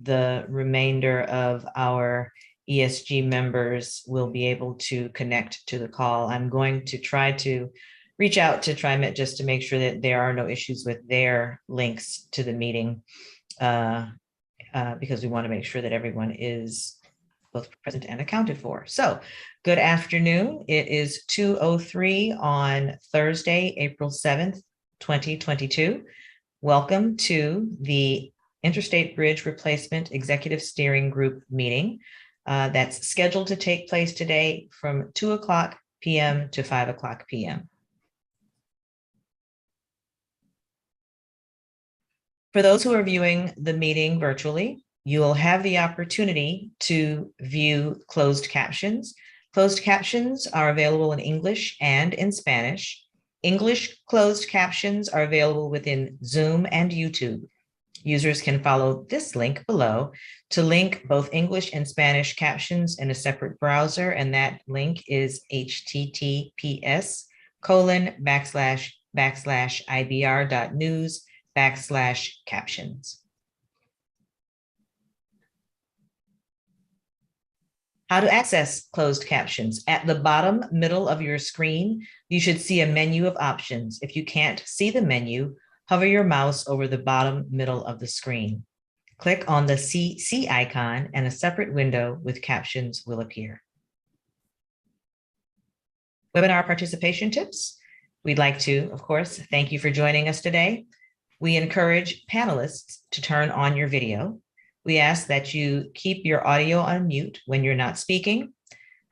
the remainder of our ESG members will be able to connect to the call. I'm going to try to reach out to TriMet just to make sure that there are no issues with their links to the meeting, because we want to make sure that everyone is both present and accounted for. So good afternoon. It is 2:03 on Thursday, April 7th, 2022. Welcome to the Interstate Bridge Replacement Executive Steering Group meeting that's scheduled to take place today from 2:00 p.m. to 5:00 p.m. For those who are viewing the meeting virtually, you will have the opportunity to view closed captions. Closed captions are available in English and in Spanish. English closed captions are available within Zoom and YouTube. Users can follow this link below to link both English and Spanish captions in a separate browser, and that link is https://ibr.news/captions. How to access closed captions. At the bottom middle of your screen, you should see a menu of options. If you can't see the menu, hover your mouse over the bottom middle of the screen. Click on the CC icon and a separate window with captions will appear. Webinar participation tips. We'd like to, of course, thank you for joining us today. We encourage panelists to turn on your video. We ask that you keep your audio on mute when you're not speaking.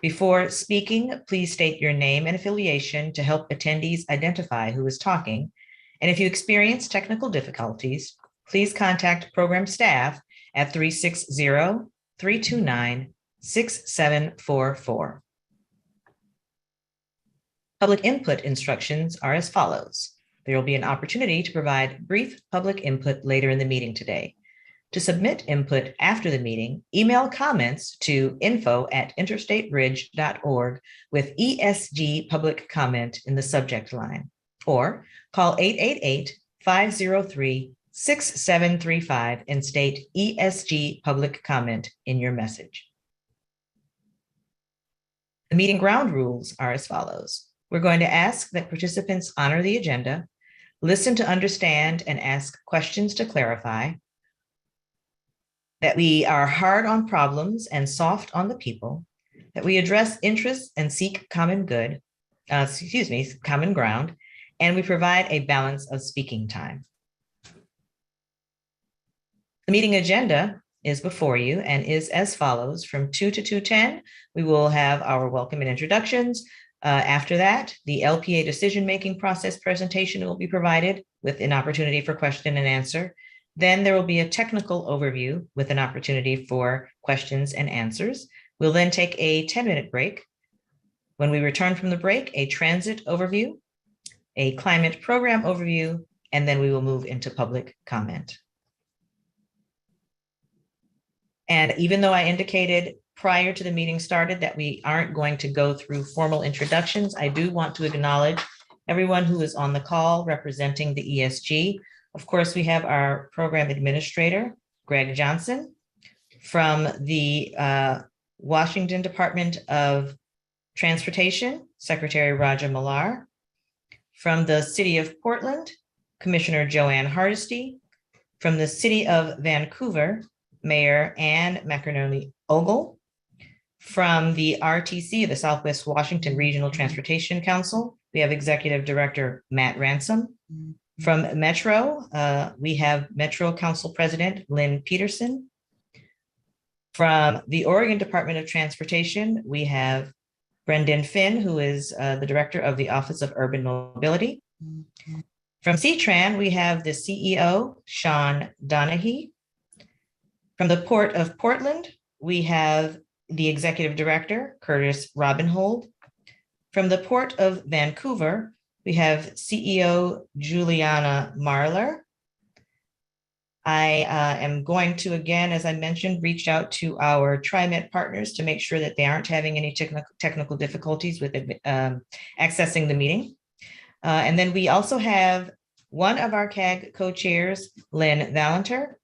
Before speaking, please state your name and affiliation to help attendees identify who is talking. And if you experience technical difficulties, please contact program staff at 360-329-6744. Public input instructions are as follows. There will be an opportunity to provide brief public input later in the meeting today. To submit input after the meeting, email comments to info@interstatebridge.org with ESG Public Comment in the subject line, or call 888-503-6735 and state ESG Public Comment in your message. The meeting ground rules are as follows. We're going to ask that participants honor the agenda, listen to understand and ask questions to clarify, that we are hard on problems and soft on the people, that we address interests and seek common ground, and we provide a balance of speaking time. The meeting agenda is before you and is as follows. From 2 to 2:10, we will have our welcome and introductions. After that, the LPA decision-making process presentation will be provided with an opportunity for question and answer. Then there will be a technical overview with an opportunity for questions and answers. We'll then take a 10-minute break. When we return from the break, a transit overview, a climate program overview, and then we will move into public comment. And even though I indicated prior to the meeting started that we aren't going to go through formal introductions, I do want to acknowledge everyone who is on the call representing the ESG. Of course, we have our program administrator, Greg Johnson, from the Washington Department of Transportation, Secretary Raja Millar, from the City of Portland, Commissioner Joanne Hardesty, from the City of Vancouver, Mayor Ann McInerney-Ogle, from the RTC, the Southwest Washington Regional Transportation Council, we have Executive Director Matt Ransom. From Metro, we have Metro Council President Lynn Peterson. From the Oregon Department of Transportation, we have Brendan Finn, who is the Director of the Office of Urban Mobility. From CTRAN, we have the CEO, Sean Donahue. From the Port of Portland, we have the Executive Director, Curtis Robinhold. From the Port of Vancouver, we have CEO Juliana Marler. I am going to, again, as I mentioned, reach out to our TriMet partners to make sure that they aren't having any technical difficulties with accessing the meeting. And then we also have one of our CAG co-chairs, Lynn Valenter,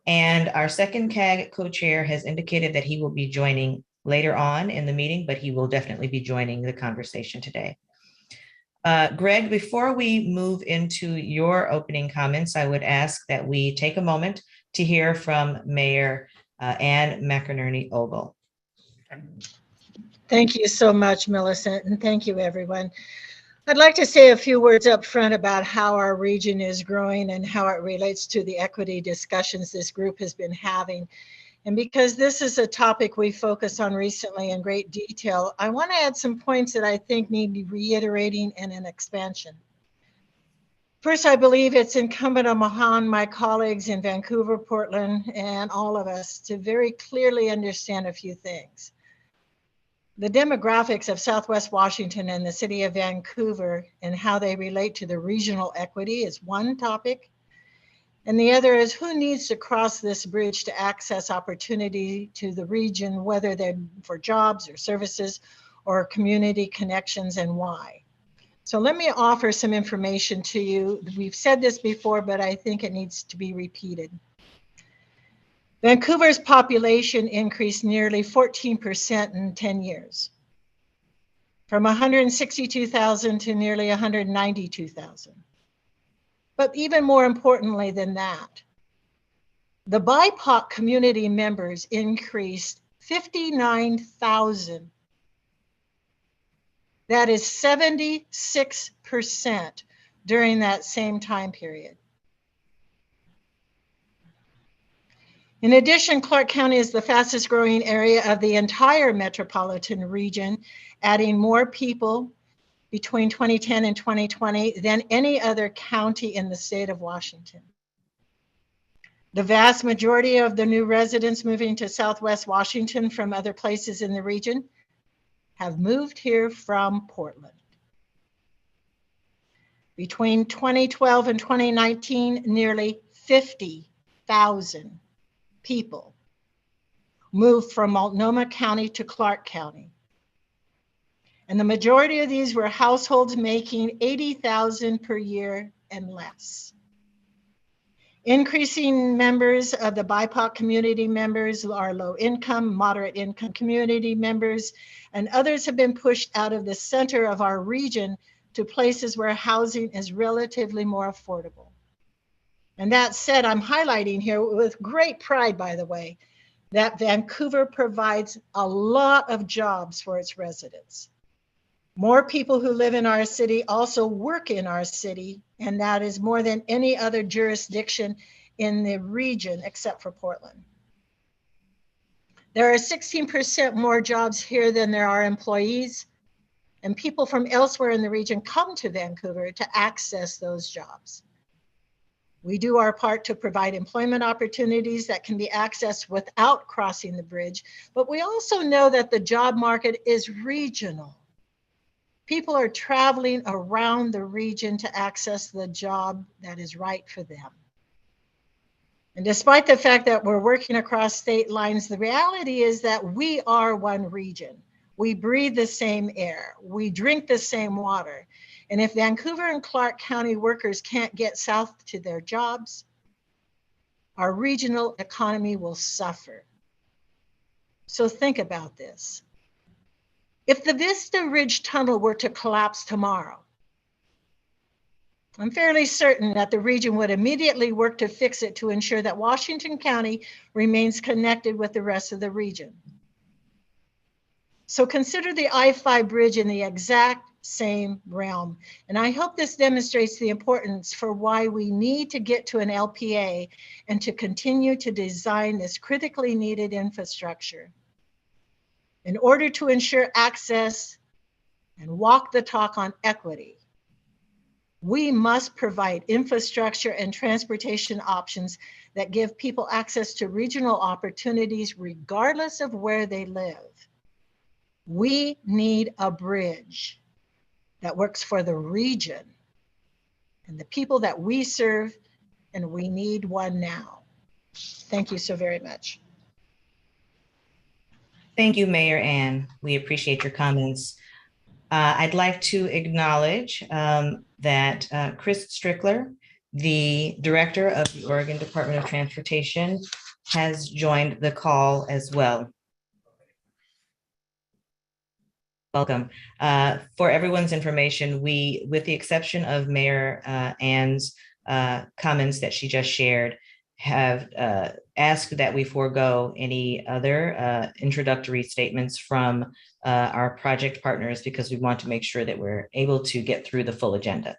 And our second CAG co-chair has indicated that he will be joining later on in the meeting, but he will definitely be joining the conversation today. Greg, before we move into your opening comments, I would ask that we take a moment to hear from Mayor Ann McInerney-Ogle. Thank you so much, Millicent, and thank you, everyone. I'd like to say a few words up front about how our region is growing and how it relates to the equity discussions this group has been having. And because this is a topic we focused on recently in great detail, I want to add some points that I think need reiterating and an expansion. First, I believe it's incumbent upon my colleagues in Vancouver, Portland, and all of us to very clearly understand a few things. The demographics of Southwest Washington and the city of Vancouver and how they relate to the regional equity is one topic. And the other is who needs to cross this bridge to access opportunity to the region, whether they're for jobs or services or community connections, and why. So let me offer some information to you. We've said this before, but I think it needs to be repeated. Vancouver's population increased nearly 14% in 10 years, from 162,000 to nearly 192,000. But even more importantly than that, the BIPOC community members increased 59,000. That is 76% during that same time period. In addition, Clark County is the fastest growing area of the entire metropolitan region, adding more people between 2010 and 2020 than any other county in the state of Washington. The vast majority of the new residents moving to Southwest Washington from other places in the region have moved here from Portland. Between 2012 and 2019, nearly 50,000 people moved from Multnomah County to Clark County. And the majority of these were households making $80,000 per year and less. Increasing members of the BIPOC community members are low income, moderate income community members, and others have been pushed out of the center of our region to places where housing is relatively more affordable. And that said, I'm highlighting here with great pride, by the way, that Vancouver provides a lot of jobs for its residents. More people who live in our city also work in our city, and that is more than any other jurisdiction in the region except for Portland. There are 16% more jobs here than there are employees, and people from elsewhere in the region come to Vancouver to access those jobs. We do our part to provide employment opportunities that can be accessed without crossing the bridge, but we also know that the job market is regional. People are traveling around the region to access the job that is right for them. And despite the fact that we're working across state lines, the reality is that we are one region. We breathe the same air. We drink the same water. And if Vancouver and Clark County workers can't get south to their jobs, our regional economy will suffer. So think about this. If the Vista Ridge Tunnel were to collapse tomorrow, I'm fairly certain that the region would immediately work to fix it to ensure that Washington County remains connected with the rest of the region. So consider the I-5 bridge in the exact same realm. And I hope this demonstrates the importance for why we need to get to an LPA and to continue to design this critically needed infrastructure. In order to ensure access and walk the talk on equity, we must provide infrastructure and transportation options that give people access to regional opportunities regardless of where they live. We need a bridge that works for the region and the people that we serve, and we need one now. Thank you so very much. Thank you, Mayor Ann. We appreciate your comments. I'd like to acknowledge that Chris Strickler The director of the Oregon Department of Transportation has joined the call as well. Welcome. For everyone's information, we, with the exception of Mayor Ann's comments that she just shared, have asked that we forego any other introductory statements from our project partners because we want to make sure that we're able to get through the full agenda.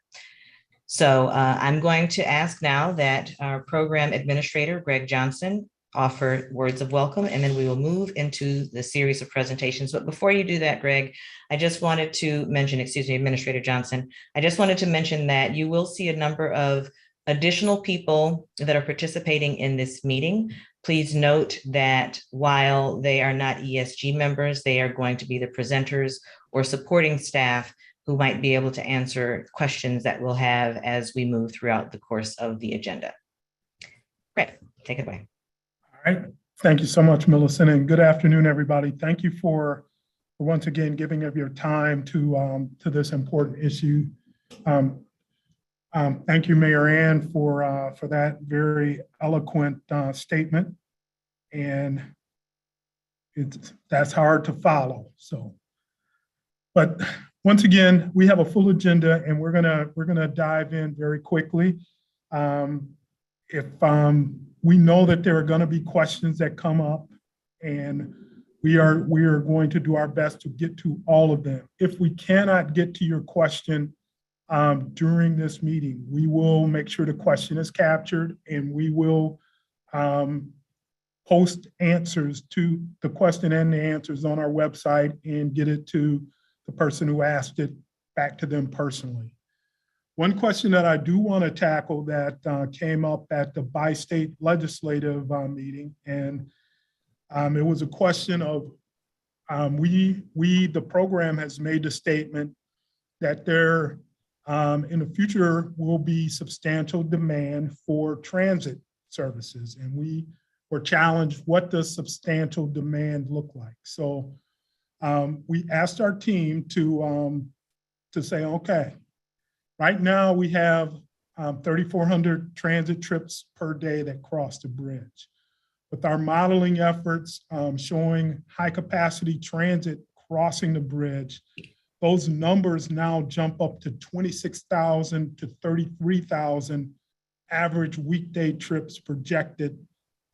So I'm going to ask now that our program administrator, Greg Johnson, offer words of welcome, and then we will move into the series of presentations. But before you do that, Greg, I just wanted to mention, excuse me, Administrator Johnson, I just wanted to mention that you will see a number of additional people that are participating in this meeting. Please note that while they are not ESG members, they are going to be the presenters or supporting staff who might be able to answer questions that we'll have as we move throughout the course of the agenda. Greg, take it away. All right. Thank you so much, Millicent, and good afternoon, everybody. Thank you for once again giving of your time to this important issue. Thank you, Mayor Ann, for that very eloquent statement, and that's hard to follow. So, but once again, we have a full agenda, and we're gonna dive in very quickly. We know that there are going to be questions that come up, and we are going to do our best to get to all of them. If we cannot get to your question during this meeting, we will make sure the question is captured, and we will post answers to the question and the answers on our website and get it to the person who asked it back to them personally. One question that I do want to tackle that came up at the bi-state legislative meeting, and it was a question of the program has made the statement that there in the future will be substantial demand for transit services, and we were challenged, what does substantial demand look like? So we asked our team to say, okay, right now, we have 3,400 transit trips per day that cross the bridge. With our modeling efforts showing high capacity transit crossing the bridge, those numbers now jump up to 26,000 to 33,000 average weekday trips projected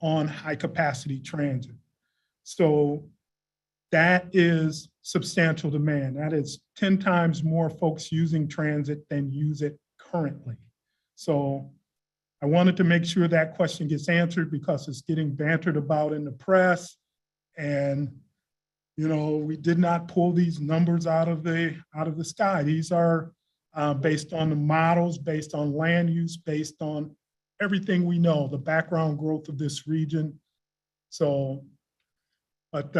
on high capacity transit. So that is substantial demand. That is 10 times more folks using transit than use it currently. So I wanted to make sure that question gets answered because it's getting bantered about in the press. And, you know, we did not pull these numbers out of the sky. These are based on the models, based on land use, based on everything we know, the background growth of this region. So, but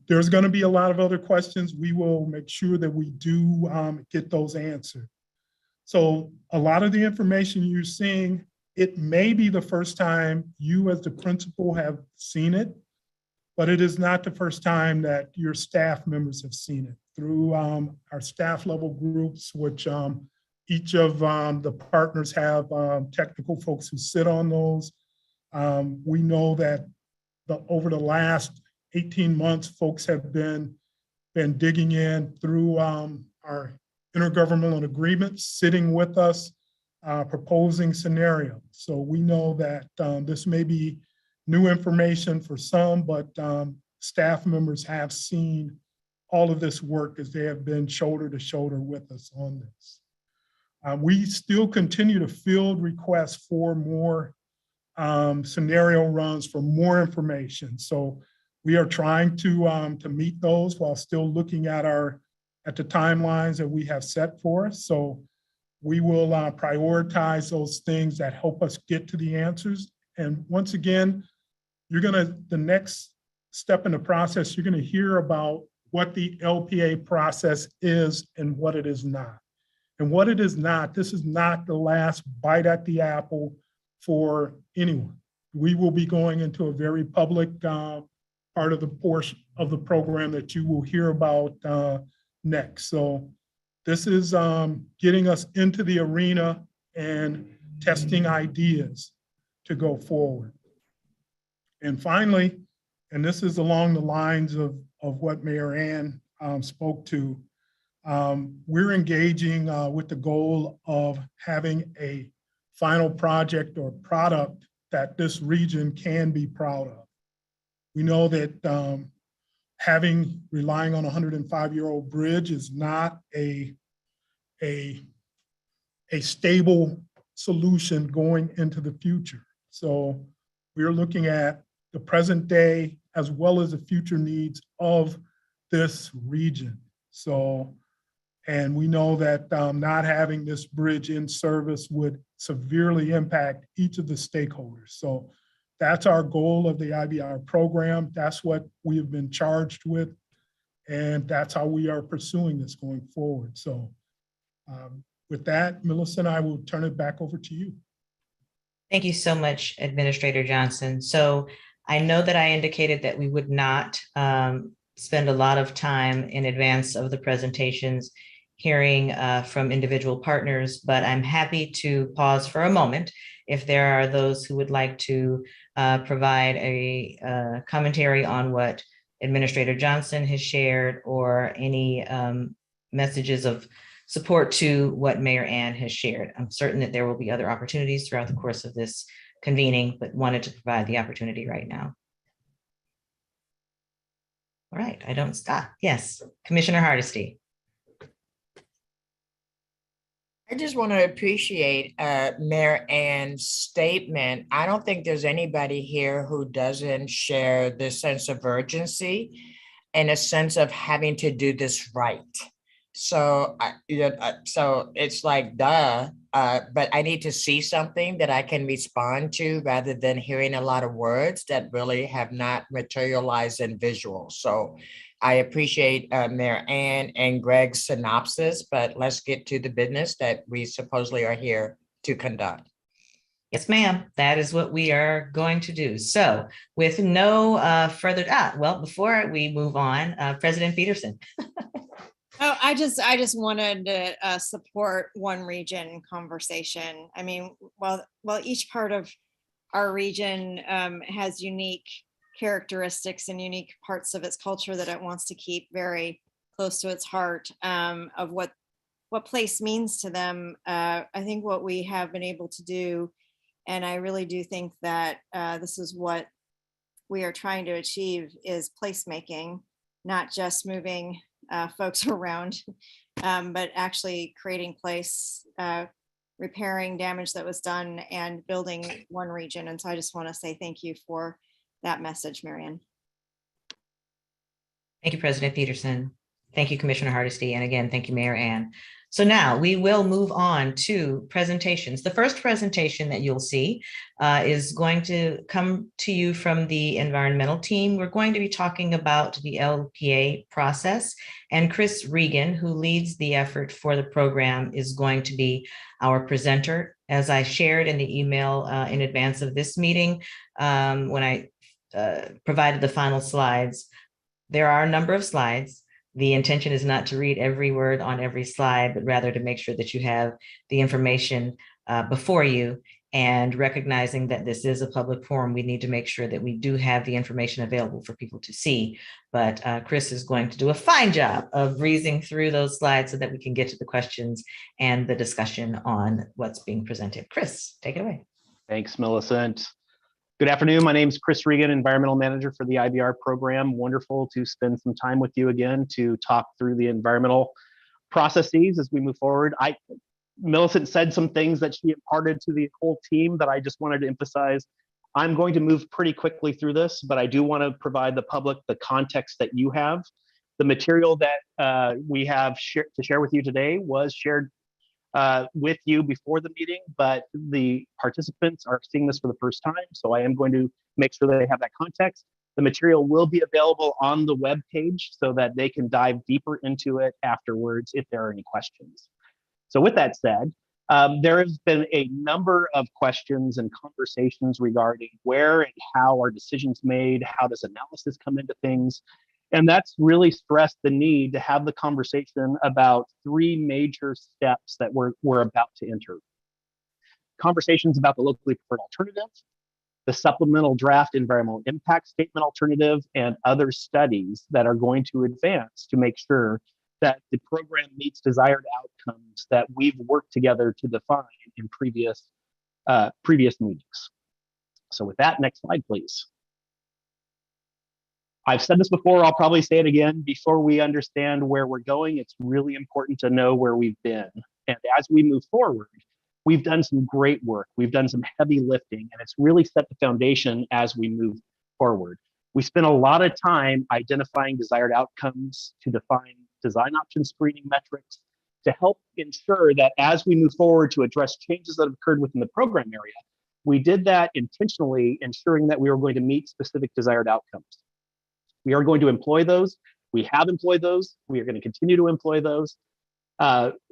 there's going to be a lot of other questions. We will make sure that we do get those answered. So a lot of the information you're seeing, it may be the first time you as the principal have seen it, but it is not the first time that your staff members have seen it. Through our staff level groups, which each of the partners have technical folks who sit on those. We know that over the last 18 months, folks have been digging in through our intergovernmental agreements, sitting with us, proposing scenarios. So we know that this may be new information for some, but staff members have seen all of this work as they have been shoulder to shoulder with us on this. We still continue to field requests for more scenario runs, for more information. So we are trying to meet those while still looking at the timelines that we have set for us. So we will prioritize those things that help us get to the answers. And once again, the next step in the process, you're gonna hear about what the LPA process is and what it is not. And what it is not, this is not the last bite at the apple for anyone. We will be going into a very public part of the portion of the program that you will hear about next. So this is getting us into the arena and testing ideas to go forward. And finally, and this is along the lines of what Mayor Ann spoke to, we're engaging with the goal of having a final project or product that this region can be proud of. We know that relying on a 105-year-old bridge is not a stable solution going into the future. So we're looking at the present day as well as the future needs of this region. So, and we know that not having this bridge in service would severely impact each of the stakeholders. So that's our goal of the IBR program. That's what we have been charged with. And that's how we are pursuing this going forward. So with that, Millicent, I will turn it back over to you. Thank you so much, Administrator Johnson. So I know that I indicated that we would not spend a lot of time in advance of the presentations hearing from individual partners, but I'm happy to pause for a moment if there are those who would like to provide a commentary on what Administrator Johnson has shared or any messages of support to what Mayor Ann has shared. I'm certain that there will be other opportunities throughout the course of this convening, but wanted to provide the opportunity right now. All right, I don't stop. Yes, Commissioner Hardesty. I just want to appreciate Mayor Ann's statement. I don't think there's anybody here who doesn't share this sense of urgency and a sense of having to do this right. So, so it's like, duh, but I need to see something that I can respond to rather than hearing a lot of words that really have not materialized in visual. So I appreciate Mayor Ann and Greg's synopsis, but let's get to the business that we supposedly are here to conduct. Yes, ma'am. That is what we are going to do. So with no further, well, before we move on, President Peterson. Oh, I just wanted to support one region conversation. I mean, well, each part of our region has unique characteristics and unique parts of its culture that it wants to keep very close to its heart of what place means to them. I think what we have been able to do, and I really do think that this is what we are trying to achieve, is placemaking, not just moving folks around, but actually creating place, repairing damage that was done, and building one region. And so I just want to say thank you for that message, Marian. Thank you, President Peterson. Thank you, Commissioner Hardesty. And again, thank you, Mayor Ann. So now we will move on to presentations. The first presentation that you'll see is going to come to you from the environmental team. We're going to be talking about the LPA process, and Chris Regan, who leads the effort for the program, is going to be our presenter. As I shared in the email in advance of this meeting, when I provided the final slides, there are a number of slides. The intention is not to read every word on every slide, but rather to make sure that you have the information before you. And recognizing that this is a public forum, we need to make sure that we do have the information available for people to see. But Chris is going to do a fine job of breezing through those slides so that we can get to the questions and the discussion on what's being presented. Chris, take it away. Thanks, Millicent. Good afternoon. My name is Chris Regan, Environmental Manager for the IBR program. Wonderful to spend some time with you again to talk through the environmental processes as we move forward. Millicent said some things that she imparted to the whole team that I just wanted to emphasize. I'm going to move pretty quickly through this, but I do want to provide the public the context that you have. The material that we have to share with you today was shared with you before the meeting, but the participants are seeing this for the first time. So I am going to make sure that they have that context. The material will be available on the web page so that they can dive deeper into it afterwards if there are any questions. So with that said, there has been a number of questions and conversations regarding where and how are decisions made, how does analysis come into things? And that's really stressed the need to have the conversation about three major steps that we're about to enter. conversations about the locally preferred alternative, the supplemental draft environmental impact statement alternative, and other studies that are going to advance to make sure that the program meets desired outcomes that we've worked together to define in previous meetings. So with that, next slide, please. I've said this before, I'll probably say it again. Before we understand where we're going, it's really important to know where we've been. And as we move forward, we've done some great work. We've done some heavy lifting, and it's really set the foundation as we move forward. We spent a lot of time identifying desired outcomes to define design option screening metrics to help ensure that as we move forward to address changes that have occurred within the program area, we did that intentionally, ensuring that we were going to meet specific desired outcomes. We are going to employ those. We have employed those. We are going to continue to employ those.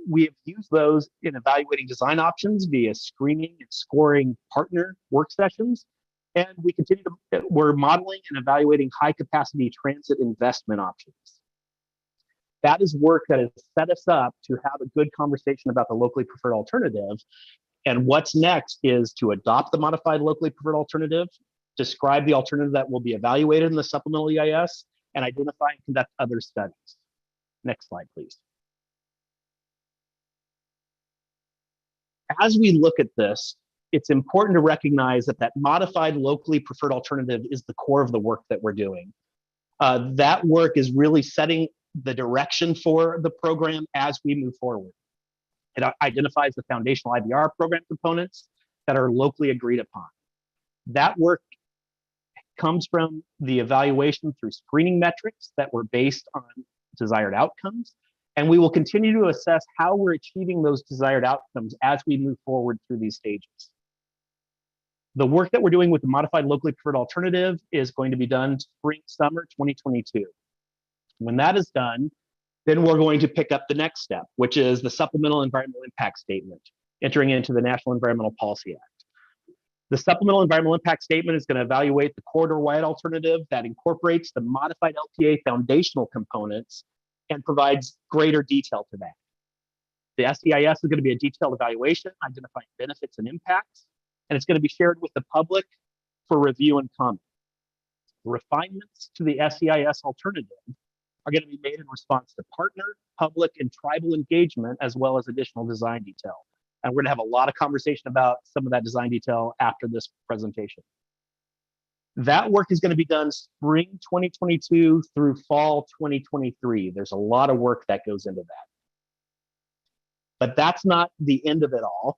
We have used those in evaluating design options via screening and scoring partner work sessions. And we're modeling and evaluating high capacity transit investment options. That is work that has set us up to have a good conversation about the locally preferred alternative. And what's next is to adopt the modified locally preferred alternative, describe the alternative that will be evaluated in the supplemental EIS, and identify and conduct other studies. Next slide, please. As we look at this, it's important to recognize that that modified locally preferred alternative is the core of the work that we're doing. That work is really setting the direction for the program as we move forward. It identifies the foundational IBR program components that are locally agreed upon. That work comes from the evaluation through screening metrics that were based on desired outcomes. And we will continue to assess how we're achieving those desired outcomes as we move forward through these stages. The work that we're doing with the modified locally preferred alternative is going to be done spring, summer 2022. When that is done, then we're going to pick up the next step, which is the supplemental environmental impact statement, entering into the National Environmental Policy Act. The supplemental environmental impact statement is going to evaluate the corridor-wide alternative that incorporates the modified LPA foundational components and provides greater detail to that. The SEIS is going to be a detailed evaluation, identifying benefits and impacts, and it's going to be shared with the public for review and comment. Refinements to the SEIS alternative are going to be made in response to partner, public, and tribal engagement, as well as additional design detail. And we're going to have a lot of conversation about some of that design detail after this presentation. That work is going to be done spring 2022 through fall 2023. There's a lot of work that goes into that. But that's not the end of it all.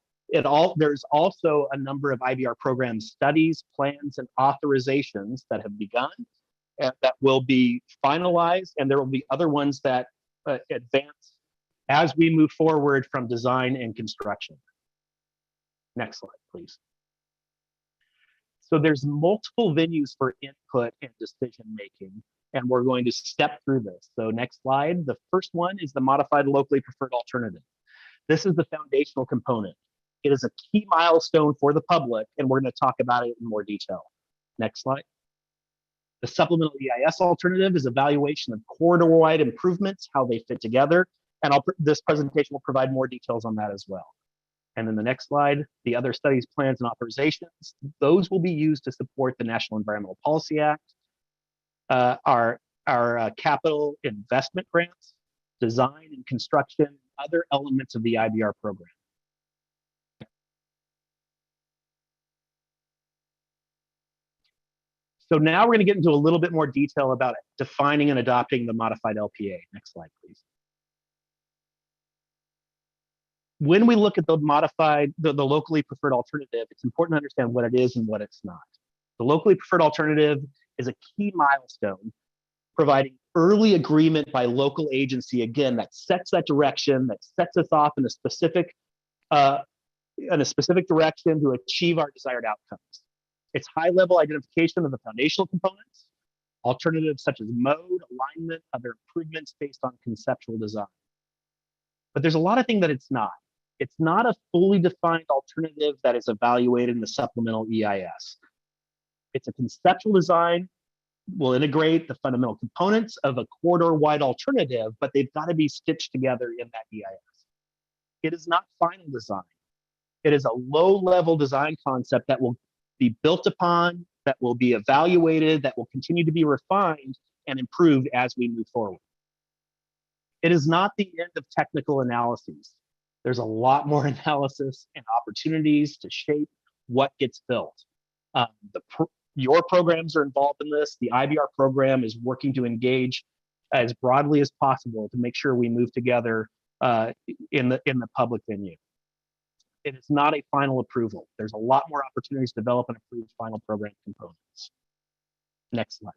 There's also a number of IBR program studies, plans, and authorizations that have begun that will be finalized, and there will be other ones that advance as we move forward from design and construction. Next slide, please. So there's multiple venues for input and decision making, and we're going to step through this. So next slide. The first one is the modified locally preferred alternative. This is the foundational component. It is a key milestone for the public, and we're going to talk about it in more detail. Next slide. The supplemental EIS alternative is evaluation of corridor-wide improvements, how they fit together, and this presentation will provide more details on that as well. And then the next slide, the other studies, plans, and authorizations, those will be used to support the National Environmental Policy Act, our capital investment grants, design and construction, and other elements of the IBR program. So now we're going to get into a little bit more detail about defining and adopting the modified LPA. Next slide, please. When we look at the locally preferred alternative, it's important to understand what it is and what it's not. The locally preferred alternative is a key milestone, providing early agreement by local agency, again, that sets that direction, that sets us off in a specific direction to achieve our desired outcomes. It's high-level identification of the foundational components, alternatives such as mode, alignment, other improvements based on conceptual design. But there's a lot of things that it's not. It's not a fully defined alternative that is evaluated in the supplemental EIS. It's a conceptual design, will integrate the fundamental components of a corridor-wide alternative, but they've got to be stitched together in that EIS. It is not final design. It is a low-level design concept that will be built upon, that will be evaluated, that will continue to be refined and improved as we move forward. It is not the end of technical analyses. There's a lot more analysis and opportunities to shape what gets built. Your programs are involved in this. The IBR program is working to engage as broadly as possible to make sure we move together in the public venue. It is not a final approval. There's a lot more opportunities to develop and approve final program components. Next slide.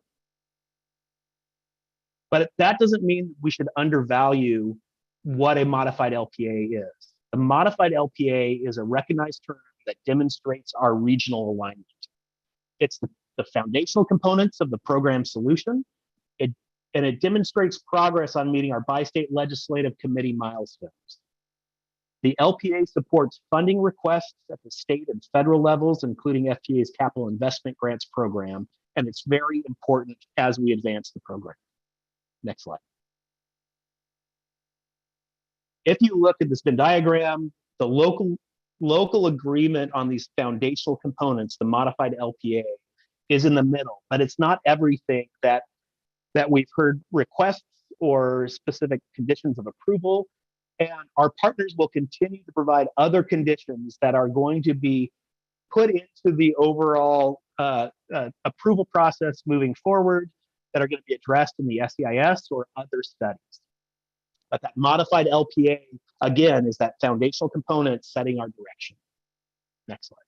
But that doesn't mean we should undervalue what a modified LPA is. A modified LPA is a recognized term that demonstrates our regional alignment. It's the foundational components of the program solution, and it demonstrates progress on meeting our bi-state legislative committee milestones. The LPA supports funding requests at the state and federal levels, including FTA's Capital Investment Grants program, and it's very important as we advance the program. Next slide. If you look at this Venn diagram, the local agreement on these foundational components, the modified LPA, is in the middle, but it's not everything that we've heard requests or specific conditions of approval. And our partners will continue to provide other conditions that are going to be put into the overall approval process moving forward, that are going to be addressed in the SEIS or other studies. But that modified LPA, again, is that foundational component setting our direction. Next slide.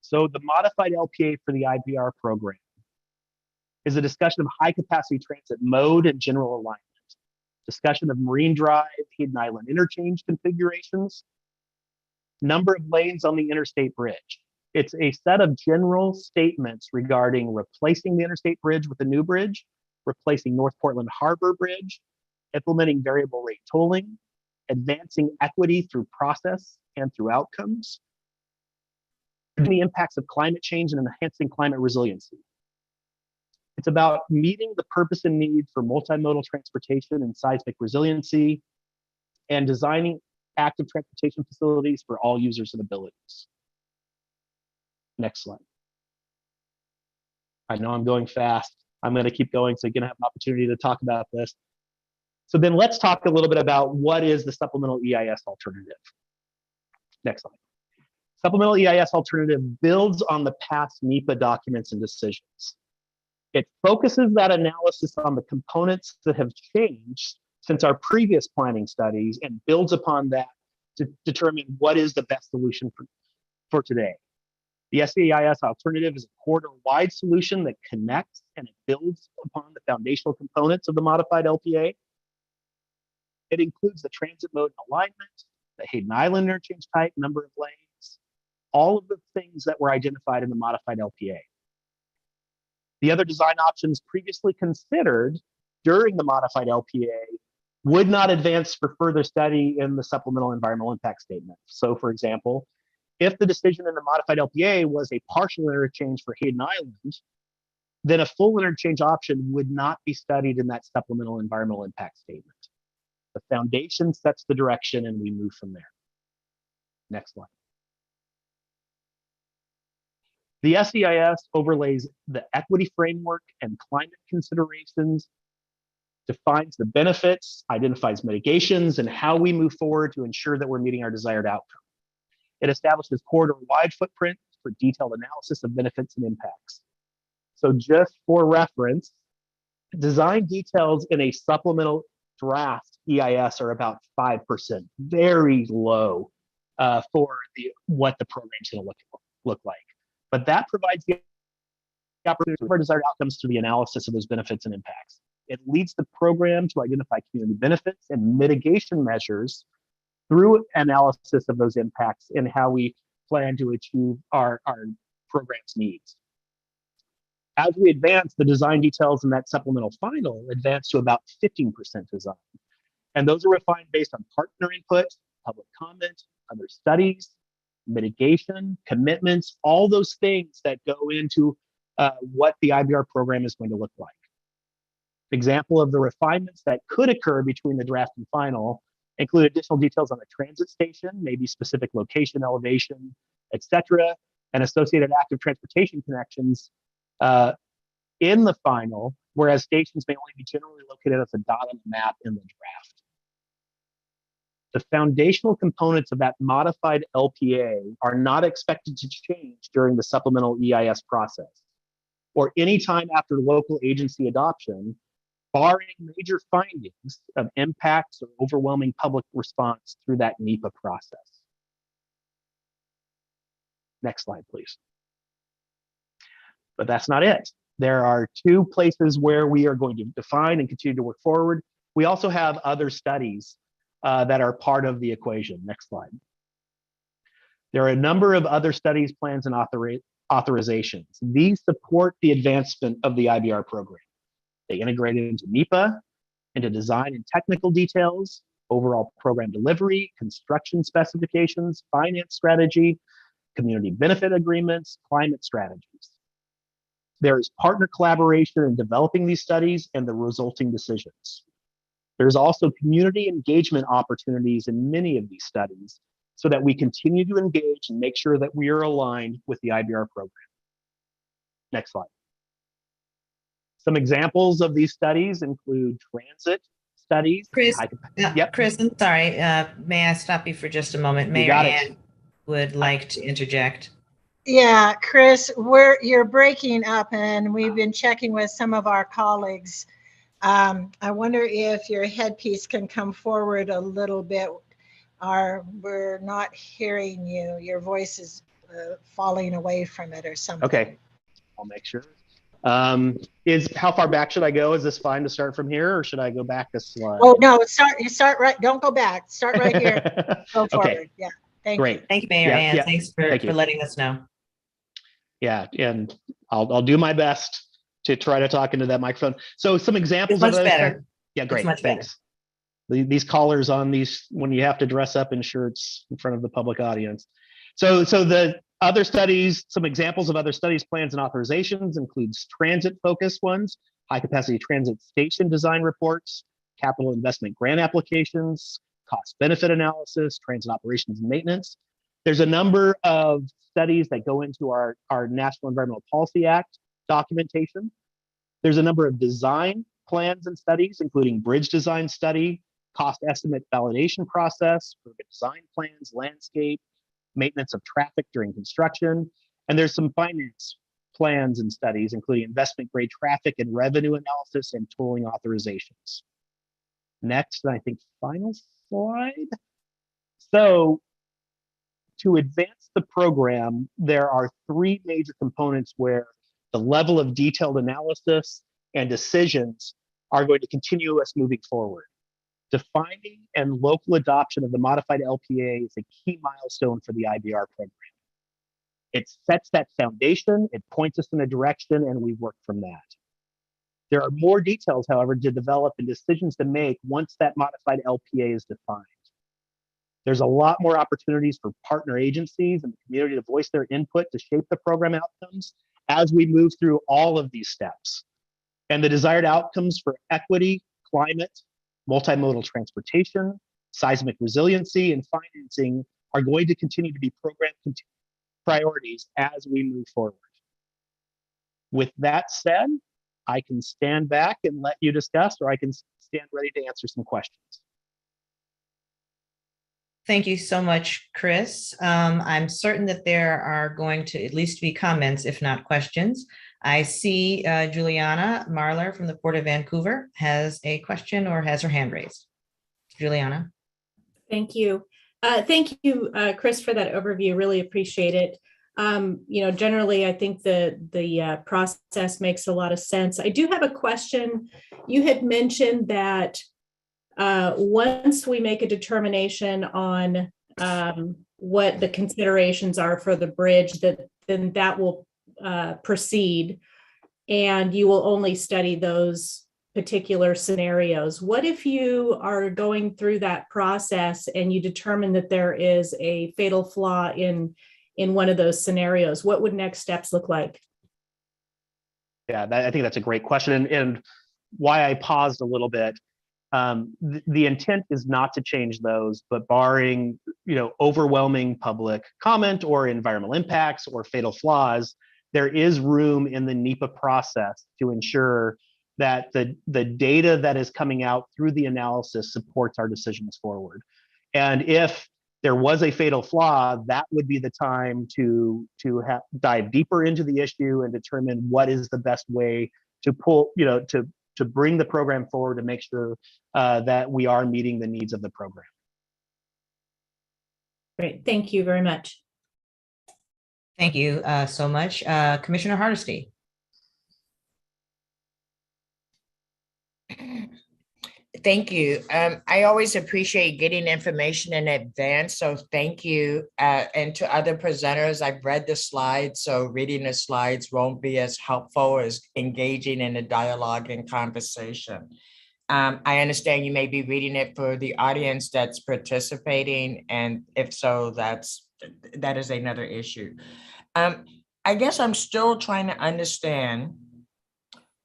So the modified LPA for the IBR program is a discussion of high capacity transit mode and general alignment, discussion of Marine Drive, Hayden Island interchange configurations, number of lanes on the interstate bridge. It's a set of general statements regarding replacing the interstate bridge with a new bridge, replacing North Portland Harbor Bridge, implementing variable rate tolling, advancing equity through process and through outcomes, the impacts of climate change and enhancing climate resiliency. It's about meeting the purpose and need for multimodal transportation and seismic resiliency, and designing active transportation facilities for all users and abilities. Next slide. I know I'm going fast. I'm going to keep going, so you're going to have an opportunity to talk about this. So then let's talk a little bit about what is the supplemental EIS alternative. Next slide. Supplemental EIS alternative builds on the past NEPA documents and decisions. It focuses that analysis on the components that have changed since our previous planning studies and builds upon that to determine what is the best solution for today. The SEIS alternative is a corridor-wide solution that connects and it builds upon the foundational components of the modified LPA. It includes the transit mode and alignment, the Hayden Island interchange type, number of lanes, all of the things that were identified in the modified LPA. The other design options previously considered during the modified LPA would not advance for further study in the supplemental environmental impact statement. So for example, if the decision in the modified LPA was a partial interchange for Hayden Island, then a full interchange option would not be studied in that supplemental environmental impact statement. The foundation sets the direction and we move from there. Next slide. The SEIS overlays the equity framework and climate considerations, defines the benefits, identifies mitigations, and how we move forward to ensure that we're meeting our desired outcome. It establishes corridor-wide footprint for detailed analysis of benefits and impacts. So just for reference, design details in a supplemental draft EIS are about 5%, very low for what the program's going to look like. But that provides the opportunity for desired outcomes through the analysis of those benefits and impacts. It leads the program to identify community benefits and mitigation measures through analysis of those impacts and how we plan to achieve our program's needs. As we advance, the design details in that supplemental final advance to about 15% design. And those are refined based on partner input, public comment, other studies, mitigation, commitments, all those things that go into what the IBR program is going to look like. Example of the refinements that could occur between the draft and final Include additional details on the transit station, maybe specific location, elevation, etc., and associated active transportation connections in the final, whereas stations may only be generally located as a dot on the map in the draft. The foundational components of that modified LPA are not expected to change during the supplemental EIS process or any time after local agency adoption, barring major findings of impacts or overwhelming public response through that NEPA process. Next slide, please. But that's not it. There are 2 places where we are going to define and continue to work forward. We also have other studies that are part of the equation. Next slide. There are a number of other studies, plans, and authorizations. These support the advancement of the IBR program. They integrate it into NEPA, into design and technical details, overall program delivery, construction specifications, finance strategy, community benefit agreements, climate strategies. There is partner collaboration in developing these studies and the resulting decisions. There's also community engagement opportunities in many of these studies so that we continue to engage and make sure that we are aligned with the IBR program. Next slide. Some examples of these studies include transit studies. Chris, Yep. Chris, I'm sorry. May I stop you for just a moment? Mayor Ann would like to interject. Yeah, Chris, you're breaking up, and we've been checking with some of our colleagues. I wonder if your headpiece can come forward a little bit. We're not hearing you. Your voice is falling away from it or something. Okay, I'll make sure. How far back should I go? Is this fine to start from here, or should I go back a slide? Oh no, start right. Don't go back. Start right here. Go forward. Okay. Yeah. Thank Great. you. Thank you, Mayor Ann. Yeah. Thanks for letting us know. Yeah, and I'll do my best to try to talk into that microphone. So some examples It's much of better. Yeah, great. Much Thanks. These callers on these, when you have to dress up in shirts in front of the public audience. So the other studies, some examples of other studies, plans, and authorizations includes transit-focused ones, high-capacity transit station design reports, capital investment grant applications, cost-benefit analysis, transit operations and maintenance. There's a number of studies that go into our National Environmental Policy Act documentation. There's a number of design plans and studies, including bridge design study, cost estimate validation process, urban design plans, landscape, maintenance of traffic during construction. And there's some finance plans and studies, including investment grade traffic and revenue analysis and tolling authorizations. Next, and I think final slide. So to advance the program, there are 3 major components where the level of detailed analysis and decisions are going to continue us moving forward. Defining and local adoption of the modified LPA is a key milestone for the IBR program. It sets that foundation, it points us in a direction, and we work from that. There are more details, however, to develop and decisions to make once that modified LPA is defined. There's a lot more opportunities for partner agencies and the community to voice their input to shape the program outcomes as we move through all of these steps. And the desired outcomes for equity, climate, multimodal transportation, seismic resiliency, and financing are going to continue to be program priorities as we move forward. With that said, I can stand back and let you discuss, or I can stand ready to answer some questions. Thank you so much, Chris. I'm certain that there are going to at least be comments, if not questions. I see Juliana Marler from the Port of Vancouver has a question or has her hand raised. Juliana. Thank you. Thank you, Chris, for that overview. Really appreciate it. Generally, I think the process makes a lot of sense. I do have a question. You had mentioned that once we make a determination on what the considerations are for the bridge, then that will proceed, and you will only study those particular scenarios. What if you are going through that process and you determine that there is a fatal flaw in one of those scenarios? What would next steps look like? Yeah, I think that's a great question, and why I paused a little bit. The intent is not to change those, but barring, overwhelming public comment or environmental impacts or fatal flaws, there is room in the NEPA process to ensure that the data that is coming out through the analysis supports our decisions forward. And if there was a fatal flaw, that would be the time to dive deeper into the issue and determine what is the best way to pull, to bring the program forward to make sure that we are meeting the needs of the program. Great, thank you very much. Thank you so much. Commissioner Hardesty. Thank you. I always appreciate getting information in advance, so thank you. And to other presenters, I've read the slides, so reading the slides won't be as helpful as engaging in a dialogue and conversation. I understand you may be reading it for the audience that's participating, and if so, that is another issue. I guess I'm still trying to understand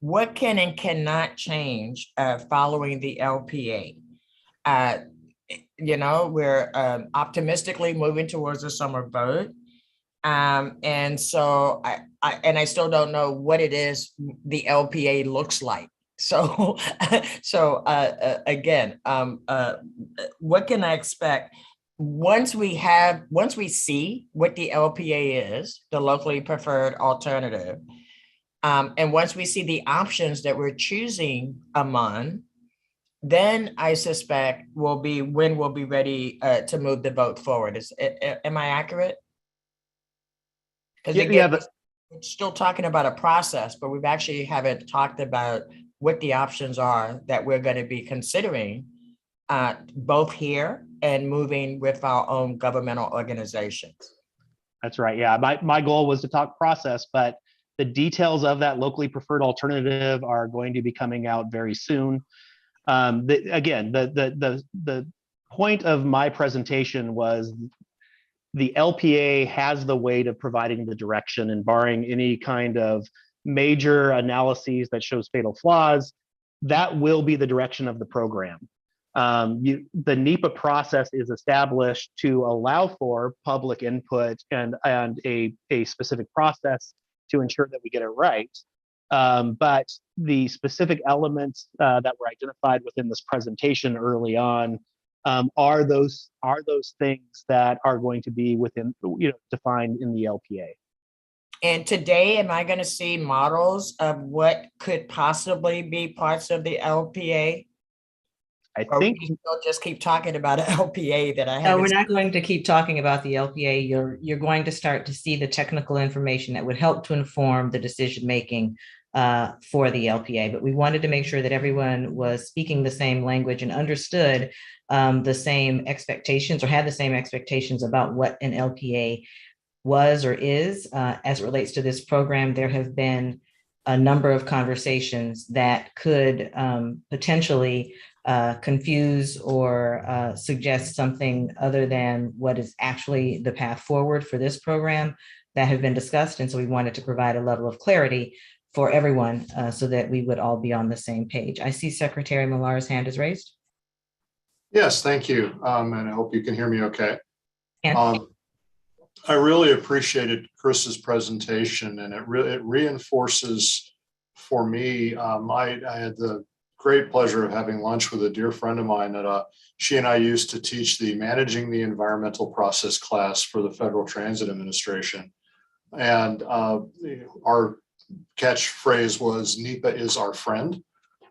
what can and cannot change following the LPA. We're optimistically moving towards a summer vote. And so I still don't know what it is the LPA looks like. So, again, what can I expect once we see what the LPA is, the locally preferred alternative, and once we see the options that we're choosing among, then I suspect when we'll be ready to move the vote forward. Am I accurate? Because again, we're still talking about a process, but we've actually haven't talked about what the options are that we're going to be considering, both here and moving with our own governmental organizations. That's right. Yeah, my goal was to talk process, but the details of that locally preferred alternative are going to be coming out very soon. The point of my presentation was the LPA has the weight of providing the direction, and barring any kind of major analyses that shows fatal flaws, that will be the direction of the program. The NEPA process is established to allow for public input and a specific process to ensure that we get it right. But the specific elements that were identified within this presentation early on are those things that are going to be within, defined in the LPA. And today, am I going to see models of what could possibly be parts of the LPA? I think we'll just keep talking about an LPA that I have. No, we're not going to keep talking about the LPA. You're going to start to see the technical information that would help to inform the decision making for the LPA. But we wanted to make sure that everyone was speaking the same language and understood the same expectations, or had the same expectations about what an LPA was or is as it relates to this program. There have been a number of conversations that could potentially confuse or suggest something other than what is actually the path forward for this program that have been discussed. And so we wanted to provide a level of clarity for everyone so that we would all be on the same page. I see Secretary Millar's hand is raised. Yes, thank you. And I hope you can hear me okay. Yeah. I really appreciated Chris's presentation, and it reinforces for me. I had the great pleasure of having lunch with a dear friend of mine that she and I used to teach the Managing the Environmental Process class for the Federal Transit Administration. And our catchphrase was NEPA is our friend.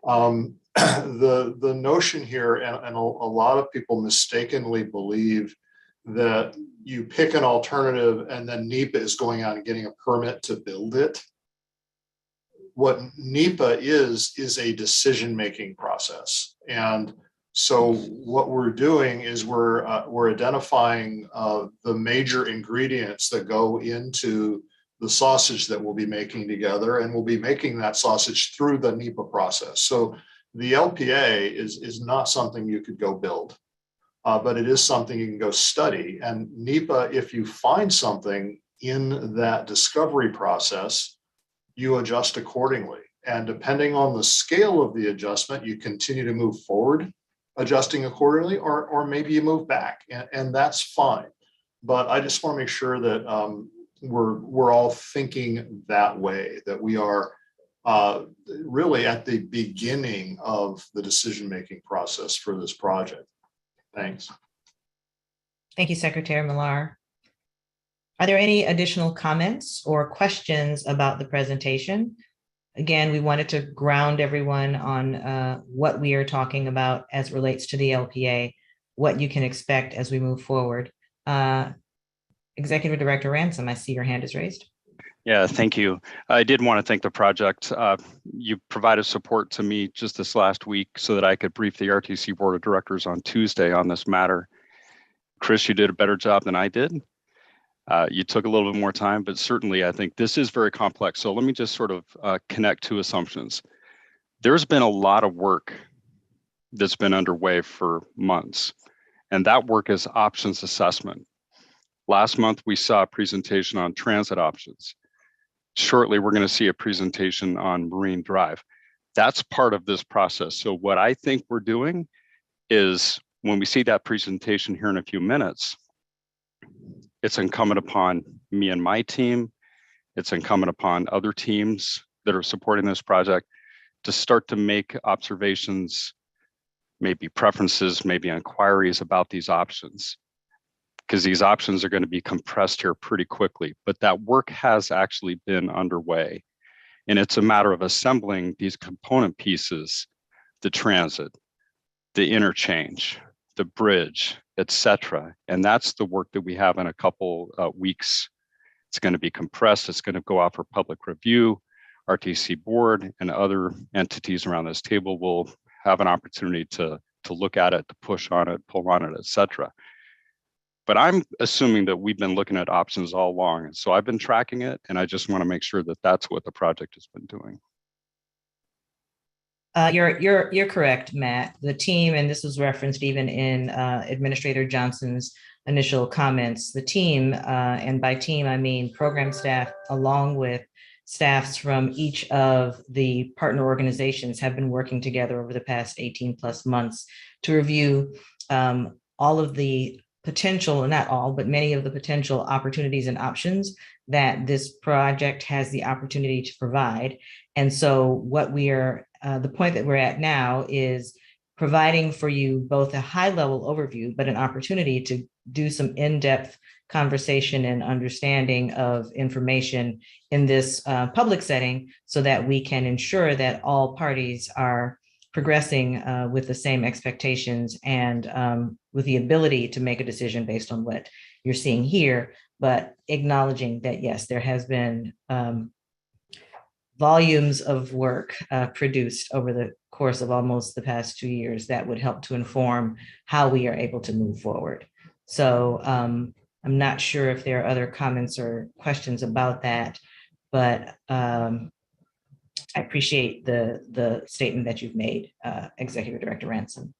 The notion here, and a lot of people mistakenly believe that you pick an alternative and then NEPA is going out and getting a permit to build it. What NEPA is a decision-making process. And so what we're doing is we're identifying the major ingredients that go into the sausage that we'll be making together, and we'll be making that sausage through the NEPA process. So the LPA is not something you could go build, but it is something you can go study. And NEPA, if you find something in that discovery process, you adjust accordingly. And depending on the scale of the adjustment, you continue to move forward, adjusting accordingly, or maybe you move back, and that's fine. But I just want to make sure that we're all thinking that way, that we are really at the beginning of the decision-making process for this project. Thanks. Thank you, Secretary Millar. Are there any additional comments or questions about the presentation? Again, we wanted to ground everyone on what we are talking about as it relates to the LPA, what you can expect as we move forward. Executive Director Ransom, I see your hand is raised. Yeah, thank you. I did want to thank the project. You provided support to me just this last week so that I could brief the RTC Board of Directors on Tuesday on this matter. Chris, you did a better job than I did. You took a little bit more time, but certainly I think this is very complex. So let me just sort of connect two assumptions. There's been a lot of work that's been underway for months, and that work is options assessment. Last month, we saw a presentation on transit options. Shortly, we're going to see a presentation on Marine Drive. That's part of this process. So what I think we're doing is when we see that presentation here in a few minutes, it's incumbent upon me and my team, it's incumbent upon other teams that are supporting this project to start to make observations, maybe preferences, maybe inquiries about these options, because these options are going to be compressed here pretty quickly. But that work has actually been underway. And it's a matter of assembling these component pieces, the transit, the interchange, the bridge, etc. And that's the work that we have in a couple weeks. It's going to be compressed. It's going to go out for public review. RTC board and other entities around this table will have an opportunity to look at it, to push on it, pull on it, etc. But I'm assuming that we've been looking at options all along. And so I've been tracking it, and I just want to make sure that that's what the project has been doing. You're correct, Matt. The team, and this was referenced even in Administrator Johnson's initial comments, the team, and by team, I mean program staff, along with staffs from each of the partner organizations, have been working together over the past 18 plus months to review all of the potential, not all, but many of the potential opportunities and options that this project has the opportunity to provide. And so what we are, the point that we're at now is providing for you both a high level overview, but an opportunity to do some in-depth conversation and understanding of information in this public setting so that we can ensure that all parties are progressing with the same expectations and with the ability to make a decision based on what you're seeing here, but acknowledging that, yes, there has been volumes of work produced over the course of almost the past 2 years that would help to inform how we are able to move forward. So I'm not sure if there are other comments or questions about that, but I appreciate the statement that you've made, Executive Director Ransom.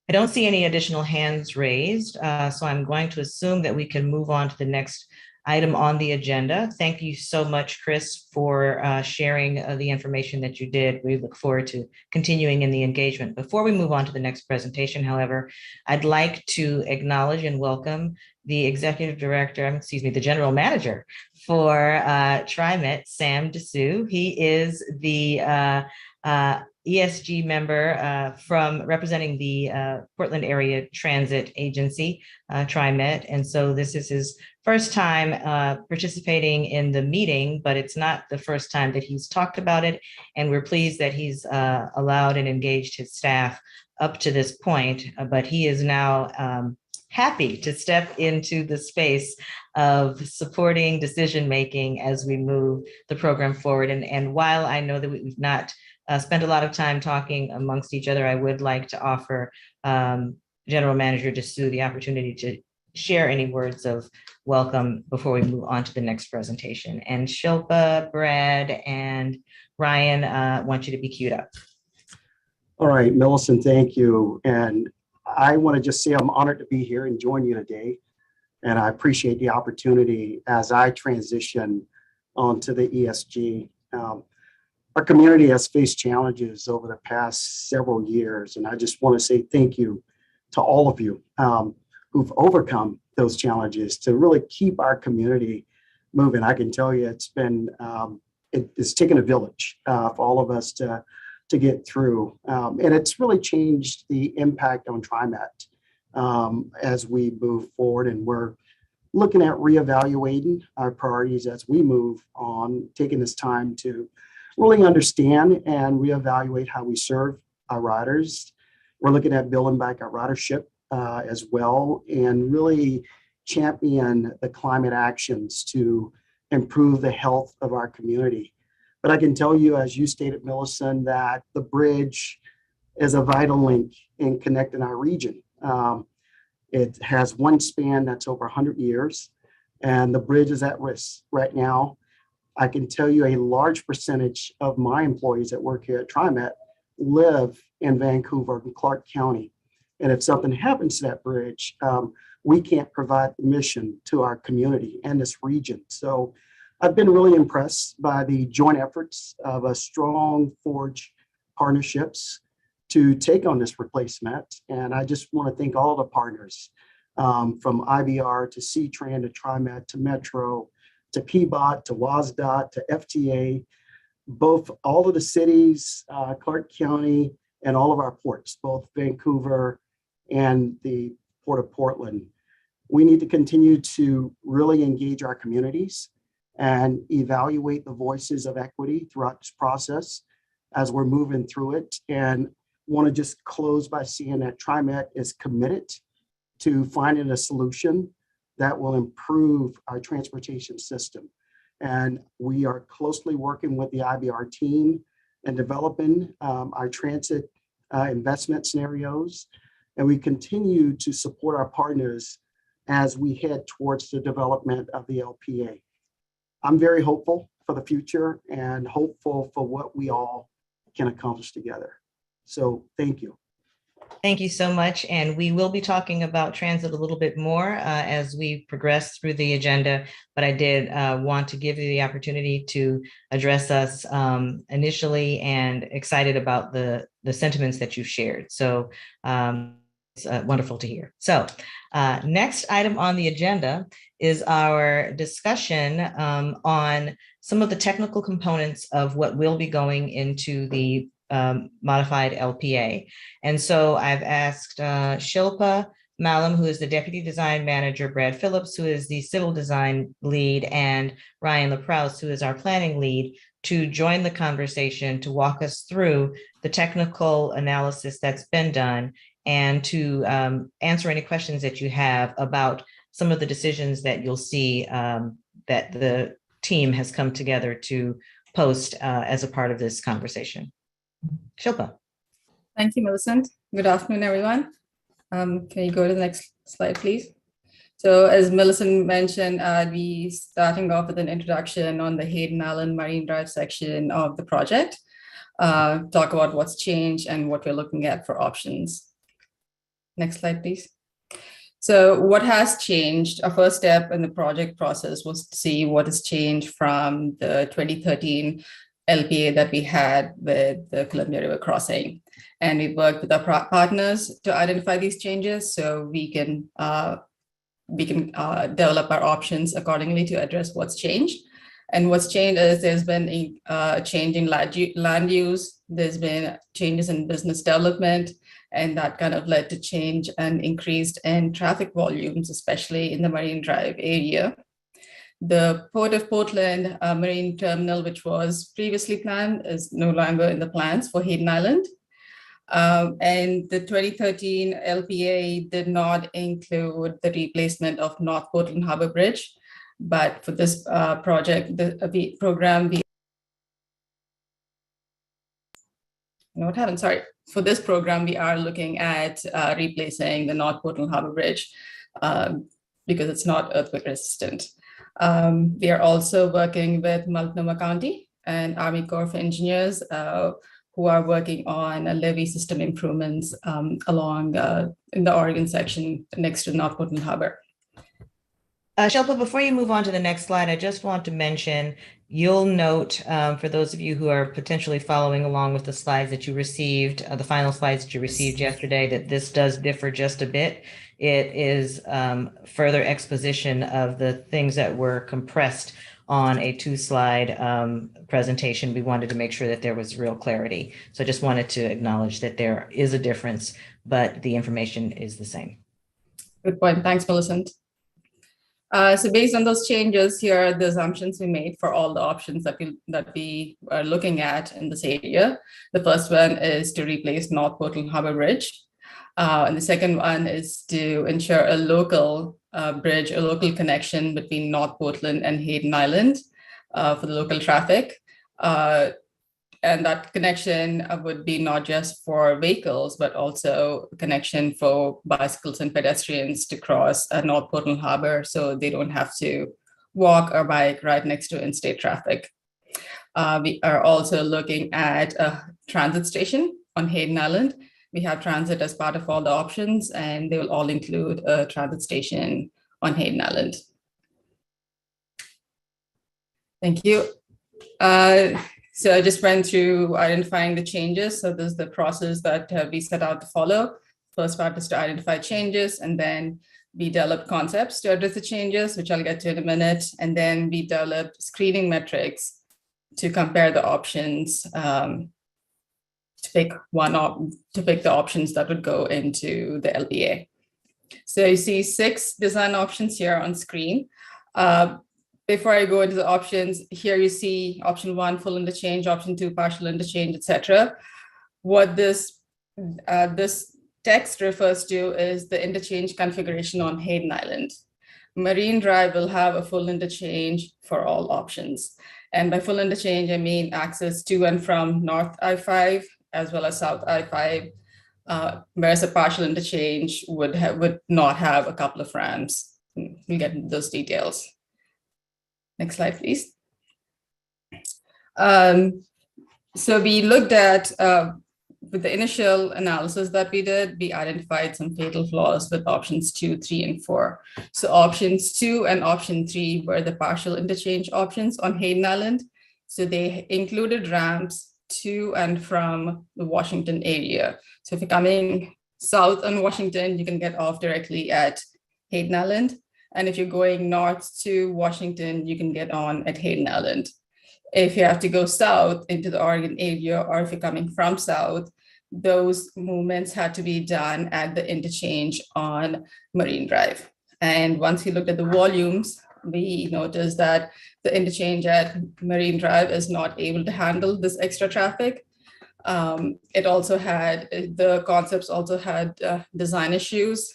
I don't see any additional hands raised, so I'm going to assume that we can move on to the next item on the agenda. Thank you so much, Chris, for sharing the information that you did. We look forward to continuing in the engagement. Before we move on to the next presentation, however, I'd like to acknowledge and welcome the Executive Director, the General Manager for TriMet, Sam Dessou. He is the ESG member from representing the Portland Area Transit Agency, TriMet. And so this is his first time participating in the meeting, but it's not the first time that he's talked about it. And we're pleased that he's allowed and engaged his staff up to this point, but he is now happy to step into the space of supporting decision-making as we move the program forward. And while I know that we've not spent a lot of time talking amongst each other, I would like to offer General Manager Dessou the opportunity to share any words of welcome before we move on to the next presentation. And Shilpa, Brad, and Ryan, I want you to be queued up. All right, Millicent, thank you. And I want to just say I'm honored to be here and join you today. And I appreciate the opportunity as I transition onto the ESG. Our community has faced challenges over the past several years, and I just want to say thank you to all of you who've overcome those challenges to really keep our community moving. I can tell you it's been, it's taken a village for all of us to get through. And it's really changed the impact on TriMet as we move forward. And we're looking at reevaluating our priorities as we move on, taking this time to really understand and reevaluate how we serve our riders. We're looking at building back our ridership as well, and really champion the climate actions to improve the health of our community. But I can tell you, as you stated, Millicent, that the bridge is a vital link in connecting our region. It has one span that's over 100 years, and the bridge is at risk right now. I can tell you a large percentage of my employees that work here at TriMet live in Vancouver and Clark County. And if something happens to that bridge, we can't provide the mission to our community and this region. So I've been really impressed by the joint efforts of a strong forge partnerships to take on this replacement. And I just want to thank all the partners from IBR to C-Tran to TriMet to Metro to PBOT to WASDOT to FTA, all of the cities, Clark County, and all of our ports, both Vancouver and the Port of Portland. We need to continue to really engage our communities and evaluate the voices of equity throughout this process as we're moving through it. And want to just close by saying that TriMet is committed to finding a solution that will improve our transportation system. And we are closely working with the IBR team and developing our transit investment scenarios. And we continue to support our partners as we head towards the development of the LPA. I'm very hopeful for the future and hopeful for what we all can accomplish together. So thank you. Thank you so much. And we will be talking about transit a little bit more as we progress through the agenda. But I did want to give you the opportunity to address us initially, and excited about the sentiments that you've shared. So it's wonderful to hear. So next item on the agenda is our discussion on some of the technical components of what will be going into the modified LPA. And so I've asked Shilpa Malam, who is the Deputy Design Manager, Brad Phillips, who is the Civil Design Lead, and Ryan LaProuse, who is our Planning Lead, to join the conversation to walk us through the technical analysis that's been done and to answer any questions that you have about some of the decisions that you'll see that the team has come together to post as a part of this conversation. Shilpa. Thank you, Millicent. Good afternoon, everyone. Can you go to the next slide, please? So as Millicent mentioned, I'll be starting off with an introduction on the Hayden Island Marine Drive section of the project, talk about what's changed and what we're looking at for options. Next slide, please. So what has changed? Our first step in the project process was to see what has changed from the 2013 LPA that we had with the Columbia River crossing. And we worked with our partners to identify these changes so we can develop our options accordingly to address what's changed. And what's changed is there's been a change in land use, there's been changes in business development, and that kind of led to change and increased in traffic volumes, especially in the Marine Drive area. The Port of Portland Marine Terminal, which was previously planned, is no longer in the plans for Hayden Island. And the 2013 LPA did not include the replacement of North Portland Harbor Bridge. But for this project, the program, for this program, we are looking at replacing the North Portland Harbor Bridge because it's not earthquake resistant. We are also working with Multnomah County and Army Corps of Engineers who are working on a levee system improvements along in the Oregon section next to North Portland Harbor. Shilpa, before you move on to the next slide, I just want to mention, you'll note for those of you who are potentially following along with the slides that you received, the final slides that you received yesterday, that this does differ just a bit. It is further exposition of the things that were compressed on a 2-slide presentation. We wanted to make sure that there was real clarity. So I just wanted to acknowledge that there is a difference, but the information is the same. Good point. Thanks, Millicent. So based on those changes, here are the assumptions we made for all the options that we are looking at in this area. The first one is to replace North Portland Harbor Bridge. And the second one is to ensure a local bridge, a local connection between North Portland and Hayden Island for the local traffic. And that connection would be not just for vehicles, but also a connection for bicycles and pedestrians to cross North Portland Harbor, so they don't have to walk or bike right next to in-state traffic. We are also looking at a transit station on Hayden Island. We have transit as part of all the options, and they will all include a transit station on Hayden Island. Thank you. So I just went through identifying the changes. So this is the process that we set out to follow. First part is to identify changes, and then we developed concepts to address the changes, which I'll get to in a minute. And then we developed screening metrics to compare the options, to pick the options that would go into the LBA. So you see 6 design options here on screen. Before I go into the options, here you see option 1, full interchange, option 2, partial interchange, etc. What this text refers to is the interchange configuration on Hayden Island. Marine Drive will have a full interchange for all options. And by full interchange, I mean access to and from North I-5 as well as South I-5, whereas a partial interchange would not have a couple of ramps. We'll get into those details. Next slide, please. So we looked at, with the initial analysis that we did, we identified some fatal flaws with options 2, 3, and 4. So options 2 and option 3 were the partial interchange options on Hayden Island. So they included ramps to and from the Washington area. So if you're coming south on Washington, you can get off directly at Hayden Island. And if you're going north to Washington, you can get on at Hayden Island. If you have to go south into the Oregon area, or if you're coming from south, those movements had to be done at the interchange on Marine Drive. And once we looked at the volumes, we noticed that the interchange at Marine Drive is not able to handle this extra traffic. It also had, the concepts also had design issues,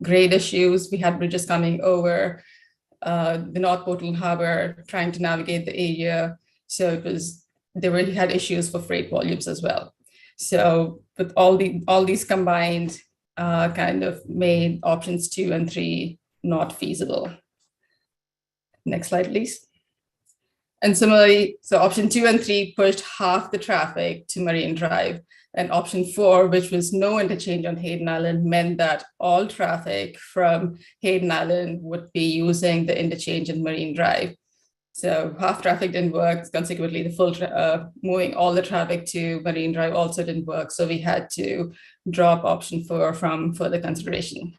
grade issues. We had bridges coming over the North Portland Harbor, trying to navigate the area. So it was, they really had issues for freight volumes as well. So with all these combined, kind of made options 2 and 3 not feasible. Next slide, please. And similarly, so option 2 and 3 pushed half the traffic to Marine Drive, and option 4, which was no interchange on Hayden Island, meant that all traffic from Hayden Island would be using the interchange in Marine Drive. So half traffic didn't work. Consequently, the full moving all the traffic to Marine Drive also didn't work. So we had to drop option 4 from further consideration.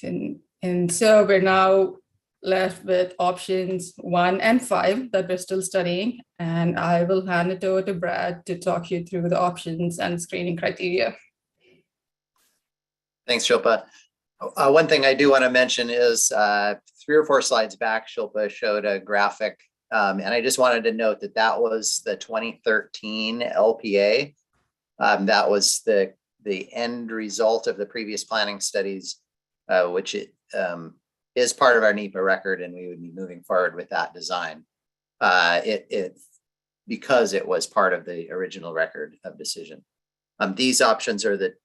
And so we're now left with options 1 and 5 that we're still studying. And I will hand it over to Brad to talk you through the options and screening criteria. Thanks, Shilpa. One thing I do want to mention is 3 or 4 slides back, Shilpa showed a graphic. And I just wanted to note that that was the 2013 LPA. That was the end result of the previous planning studies, which is part of our NEPA record, and we would be moving forward with that design. Because it was part of the original record of decision. These options are the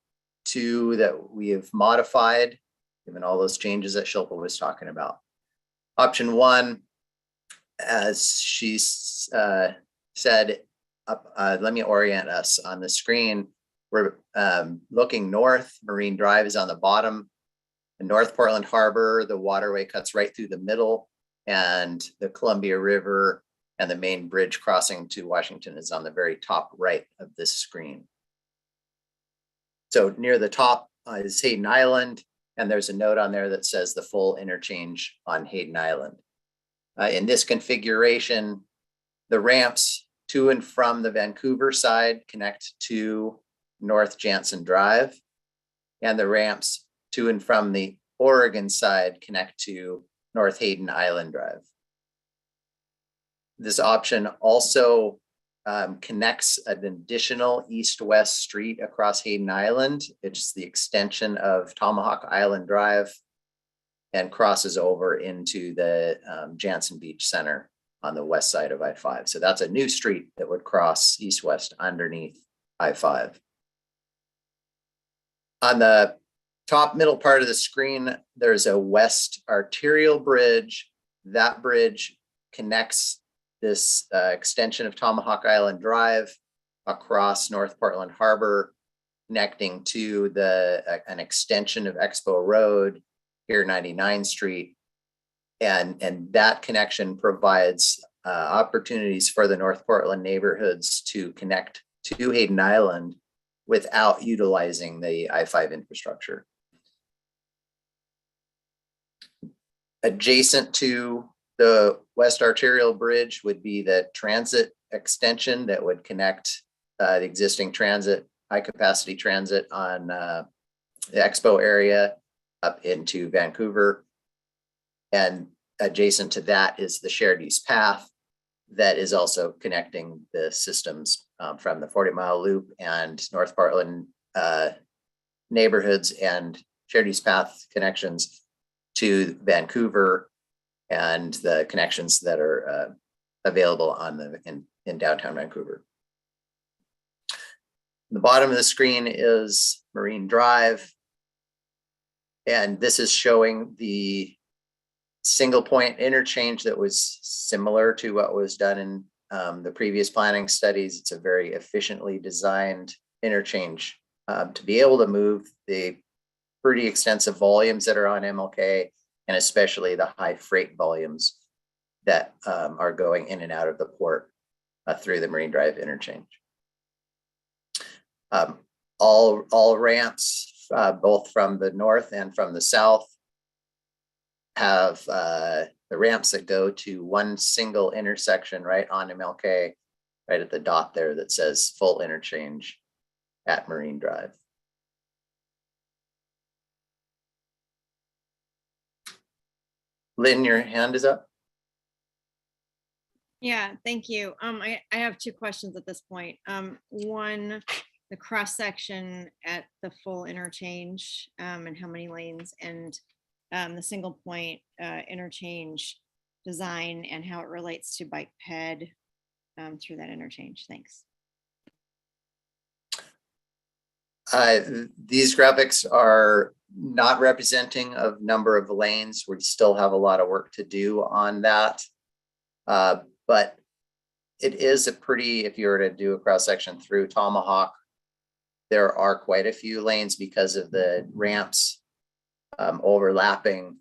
2 that we have modified, given all those changes that Shilpa was talking about. Option 1, as she said, let me orient us on the screen. We're looking north. Marine Drive is on the bottom. In North Portland Harbor, the waterway cuts right through the middle, and the Columbia River and the main bridge crossing to Washington is on the very top right of this screen. So near the top is Hayden Island, and there's a note on there that says the full interchange on Hayden Island. In this configuration, the ramps to and from the Vancouver side connect to North Jansen Drive, and the ramps to and from the Oregon side connect to North Hayden Island Drive. This option also connects an additional east-west street across Hayden Island. It's the extension of Tomahawk Island Drive and crosses over into the Jansen Beach Center on the west side of I-5. So that's a new street that would cross east-west underneath I-5. On the top middle part of the screen, there's a west arterial bridge. That bridge connects this extension of Tomahawk Island Drive across North Portland Harbor, connecting to an extension of Expo Road, here 99 Street. And that connection provides opportunities for the North Portland neighborhoods to connect to Hayden Island without utilizing the I-5 infrastructure. Adjacent to the West Arterial Bridge would be the transit extension that would connect the existing transit, high capacity transit on the Expo area up into Vancouver. And adjacent to that is the shared use path that is also connecting the systems from the 40-mile loop and North Portland neighborhoods and shared use path connections to Vancouver and the connections that are available in downtown Vancouver. The bottom of the screen is Marine Drive. And this is showing the single point interchange that was similar to what was done in the previous planning studies. It's a very efficiently designed interchange to be able to move the pretty extensive volumes that are on MLK, and especially the high freight volumes that are going in and out of the port through the Marine Drive interchange. All ramps, both from the north and from the south, have the ramps that go to one single intersection right on MLK, right at the dot there that says full interchange at Marine Drive. Lynn, your hand is up. Yeah, thank you. I have two questions at this point. One, the cross section at the full interchange and how many lanes, and the single point interchange design and how it relates to bike ped through that interchange. Thanks. These graphics are not representing of number of lanes. We still have a lot of work to do on that. But it is a pretty, if you were to do a cross section through Tomahawk, there are quite a few lanes because of the ramps overlapping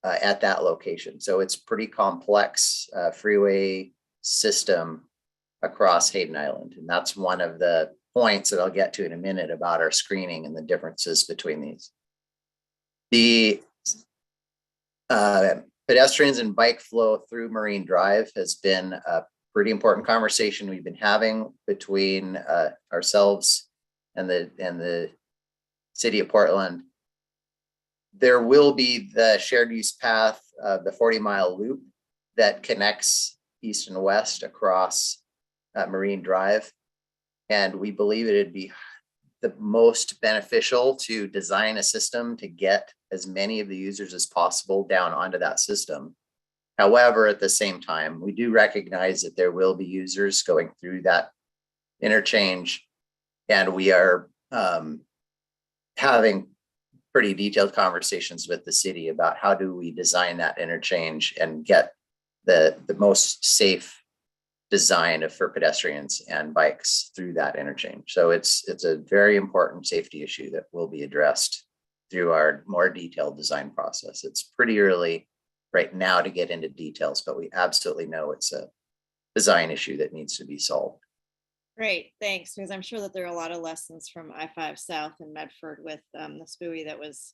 at that location. So it's pretty complex freeway system across Hayden Island. And that's one of the points that I'll get to in a minute about our screening and the differences between these. The pedestrians and bike flow through Marine Drive has been a pretty important conversation we've been having between ourselves and the city of Portland. There will be the shared use path, the 40-mile loop that connects east and west across Marine Drive. And we believe it'd be the most beneficial to design a system to get as many of the users as possible down onto that system. However, at the same time, we do recognize that there will be users going through that interchange, and we are having pretty detailed conversations with the city about how do we design that interchange and get the most safe design for pedestrians and bikes through that interchange. So it's a very important safety issue that will be addressed through our more detailed design process. It's pretty early right now to get into details, but we absolutely know it's a design issue that needs to be solved. Great, thanks, because I'm sure that there are a lot of lessons from I-5 South in Medford with the SPUI that was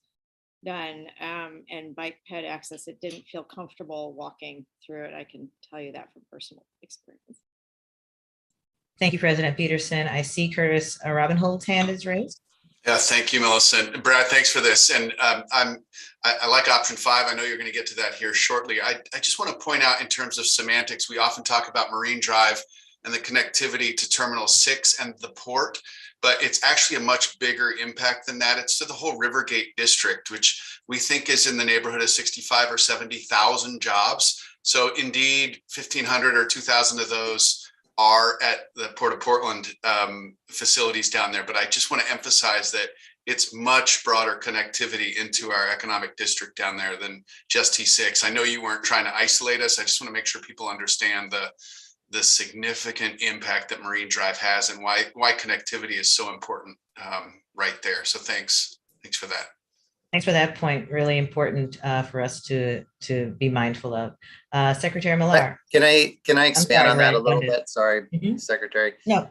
done and bike ped access. It didn't feel comfortable walking through it. I can tell you that from personal experience. Thank you, President Peterson. I see Curtis Robinhold's hand is raised. Yeah, thank you, Melissa. And Brad, thanks for this. And I like option 5. I know you're going to get to that here shortly. I just want to point out in terms of semantics, we often talk about Marine Drive and the connectivity to Terminal 6 and the port, but it's actually a much bigger impact than that. It's to the whole Rivergate district, which we think is in the neighborhood of 65 or 70,000 jobs. So indeed, 1,500 or 2,000 of those are at the Port of Portland facilities down there. But I just want to emphasize that it's much broader connectivity into our economic district down there than just T6. I know you weren't trying to isolate us. I just want to make sure people understand the significant impact that Marine Drive has and why connectivity is so important right there. So thanks for that. Thanks for that point. Really important for us to be mindful of. Secretary Millar. Can I expand on that a little Ryan, bit? Sorry, Mm-hmm. Secretary. No.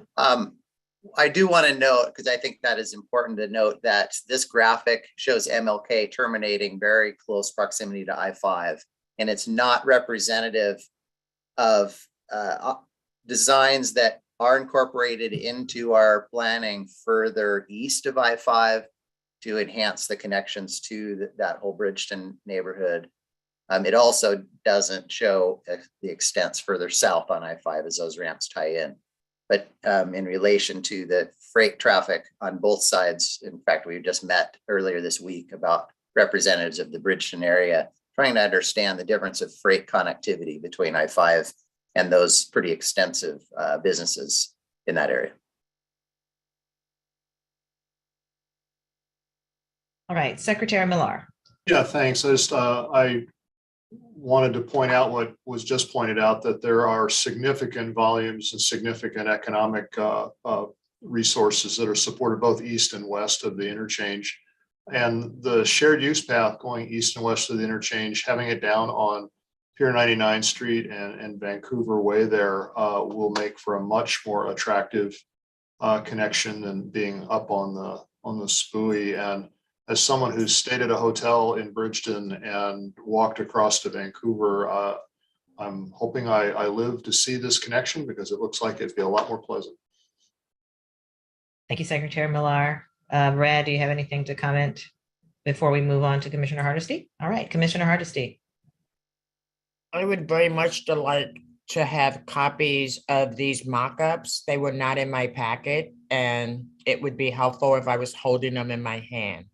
I do want to note, because I think that is important to note, that this graphic shows MLK terminating very close proximity to I-5, and it's not representative of designs that are incorporated into our planning further east of I-5 to enhance the connections to that whole Bridgeton neighborhood. It also doesn't show the extents further south on I-5 as those ramps tie in. But in relation to the freight traffic on both sides, in fact, we just met earlier this week about representatives of the Bridgeton area trying to understand the difference of freight connectivity between I-5 and those pretty extensive businesses in that area. All right, Secretary Millar. Yeah, thanks. I wanted to point out what was just pointed out, that there are significant volumes and significant economic resources that are supported both east and west of the interchange. And the shared use path going east and west of the interchange, having it down on Pier 99 Street and Vancouver Way there will make for a much more attractive connection than being up on the SPUI. And as someone who's stayed at a hotel in Bridgeton and walked across to Vancouver, I'm hoping I live to see this connection, because it looks like it'd be a lot more pleasant. Thank you, Secretary Millar. Brad, do you have anything to comment before we move on to Commissioner Hardesty? All right, Commissioner Hardesty. I would very much like to have copies of these mock-ups. They were not in my packet, and it would be helpful if I was holding them in my hand.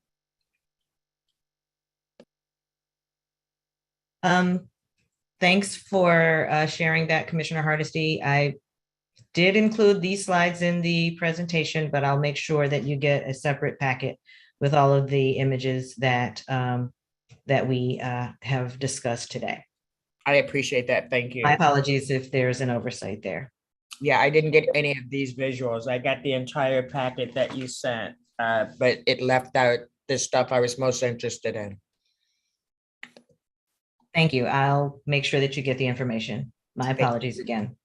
Thanks for sharing that, Commissioner Hardesty. I did include these slides in the presentation, but I'll make sure that you get a separate packet with all of the images that that we have discussed today. I appreciate that. Thank you. My apologies if there's an oversight there. Yeah, I didn't get any of these visuals. I got the entire packet that you sent, but it left out the stuff I was most interested in. Thank you. I'll make sure that you get the information. My apologies again.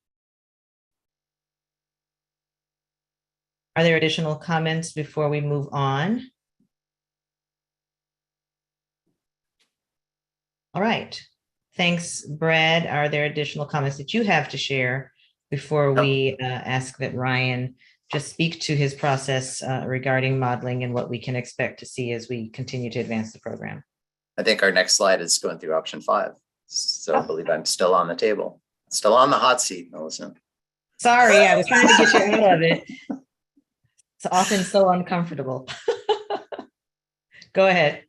Are there additional comments before we move on? All right. Thanks, Brad. Are there additional comments that you have to share before we ask that Ryan just speak to his process regarding modeling and what we can expect to see as we continue to advance the program? I think our next slide is going through option 5. So I believe I'm still on the table, still on the hot seat, Melissa. Sorry, I was trying to get you out of it. It's often so uncomfortable. Go ahead.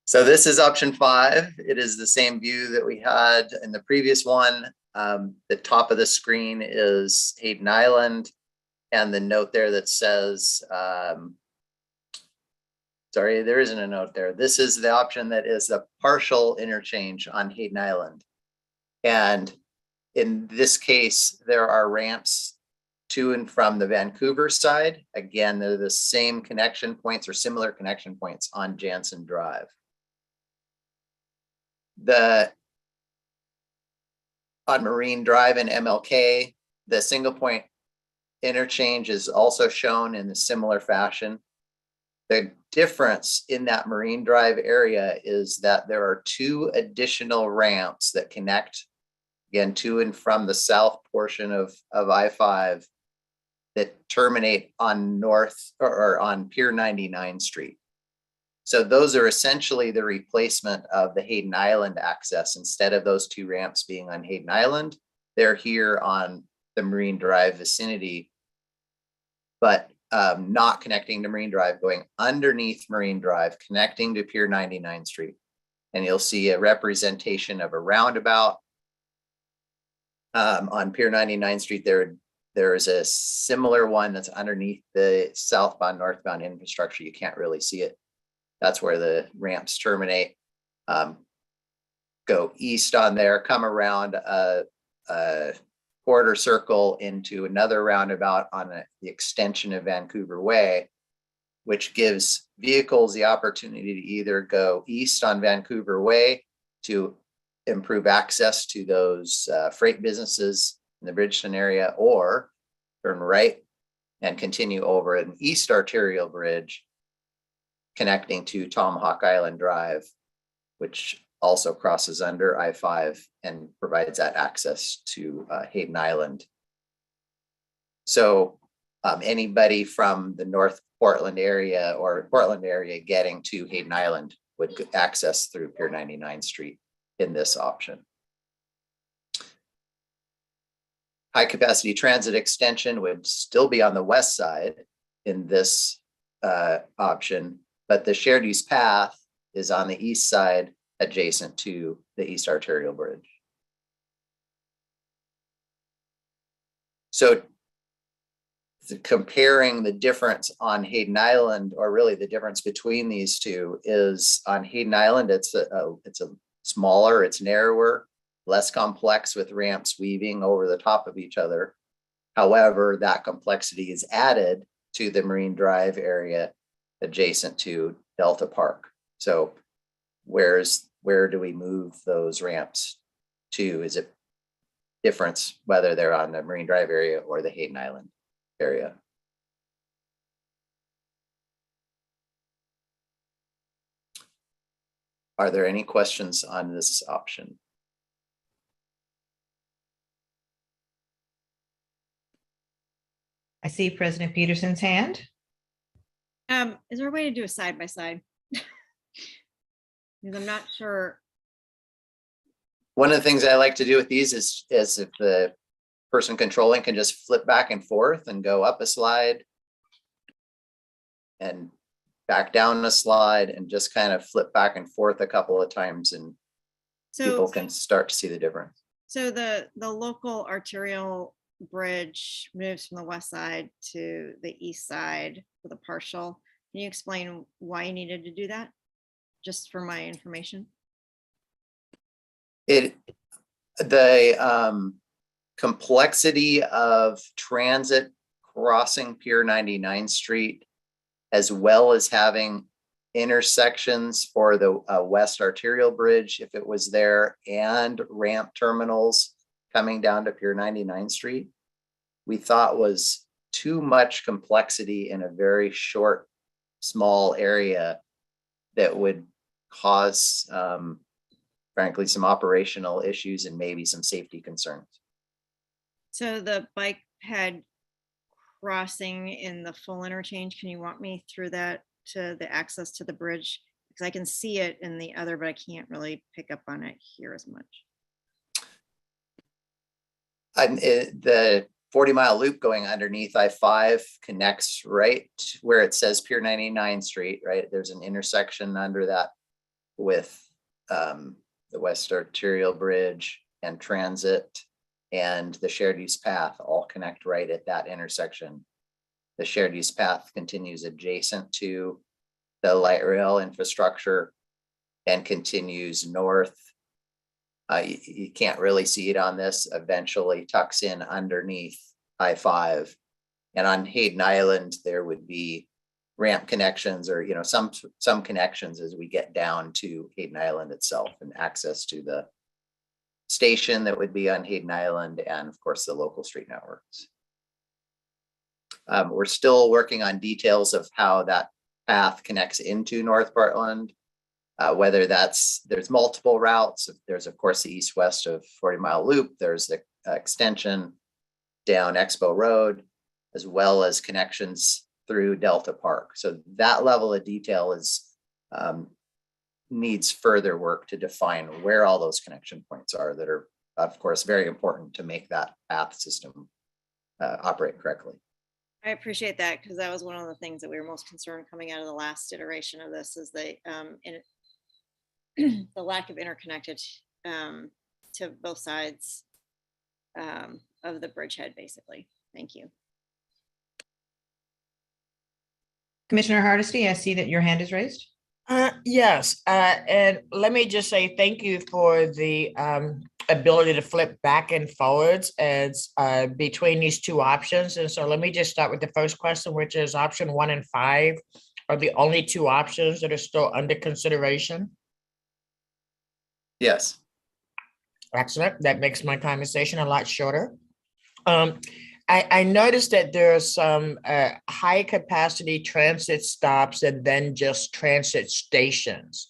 So this is option 5. It is the same view that we had in the previous one. The top of the screen is Hayden Island, and the note there that says, sorry, there isn't a note there. This is the option that is the partial interchange on Hayden Island. And in this case, there are ramps to and from the Vancouver side. Again, they're the same connection points or similar connection points on Jansen Drive. On Marine Drive and MLK, the single point interchange is also shown in a similar fashion. The difference in that Marine Drive area is that there are 2 additional ramps that connect, again, to and from the south portion of I-5 that terminate on North or on Pier 99 Street. So those are essentially the replacement of the Hayden Island access. Instead of those 2 ramps being on Hayden Island, they're here on the Marine Drive vicinity, but not connecting to Marine Drive, going underneath Marine Drive, connecting to Pier 99 Street. And you'll see a representation of a roundabout on Pier 99 Street. There is a similar one that's underneath the southbound, northbound infrastructure. You can't really see it. That's where the ramps terminate. Go east on there, come around a quarter circle into another roundabout on the extension of Vancouver Way, which gives vehicles the opportunity to either go east on Vancouver Way to improve access to those freight businesses in the Bridgeton area, or turn right and continue over an East Arterial Bridge connecting to Tomahawk Island Drive, which also crosses under I-5 and provides that access to Hayden Island. So anybody from the North Portland area or Portland area getting to Hayden Island would access through Pier 99 Street in this option. High capacity transit extension would still be on the west side in this option, but the shared use path is on the east side adjacent to the East Arterial Bridge. So comparing the difference on Hayden Island, or really the difference between these two, is on Hayden Island, it's a smaller, it's narrower, less complex with ramps weaving over the top of each other. However, that complexity is added to the Marine Drive area adjacent to Delta Park. So where do we move those ramps to? Is it difference whether they're on the Marine Drive area or the Hayden Island area? Are there any questions on this option? I see President Peterson's hand. Is there a way to do a side by side? Because I'm not sure. One of the things I like to do with these is if the person controlling can just flip back and forth and go up a slide and back down a slide and just kind of flip back and forth a couple of times, and people can start to see the difference. So the local arterial bridge moves from the west side to the east side with a partial. Can you explain why you needed to do that? Just for my information. The complexity of transit crossing Pier 99 Street, as well as having intersections for the West Arterial Bridge, if it was there, and ramp terminals coming down to Pier 99 Street, we thought was too much complexity in a very short, small area that would cause, frankly, some operational issues and maybe some safety concerns. So the bike ped crossing in the full interchange, can you walk me through that to the access to the bridge? Because I can see it in the other, but I can't really pick up on it here as much. The 40-mile loop going underneath I-5 connects right where it says Pier 99 Street, right? There's an intersection under that with the West Arterial Bridge and transit and the shared use path all connect right at that intersection. The shared use path continues adjacent to the light rail infrastructure and continues north. You can't really see it on this, eventually tucks in underneath I-5 And on Hayden Island, there would be ramp connections or, some connections as we get down to Hayden Island itself and access to the station that would be on Hayden Island and of course the local street networks. We're still working on details of how that path connects into North Portland, whether there's multiple routes. There's of course the east-west of 40-mile loop. There's the extension down Expo Road, as well as connections through Delta Park. So that level of detail needs further work to define where all those connection points are that are, of course, very important to make that path system operate correctly. I appreciate that, because that was one of the things that we were most concerned coming out of the last iteration of this, is the lack of interconnected to both sides of the bridgehead, basically. Thank you. Commissioner Hardesty, I see that your hand is raised. Yes, and let me just say thank you for the ability to flip back and forwards as between these two options. And so let me just start with the first question, which is option 1 and 5 are the only two options that are still under consideration. Yes. Excellent. That makes my conversation a lot shorter. I noticed that there are some high capacity transit stops and then just transit stations.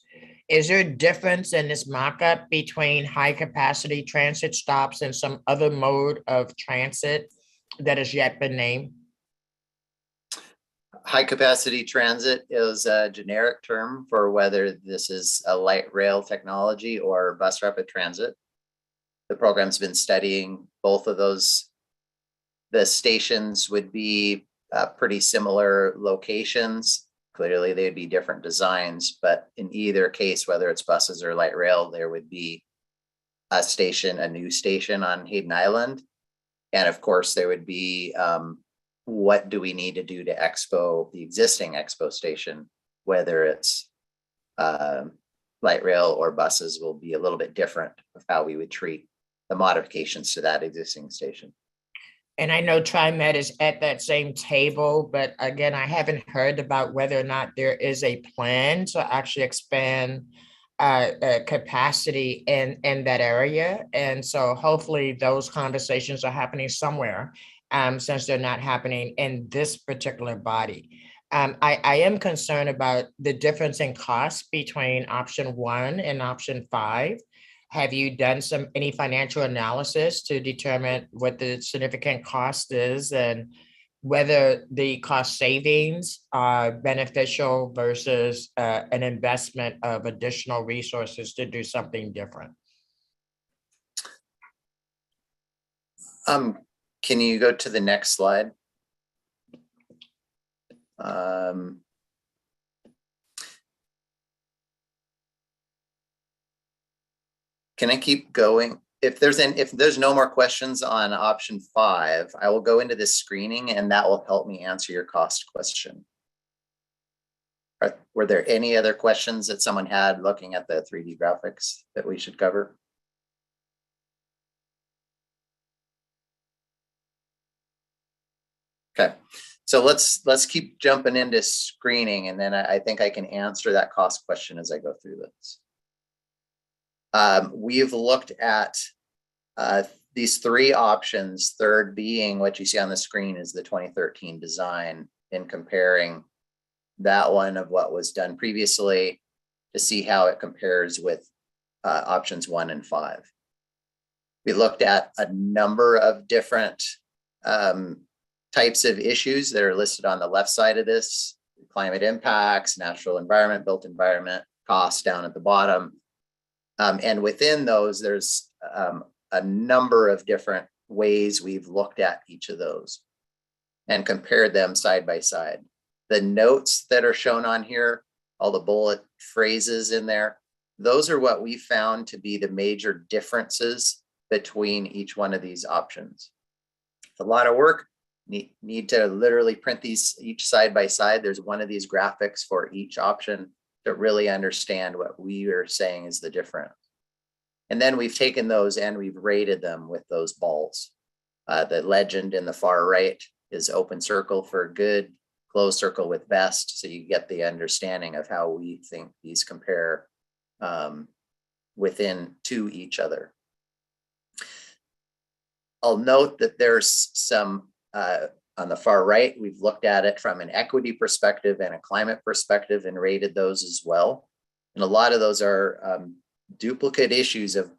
Is there a difference in this mock-up between high capacity transit stops and some other mode of transit that has yet been named? High capacity transit is a generic term for whether this is a light rail technology or bus rapid transit. The program's been studying both of those. The stations would be pretty similar locations. Clearly, they'd be different designs, but in either case, whether it's buses or light rail, there would be a station, a new station on Hayden Island. And of course, there would be what do we need to do to Expo, the existing Expo station, whether it's light rail or buses will be a little bit different of how we would treat the modifications to that existing station. And I know TriMet is at that same table, but again, I haven't heard about whether or not there is a plan to actually expand capacity in that area. And so hopefully those conversations are happening somewhere, since they're not happening in this particular body. I am concerned about the difference in cost between option 1 and option 5. Have you done any financial analysis to determine what the significant cost is and whether the cost savings are beneficial versus an investment of additional resources to do something different? Can you go to the next slide? Can I keep going? If there's no more questions on option 5, I will go into this screening and that will help me answer your cost question. Were there any other questions that someone had looking at the 3D graphics that we should cover? Okay, so let's keep jumping into screening, and then I think I can answer that cost question as I go through this. We've looked at these 3 options, third being what you see on the screen is the 2013 design, and comparing that one of what was done previously to see how it compares with options 1 and 5. We looked at a number of different types of issues that are listed on the left side of this: climate impacts, natural environment, built environment, costs down at the bottom. And within those, there's a number of different ways we've looked at each of those and compared them side by side. The notes that are shown on here, all the bullet phrases in there, those are what we found to be the major differences between each one of these options. It's a lot of work. Need to literally print these each side by side. There's one of these graphics for each option to really understand what we are saying is the difference. And then we've taken those and we've rated them with those balls. The legend in the far right is open circle for good, closed circle with best. So you get the understanding of how we think these compare within to each other. I'll note that there's some on the far right, we've looked at it from an equity perspective and a climate perspective and rated those as well. And a lot of those are duplicate issues of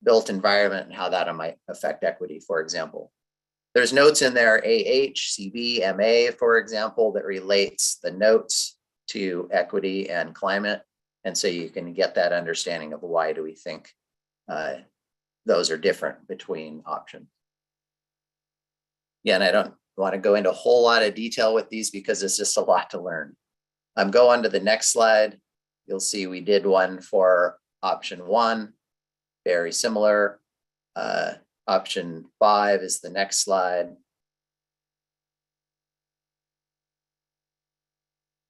built environment and how that might affect equity, for example. There's notes in there, AH, CB, MA, for example, that relates the notes to equity and climate. And so you can get that understanding of why do we think those are different between options. Again, I don't want to go into a whole lot of detail with these because it's just a lot to learn. Go on to the next slide. You'll see we did one for option 1, very similar. Option 5 is the next slide.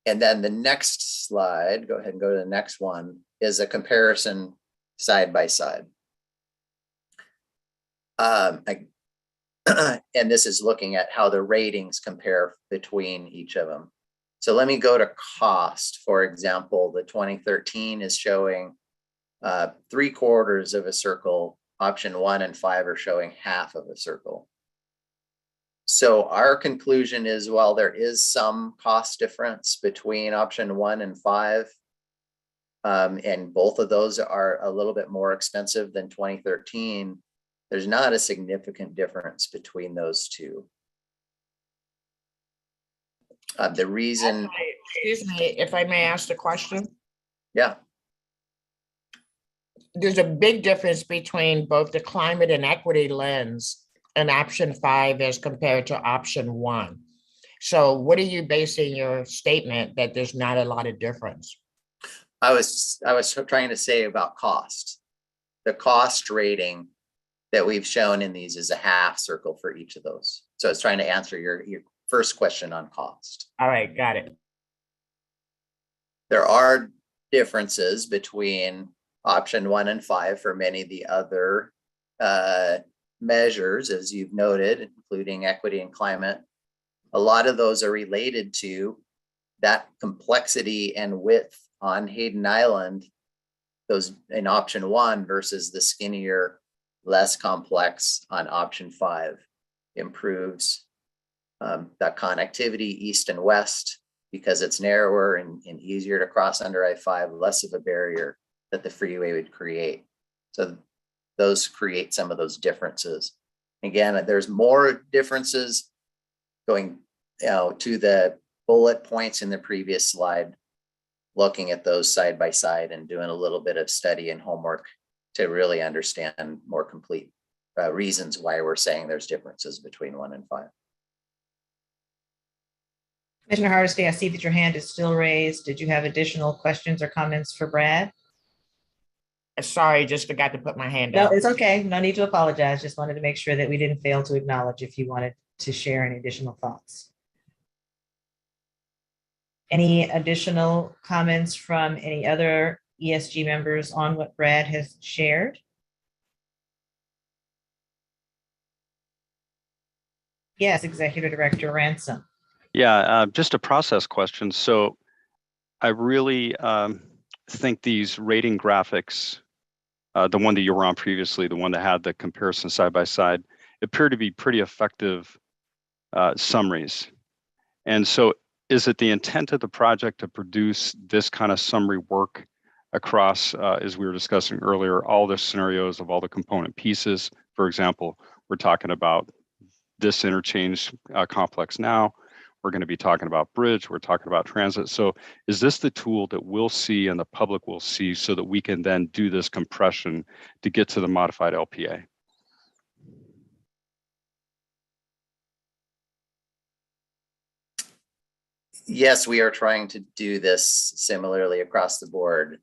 And then the next slide, go ahead and go to the next one, is a comparison side by side. And this is looking at how the ratings compare between each of them. So let me go to cost. For example, the 2013 is showing 3/4 of a circle. Option 1 and 5 are showing half of a circle. So our conclusion is, while there is some cost difference between option 1 and 5, and both of those are a little bit more expensive than 2013, there's not a significant difference between those two. The reason... Excuse me, if I may ask the question? Yeah. There's a big difference between both the climate and equity lens and option 5 as compared to option 1. So what are you basing your statement that there's not a lot of difference? I was trying to say about cost. The cost rating that we've shown in these is a half circle for each of those. So I was trying to answer your first question on cost. All right, got it. There are differences between option 1 and 5 for many of the other measures, as you've noted, including equity and climate. A lot of those are related to that complexity and width on Hayden Island, those in option 1 versus the skinnier, less complex on option 5. Improves that connectivity east and west because it's narrower and easier to cross under I-5, less of a barrier that the freeway would create. So those create some of those differences. Again, there's more differences going to the bullet points in the previous slide, looking at those side by side and doing a little bit of study and homework to really understand more complete reasons why we're saying there's differences between 1 and 5. Commissioner Hardesty, I see that your hand is still raised. Did you have additional questions or comments for Brad? Sorry, just forgot to put my hand No, up. it's okay. No need to apologize. Just wanted to make sure that we didn't fail to acknowledge if you wanted to share any additional thoughts. Any additional comments from any other ESG members on what Brad has shared? Yes, Executive Director Ransom. Yeah, just a process question. So I really think these rating graphics, the one that you were on previously, the one that had the comparison side by side, appear to be pretty effective summaries. And so is it the intent of the project to produce this kind of summary work across, as we were discussing earlier, all the scenarios of all the component pieces? For example, we're talking about this interchange complex now. We're going to be talking about bridge. We're talking about transit. So is this the tool that we'll see and the public will see so that we can then do this compression to get to the modified LPA? Yes, we are trying to do this similarly across the board.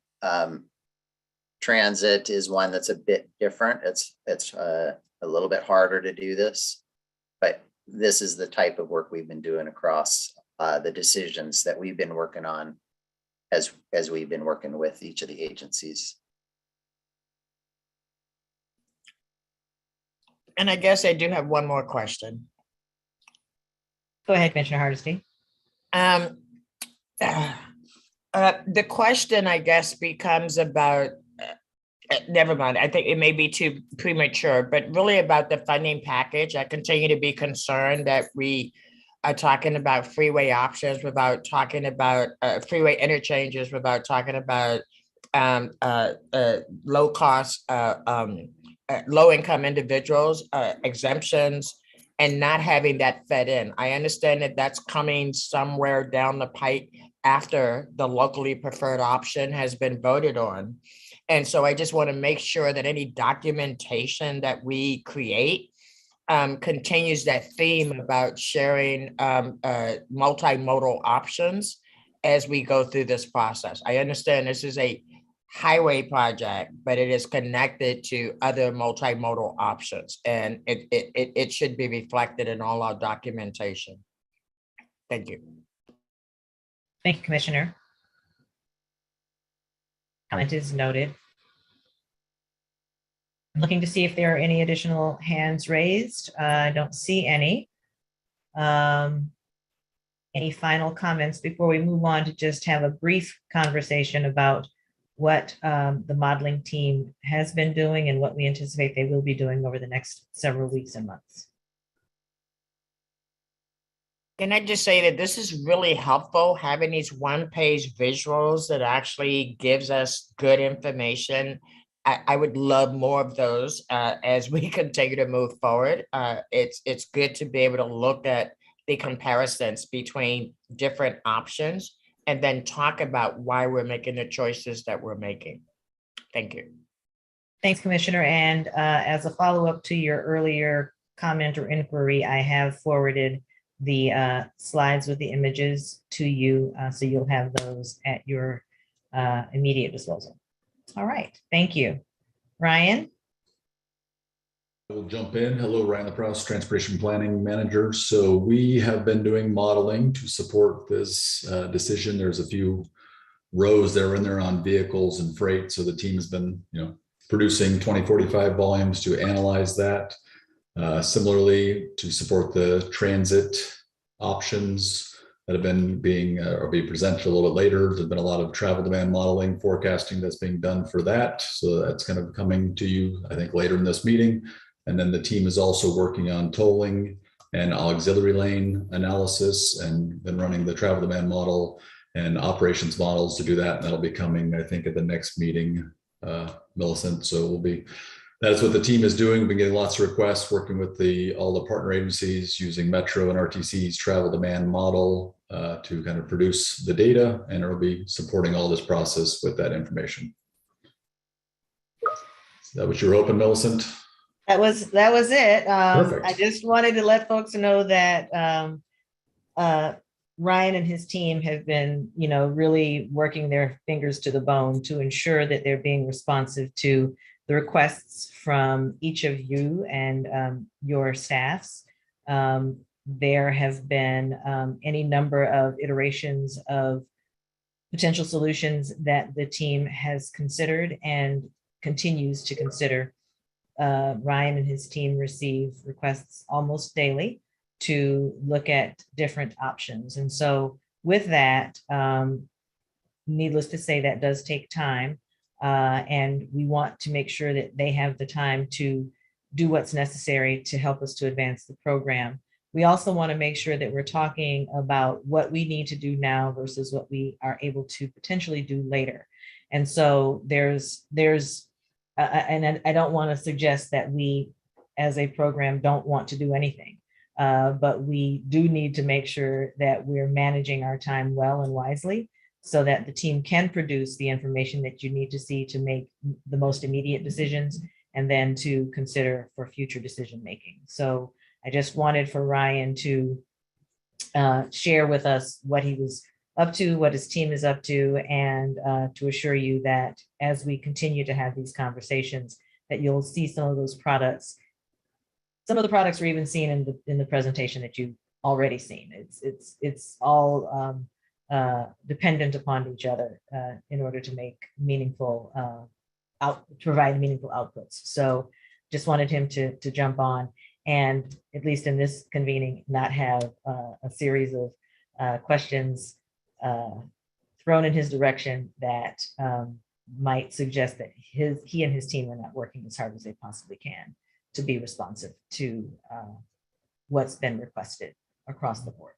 Transit is one that's a bit different. It's a little bit harder to do this, but this is the type of work we've been doing across the decisions that we've been working on as we've been working with each of the agencies. And I guess I do have one more question. Go ahead, Commissioner Hardesty. The question, I guess, becomes about, never mind, I think it may be too premature, but really about the funding package. I continue to be concerned that we are talking about freeway options without talking about freeway interchanges, without talking about low cost, low income individuals, exemptions, and not having that fed in. I understand that that's coming somewhere down the pike after the locally preferred option has been voted on. And so I just want to make sure that any documentation that we create continues that theme about sharing multimodal options as we go through this process. I understand this is a highway project, but it is connected to other multimodal options, and it should be reflected in all our documentation. Thank you. Thank you, Commissioner. Comment is noted. I'm looking to see if there are any additional hands raised. I don't see any. Any final comments before we move on to just have a brief conversation about what the modeling team has been doing and what we anticipate they will be doing over the next several weeks and months? Can I just say that this is really helpful, having these one-page visuals that actually gives us good information. I would love more of those as we continue to move forward. It's good to be able to look at the comparisons between different options and then talk about why we're making the choices that we're making. Thank you. Thanks, Commissioner. And as a follow-up to your earlier comment or inquiry, I have forwarded the slides with the images to you, so you'll have those at your immediate disposal. All right, thank you. Ryan? I will jump in. Hello, Ryan LaProuse, Transportation Planning Manager. So we have been doing modeling to support this decision. There's a few rows that are in there on vehicles and freight. So the team has been, producing 2045 volumes to analyze that. Similarly, to support the transit options that have been being presented a little bit later. There's been a lot of travel demand modeling forecasting that's being done for that. So that's kind of coming to you, I think, later in this meeting. And then the team is also working on tolling and auxiliary lane analysis, and been running the travel demand model and operations models to do that. And that'll be coming, I think, at the next meeting, Millicent. So that's what the team is doing. We've been getting lots of requests, working with all the partner agencies using Metro and RTC's travel demand model to kind of produce the data, and it'll be supporting all this process with that information. Is that what you were hoping, Millicent? That was it. Perfect. I just wanted to let folks know that Ryan and his team have been, really working their fingers to the bone to ensure that they're being responsive to the requests from each of you and your staffs. There have been any number of iterations of potential solutions that the team has considered and continues to consider. Ryan and his team receive requests almost daily to look at different options. And so with that, needless to say, that does take time. And we want to make sure that they have the time to do what's necessary to help us to advance the program. We also want to make sure that we're talking about what we need to do now versus what we are able to potentially do later. And so and I don't want to suggest that we as a program don't want to do anything, but we do need to make sure that we're managing our time well and wisely so that the team can produce the information that you need to see to make the most immediate decisions and then to consider for future decision making. So I just wanted for Ryan to share with us what he was up to, what his team is up to, and to assure you that as we continue to have these conversations, that you'll see some of those products. Some of the products were even seen in the presentation that you've already seen. It's all dependent upon each other in order to make provide meaningful outputs. So just wanted him to jump on. and at least in this convening, not have a series of questions thrown in his direction that might suggest that he and his team are not working as hard as they possibly can to be responsive to what's been requested across the board.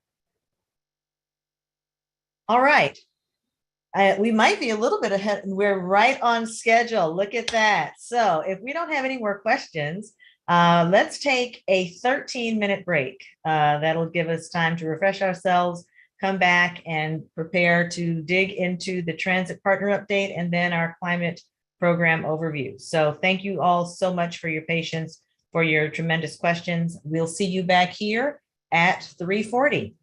All right. We might be a little bit ahead. We're right on schedule. Look at that. So if we don't have any more questions, let's take a 13-minute break. That'll give us time to refresh ourselves, come back and prepare to dig into the transit partner update and then our climate program overview. So thank you all so much for your patience, for your tremendous questions. We'll see you back here at 3:40.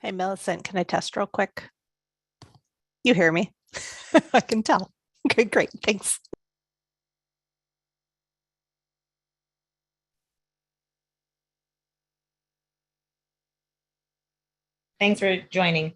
Hey, Millicent, can I test real quick? You hear me? I can tell. Okay, great. Thanks. Thanks for joining.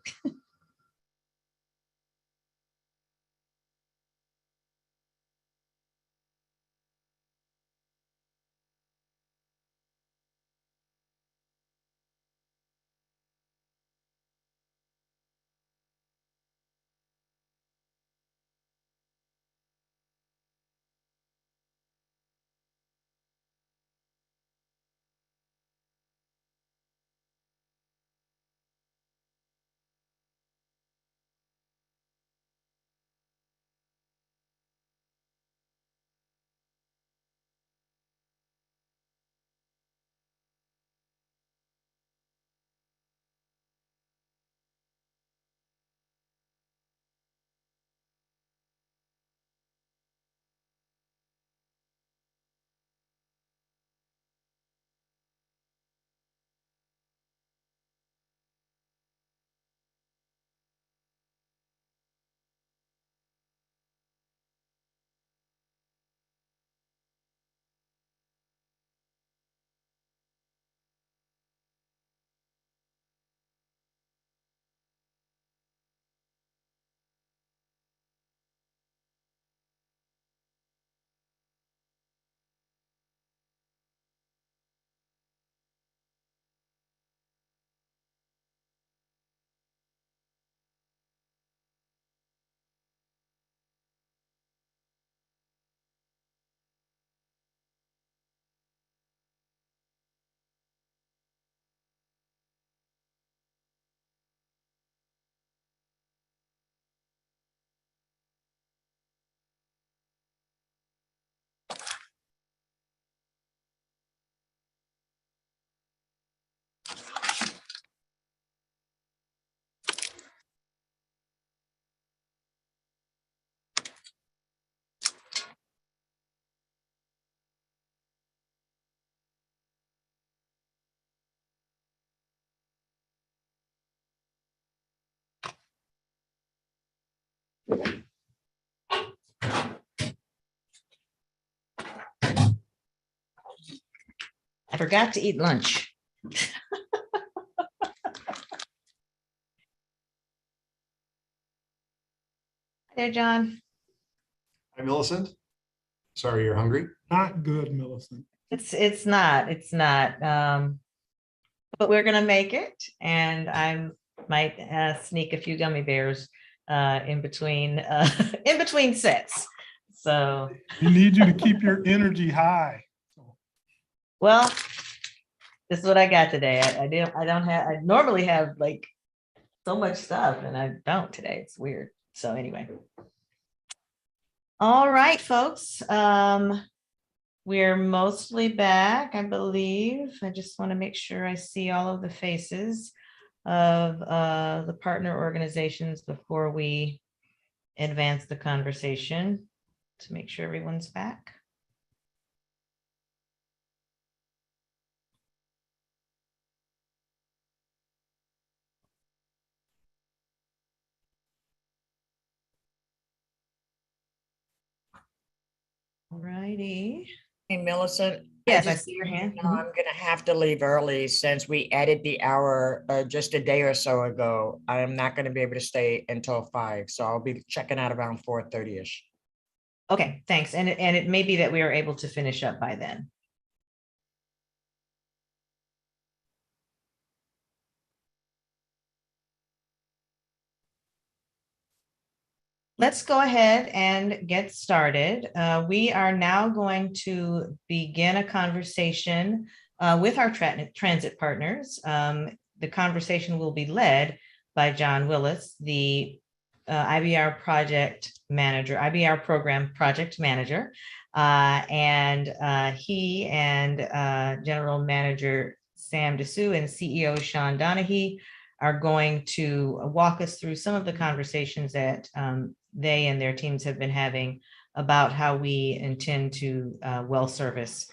I forgot to eat lunch. Hi there, John. Hi, Millicent. Sorry, you're hungry? Not good, Millicent. It's not. But we're gonna make it, and I might sneak a few gummy bears in between sets. So We need you to keep your energy high. well, this is what I got today. I normally have like so much stuff, and I don't today. It's weird. So anyway. All right, folks. We're mostly back, I believe. I just want to make sure I see all of the faces of the partner organizations before we advance the conversation to make sure everyone's back. All righty. Hey, Millicent. Yes, I see your hand. I'm gonna have to leave early since we added the hour just a day or so ago. I'm not gonna be able to stay until 5, so I'll be checking out around 4:30-ish. Okay, thanks. And it may be that we are able to finish up by then. Let's go ahead and get started. We are now going to begin a conversation with our transit partners. The conversation will be led by John Willis, the IBR project manager, IBR program project manager. And he and General Manager Sam Dessou and CEO Sean Donahue are going to walk us through some of the conversations that they and their teams have been having about how we intend to well service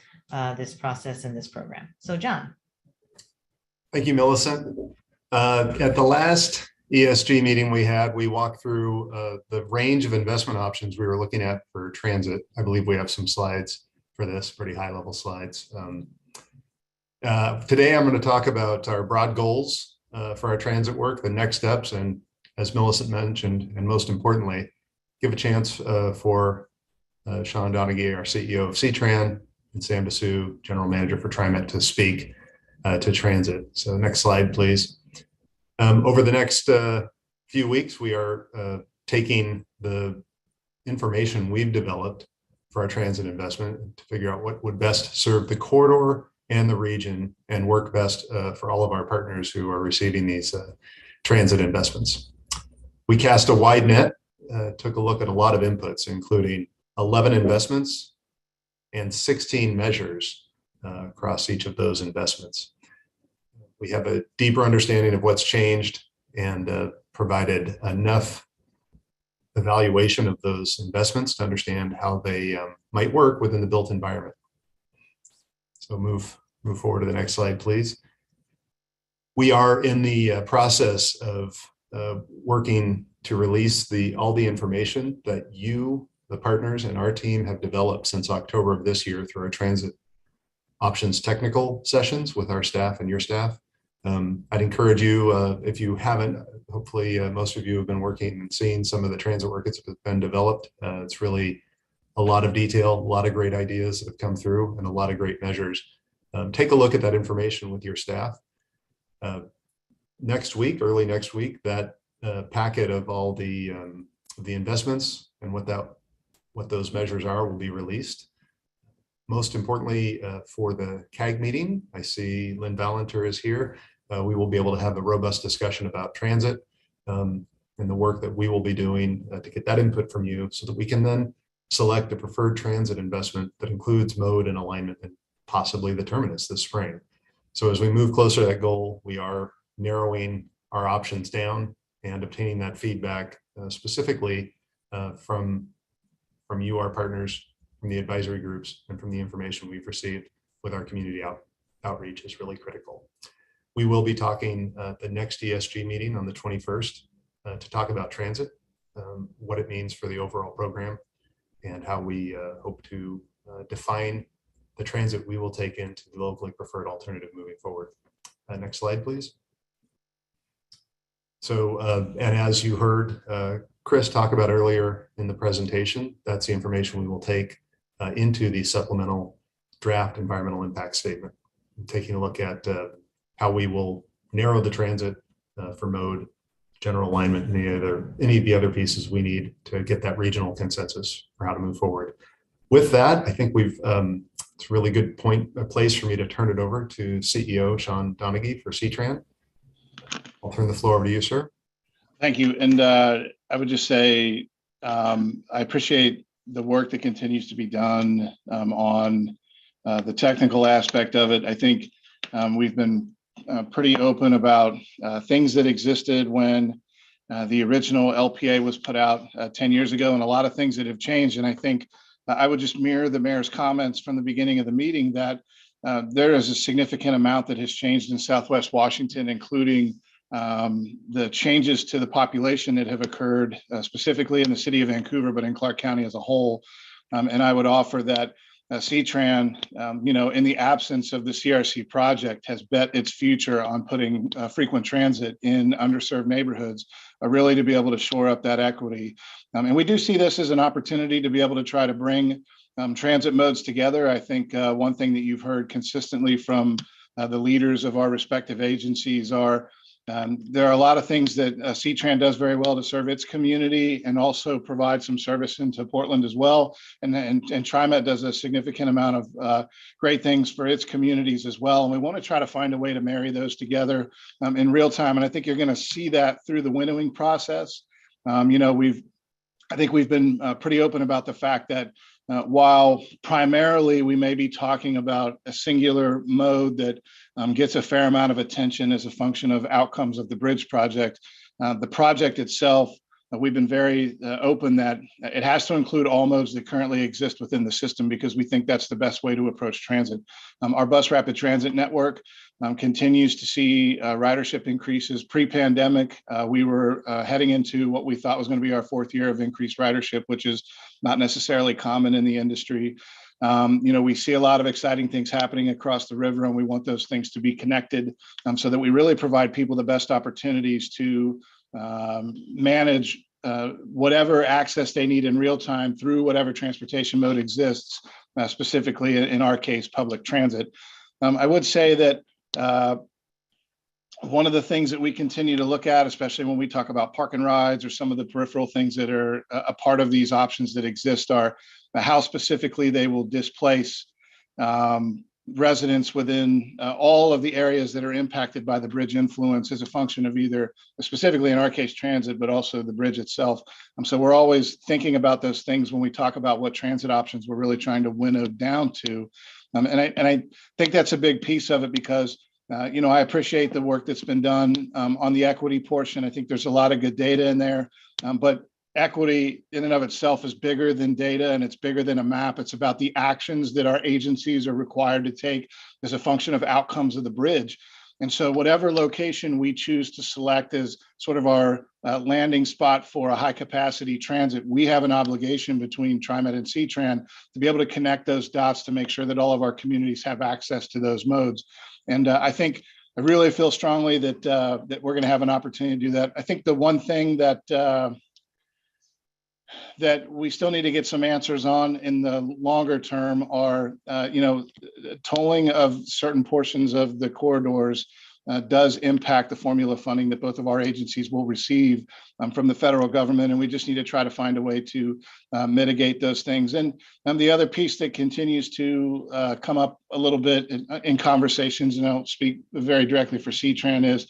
this process and this program. So John. Thank you, Millicent. At the last ESG meeting we walked through the range of investment options we were looking at for transit. I believe we have some slides for this, pretty high level slides. Today, I'm going to talk about our broad goals for our transit work, the next steps, and as Millicent mentioned, and most importantly, give a chance for Sean Donaghy, our CEO of C-Tran, and Sam Dessou, General Manager for TriMet, to speak to transit. So next slide, please. Over the next few weeks, we are taking the information we've developed for our transit investment to figure out what would best serve the corridor and the region and work best for all of our partners who are receiving these transit investments. We cast a wide net, took a look at a lot of inputs, including 11 investments and 16 measures across each of those investments. We have a deeper understanding of what's changed and provided enough evaluation of those investments to understand how they might work within the built environment. So move forward to the next slide, please. We are in the process of working to release all the information that you, the partners, and our team have developed since October of this year through our transit options technical sessions with our staff and your staff. I'd encourage you, if you haven't, hopefully most of you have been working and seeing some of the transit work that's been developed. It's really a lot of detail, a lot of great ideas that have come through, and a lot of great measures. Take a look at that information with your staff. Next week, early next week, that packet of all the investments and what those measures are will be released. Most importantly, for the CAG meeting, I see Lynn Valenter is here. We will be able to have a robust discussion about transit and the work that we will be doing to get that input from you so that we can then select a preferred transit investment that includes mode and alignment and possibly the terminus this spring. So as we move closer to that goal, we are narrowing our options down and obtaining that feedback specifically from you, our partners, from the advisory groups, and from the information we've received with our community outreach is really critical. We will be talking at the next ESG meeting on the 21st to talk about transit, what it means for the overall program, and how we hope to define the transit we will take into the locally preferred alternative moving forward. Next slide, please. So, and as you heard Chris talk about earlier in the presentation, that's the information we will take into the supplemental draft environmental impact statement, taking a look at how we will narrow the transit for mode, general alignment, and any of the other pieces we need to get that regional consensus for how to move forward. With that, I think it's a really good place for me to turn it over to CEO Sean Donaghy for C-Tran. I'll turn the floor over to you, sir. Thank you. And I would just say I appreciate the work that continues to be done on the technical aspect of it. I think we've been pretty open about things that existed when the original LPA was put out 10 years ago, and a lot of things that have changed. And I think I would just mirror the mayor's comments from the beginning of the meeting that there is a significant amount that has changed in Southwest Washington, including the changes to the population that have occurred specifically in the city of Vancouver, but in Clark County as a whole. And I would offer that C-Tran, in the absence of the CRC project, has bet its future on putting frequent transit in underserved neighborhoods, really to be able to shore up that equity. And we do see this as an opportunity to be able to try to bring transit modes together. I think one thing that you've heard consistently from the leaders of our respective agencies are there are a lot of things that C-Tran does very well to serve its community and also provide some service into Portland as well. And TriMet does a significant amount of great things for its communities as well. And we want to try to find a way to marry those together in real time. And I think you're going to see that through the winnowing process. I think we've been pretty open about the fact that while primarily we may be talking about a singular mode that gets a fair amount of attention as a function of outcomes of the bridge project, the project itself we've been very open that it has to include all modes that currently exist within the system, because we think that's the best way to approach transit. Our bus rapid transit network continues to see ridership increases. Pre-pandemic, we were heading into what we thought was going to be our 4th year of increased ridership, which is not necessarily common in the industry. We see a lot of exciting things happening across the river, and we want those things to be connected so that we really provide people the best opportunities to manage whatever access they need in real time through whatever transportation mode exists, specifically in our case, public transit. I would say that one of the things that we continue to look at, especially when we talk about park and rides or some of the peripheral things that are a part of these options that exist, are how specifically they will displace residents within all of the areas that are impacted by the bridge influence as a function of either, specifically in our case, transit, but also the bridge itself. So we're always thinking about those things when we talk about what transit options we're really trying to winnow down to. And I think that's a big piece of it, because I appreciate the work that's been done on the equity portion. I think there's a lot of good data in there, but equity in and of itself is bigger than data, and it's bigger than a map. It's about the actions that our agencies are required to take as a function of outcomes of the bridge. And so whatever location we choose to select as sort of our landing spot for a high capacity transit, we have an obligation between TriMet and C-Tran to be able to connect those dots to make sure that all of our communities have access to those modes. And I really feel strongly that that we're going to have an opportunity to do that. I think the one thing that we still need to get some answers on in the longer term are, tolling of certain portions of the corridors does impact the formula funding that both of our agencies will receive from the federal government. And we just need to try to find a way to mitigate those things. And the other piece that continues to come up a little bit in conversations, and I don't speak very directly for C-Tran, is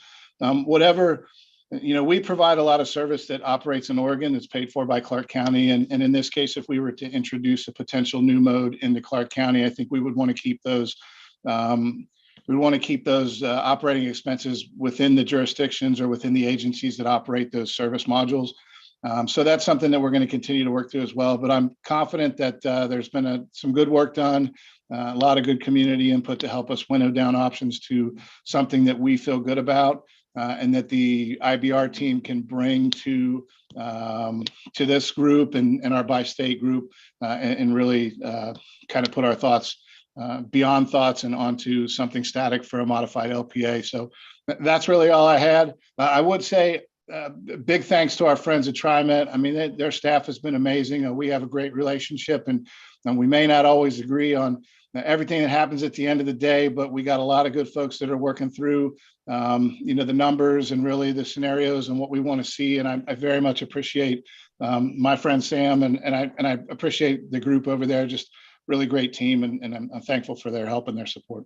we provide a lot of service that operates in Oregon. It's paid for by Clark County. And in this case, if we were to introduce a potential new mode into Clark County, I think we would want to keep those operating expenses within the jurisdictions or within the agencies that operate those service modules. So that's something that we're going to continue to work through as well. But I'm confident that there's been some good work done, a lot of good community input to help us winnow down options to something that we feel good about. And that the IBR team can bring to this group and our bi-state group and really kind of put our thoughts beyond thoughts and onto something static for a modified LPA. So that's really all I had. I would say big thanks to our friends at TriMet. I mean, their staff has been amazing. We have a great relationship, and we may not always agree on everything that happens at the end of the day, but we got a lot of good folks that are working through, the numbers and really the scenarios and what we want to see. And I very much appreciate my friend Sam, and I appreciate the group over there. Just really great team, and I'm thankful for their help and their support.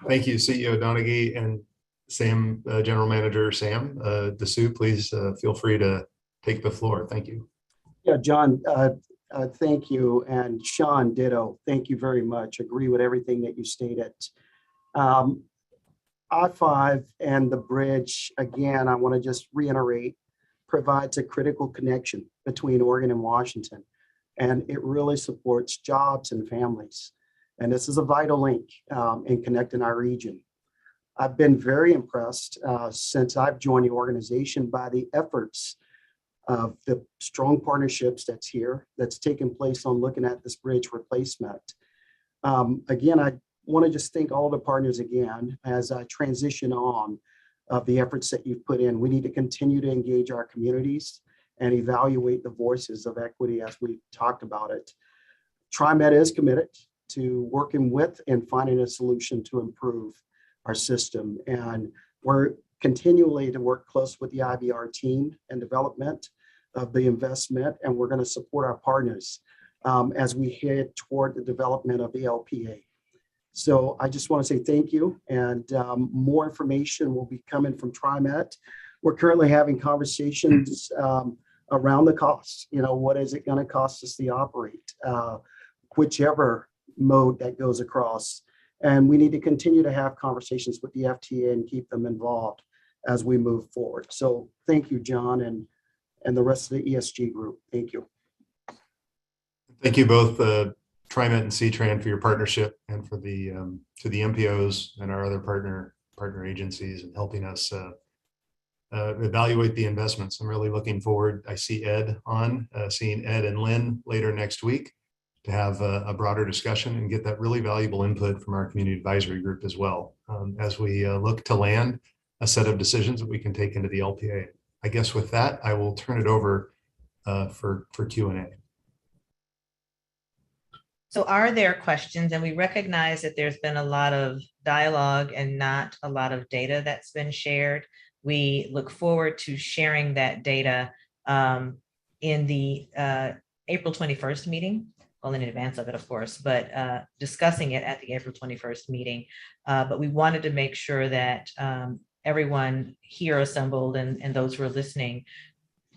Thank you, CEO Donaghy, and Sam, General Manager Sam Dessou. Please feel free to take the floor. Thank you. Yeah, John, thank you. And Sean, ditto. Thank you very much. Agree with everything that you stated. I-5 and the bridge, again, I want to just reiterate, provides a critical connection between Oregon and Washington. And it really supports jobs and families. And this is a vital link in connecting our region. I've been very impressed since I've joined the organization by the efforts of the strong partnerships that's taken place on looking at this bridge replacement. Again, I want to just thank all the partners again as I transition on of the efforts that you've put in. We need to continue to engage our communities and evaluate the voices of equity as we talked about it. TriMet is committed to working with and finding a solution to improve our system. And we're continually to work close with the IBR team and development of the investment, and we're going to support our partners as we head toward the development of the LPA. So I just want to say thank you, and more information will be coming from TriMet. We're currently having conversations around the costs. What is it going to cost us to operate, whichever mode that goes across. And we need to continue to have conversations with the FTA and keep them involved. as we move forward. So thank you, John, and the rest of the ESG group. Thank you. Thank you both, TriMet and C-Tran, for your partnership, and for the to the MPOs and our other partner agencies and helping us evaluate the investments. I'm really looking forward. I see Ed seeing Ed and Lynn later next week to have a broader discussion and get that really valuable input from our community advisory group as well, as we look to land a set of decisions that we can take into the LPA. I guess with that, I will turn it over for Q&A. So are there questions? And we recognize that there's been a lot of dialogue and not a lot of data that's been shared. We look forward to sharing that data in the April 21st meeting, well, in advance of it, of course, but discussing it at the April 21st meeting. But we wanted to make sure that everyone here assembled and those who are listening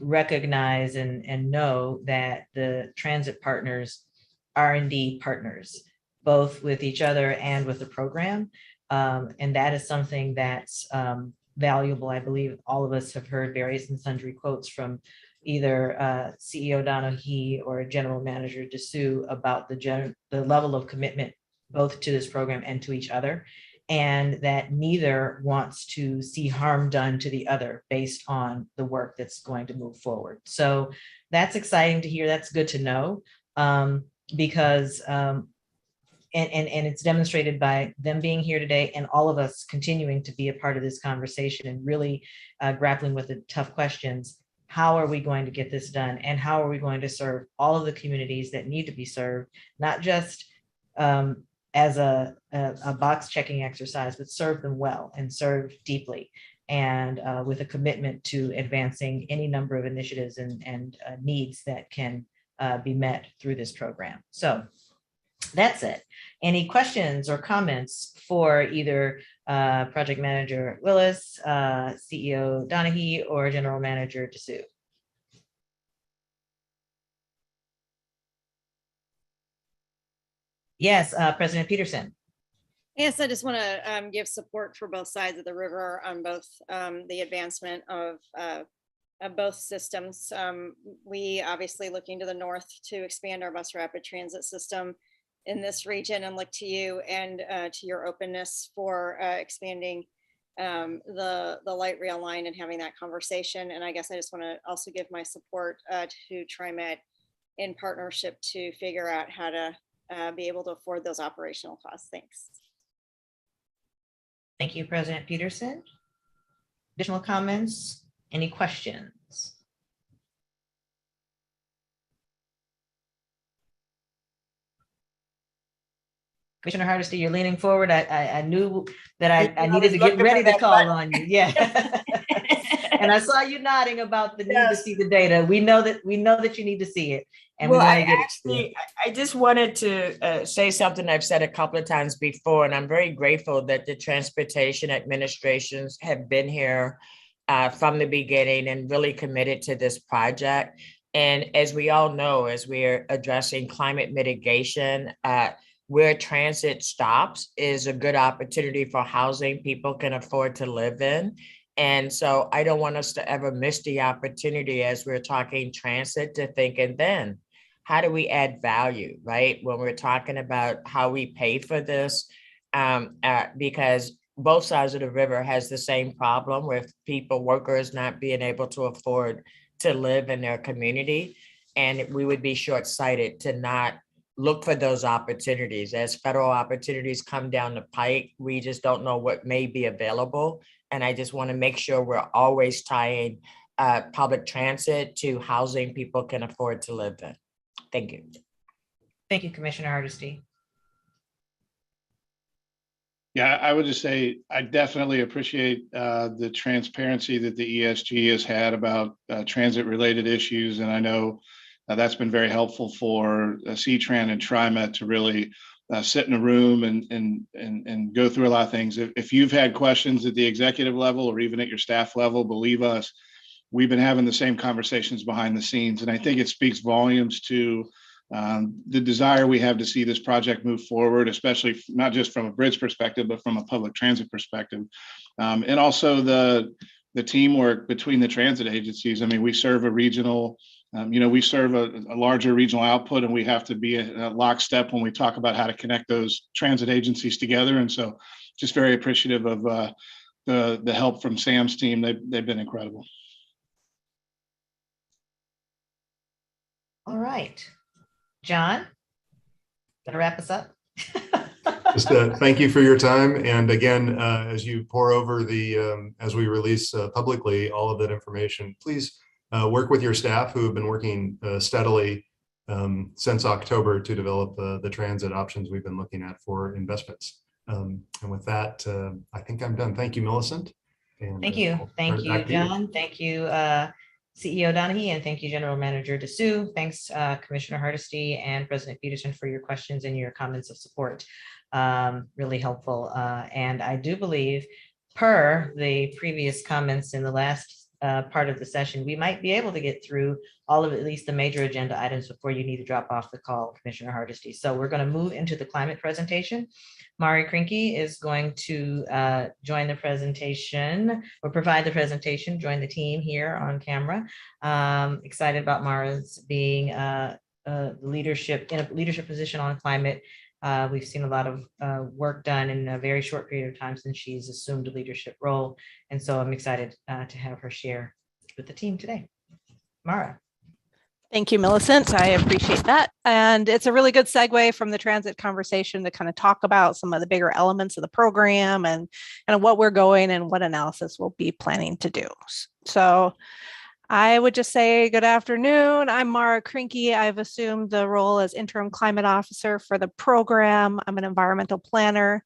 recognize and know that the transit partners are indeed partners, both with each other and with the program. And that is something that's valuable. I believe all of us have heard various and sundry quotes from either CEO Donaghy or General Manager Dessou about the level of commitment both to this program and to each other, and that neither wants to see harm done to the other based on the work that's going to move forward. So that's exciting to hear. That's good to know. Because and it's demonstrated by them being here today and all of us continuing to be a part of this conversation and really grappling with the tough questions. How are we going to get this done? And how are we going to serve all of the communities that need to be served, not just as a box checking exercise, but serve them well and serve deeply, and with a commitment to advancing any number of initiatives and needs that can be met through this program. So that's it. Any questions or comments for either Project Manager Willis, CEO Donaghy, or General Manager Dessou? Yes, President Peterson. Yes, I just want to give support for both sides of the river on both the advancement of both systems. We obviously looking to the north to expand our bus rapid transit system in this region, and look to you and to your openness for expanding the light rail line and having that conversation. And I guess I just want to also give my support to TriMet in partnership to figure out how to be able to afford those operational costs. Thanks. Thank you, President Peterson. Additional comments? Any questions? Commissioner Hardesty, you're leaning forward. I knew that I needed to get ready to call on you. Yeah. And I saw you nodding about the need to see the data. We know that you need to see it. And well, I just wanted to say something I've said a couple of times before, and I'm very grateful that the transportation administrations have been here from the beginning and really committed to this project. And as we all know, as we're addressing climate mitigation, where transit stops is a good opportunity for housing people can afford to live in. And so I don't want us to ever miss the opportunity as we're talking transit to think, and then how do we add value, right? When we're talking about how we pay for this, because both sides of the river has the same problem with workers not being able to afford to live in their community. And we would be short-sighted to not look for those opportunities. As federal opportunities come down the pike, we just don't know what may be available. And I just want to make sure we're always tying public transit to housing people can afford to live in. Thank you. Thank you, Commissioner Hardesty. Yeah, I would just say I definitely appreciate the transparency that the ESG has had about transit-related issues, and I know that's been very helpful for C-Tran and TriMet to really sit in a room and go through a lot of things. If you've had questions at the executive level or even at your staff level, believe us, we've been having the same conversations behind the scenes, and I think it speaks volumes to the desire we have to see this project move forward, especially not just from a bridge perspective, but from a public transit perspective. And also the teamwork between the transit agencies. I mean, we serve a regional, we serve a larger regional output, and we have to be a lockstep when we talk about how to connect those transit agencies together. And so just very appreciative of the help from Sam's team. They've been incredible. All right. John, gonna wrap us up? Just thank you for your time. And again, as you pour over as we release publicly all of that information, please work with your staff who have been working steadily since October to develop the transit options we've been looking at for investments. And with that, I think I'm done. Thank you, Millicent. And, thank you. Thank you, John. Thank you, CEO Donahue, and thank you, General Manager Dessou. Thanks, Commissioner Hardesty and President Peterson, for your questions and your comments of support. Really helpful. And I do believe, per the previous comments in the last part of the session, we might be able to get through all of at least the major agenda items before you need to drop off the call, Commissioner Hardesty. So we're going to move into the climate presentation. Mari Krinke is going to join the presentation or provide the presentation, join the team here on camera. Excited about Mara's being in a leadership position on climate. We've seen a lot of work done in a very short period of time since she's assumed a leadership role. And so I'm excited to have her share with the team today. Mara. Thank you, Millicent. I appreciate that. And it's a really good segue from the transit conversation to kind of talk about some of the bigger elements of the program and what we're going and what analysis we'll be planning to do. So I would just say good afternoon. I'm Mara Krinke. I've assumed the role as interim climate officer for the program. I'm an environmental planner.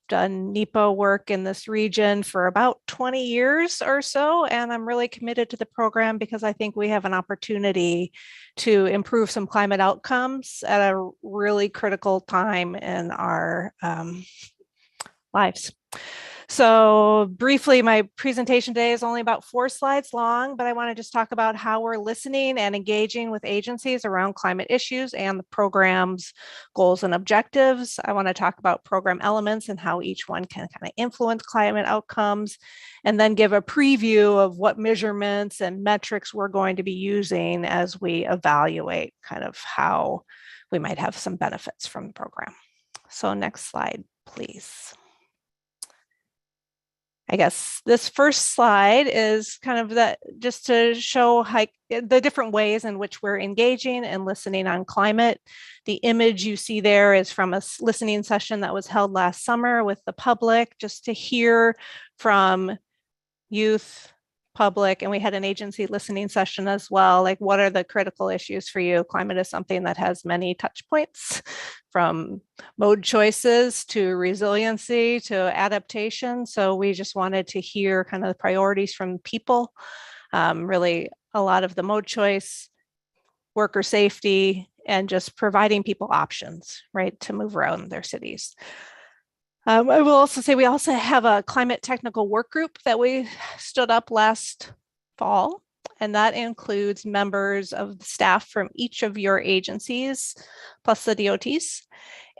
Done NEPA work in this region for about 20 years or so, and I'm really committed to the program because I think we have an opportunity to improve some climate outcomes at a really critical time in our lives. So briefly, my presentation today is only about 4 slides long, but I want to just talk about how we're listening and engaging with agencies around climate issues and the program's goals and objectives. I want to talk about program elements and how each one can kind of influence climate outcomes, and then give a preview of what measurements and metrics we're going to be using as we evaluate kind of how we might have some benefits from the program. So next slide, please. I guess this first slide is kind of that just to show how the different ways in which we're engaging and listening on climate. The image you see there is from a listening session that was held last summer with the public, just to hear from youth, public, and we had an agency listening session as well. Like, what are the critical issues for you? Climate is something that has many touch points, from mode choices to resiliency to adaptation. So we just wanted to hear kind of the priorities from people, really a lot of the mode choice, worker safety, and just providing people options, right, to move around their cities. I will also say we also have a climate technical work group that we stood up last fall, and that includes members of the staff from each of your agencies, plus the DOTs.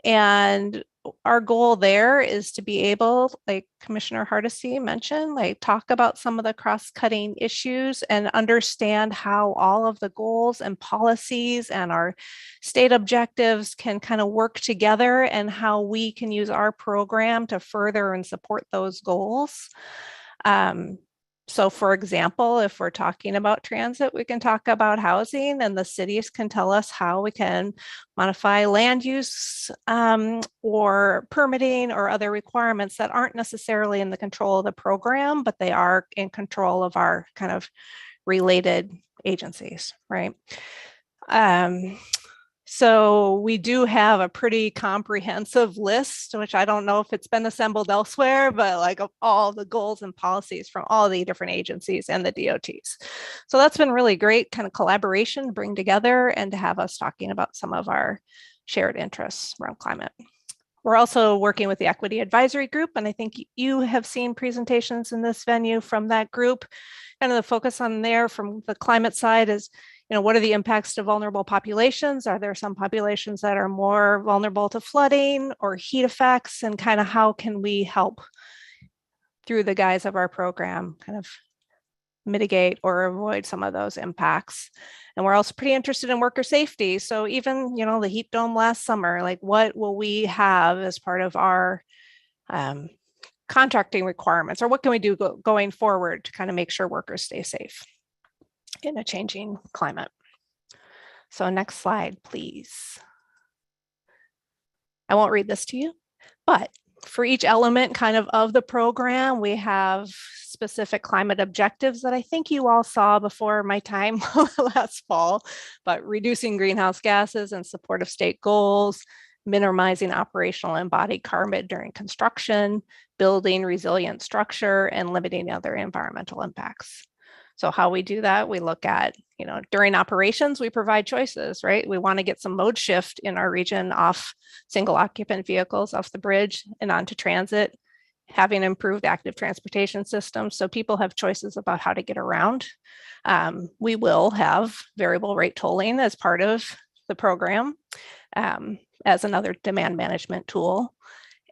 And our goal there is to be able, like Commissioner Hardesty mentioned, like talk about some of the cross-cutting issues and understand how all of the goals and policies and our state objectives can kind of work together and how we can use our program to further and support those goals. So for example, if we're talking about transit, we can talk about housing, and the cities can tell us how we can modify land use or permitting or other requirements that aren't necessarily in the control of the program, but they are in control of our kind of related agencies, right? So we do have a pretty comprehensive list, which I don't know if it's been assembled elsewhere, but like of all the goals and policies from all the different agencies and the DOTs. So that's been really great kind of collaboration to bring together and to have us talking about some of our shared interests around climate. We're also working with the Equity Advisory Group, and I think you have seen presentations in this venue from that group. Kind of the focus on there from the climate side is, you know, what are the impacts to vulnerable populations? Are there some populations that are more vulnerable to flooding or heat effects? And kind of how can we help through the guise of our program kind of mitigate or avoid some of those impacts. And we're also pretty interested in worker safety. So even, you know, the heat dome last summer, like what will we have as part of our contracting requirements, or what can we do going forward to kind of make sure workers stay safe in a changing climate? So next slide, please. I won't read this to you, but for each element kind of the program, we have specific climate objectives that I think you all saw before my time last fall, but reducing greenhouse gases in support of state goals, minimizing operational embodied carbon during construction, building resilient structure, and limiting other environmental impacts. So how we do that, we look at, you know, during operations, we provide choices, right? We want to get some mode shift in our region off single occupant vehicles off the bridge and onto transit, having improved active transportation systems. So people have choices about how to get around. We will have variable rate tolling as part of the program as another demand management tool.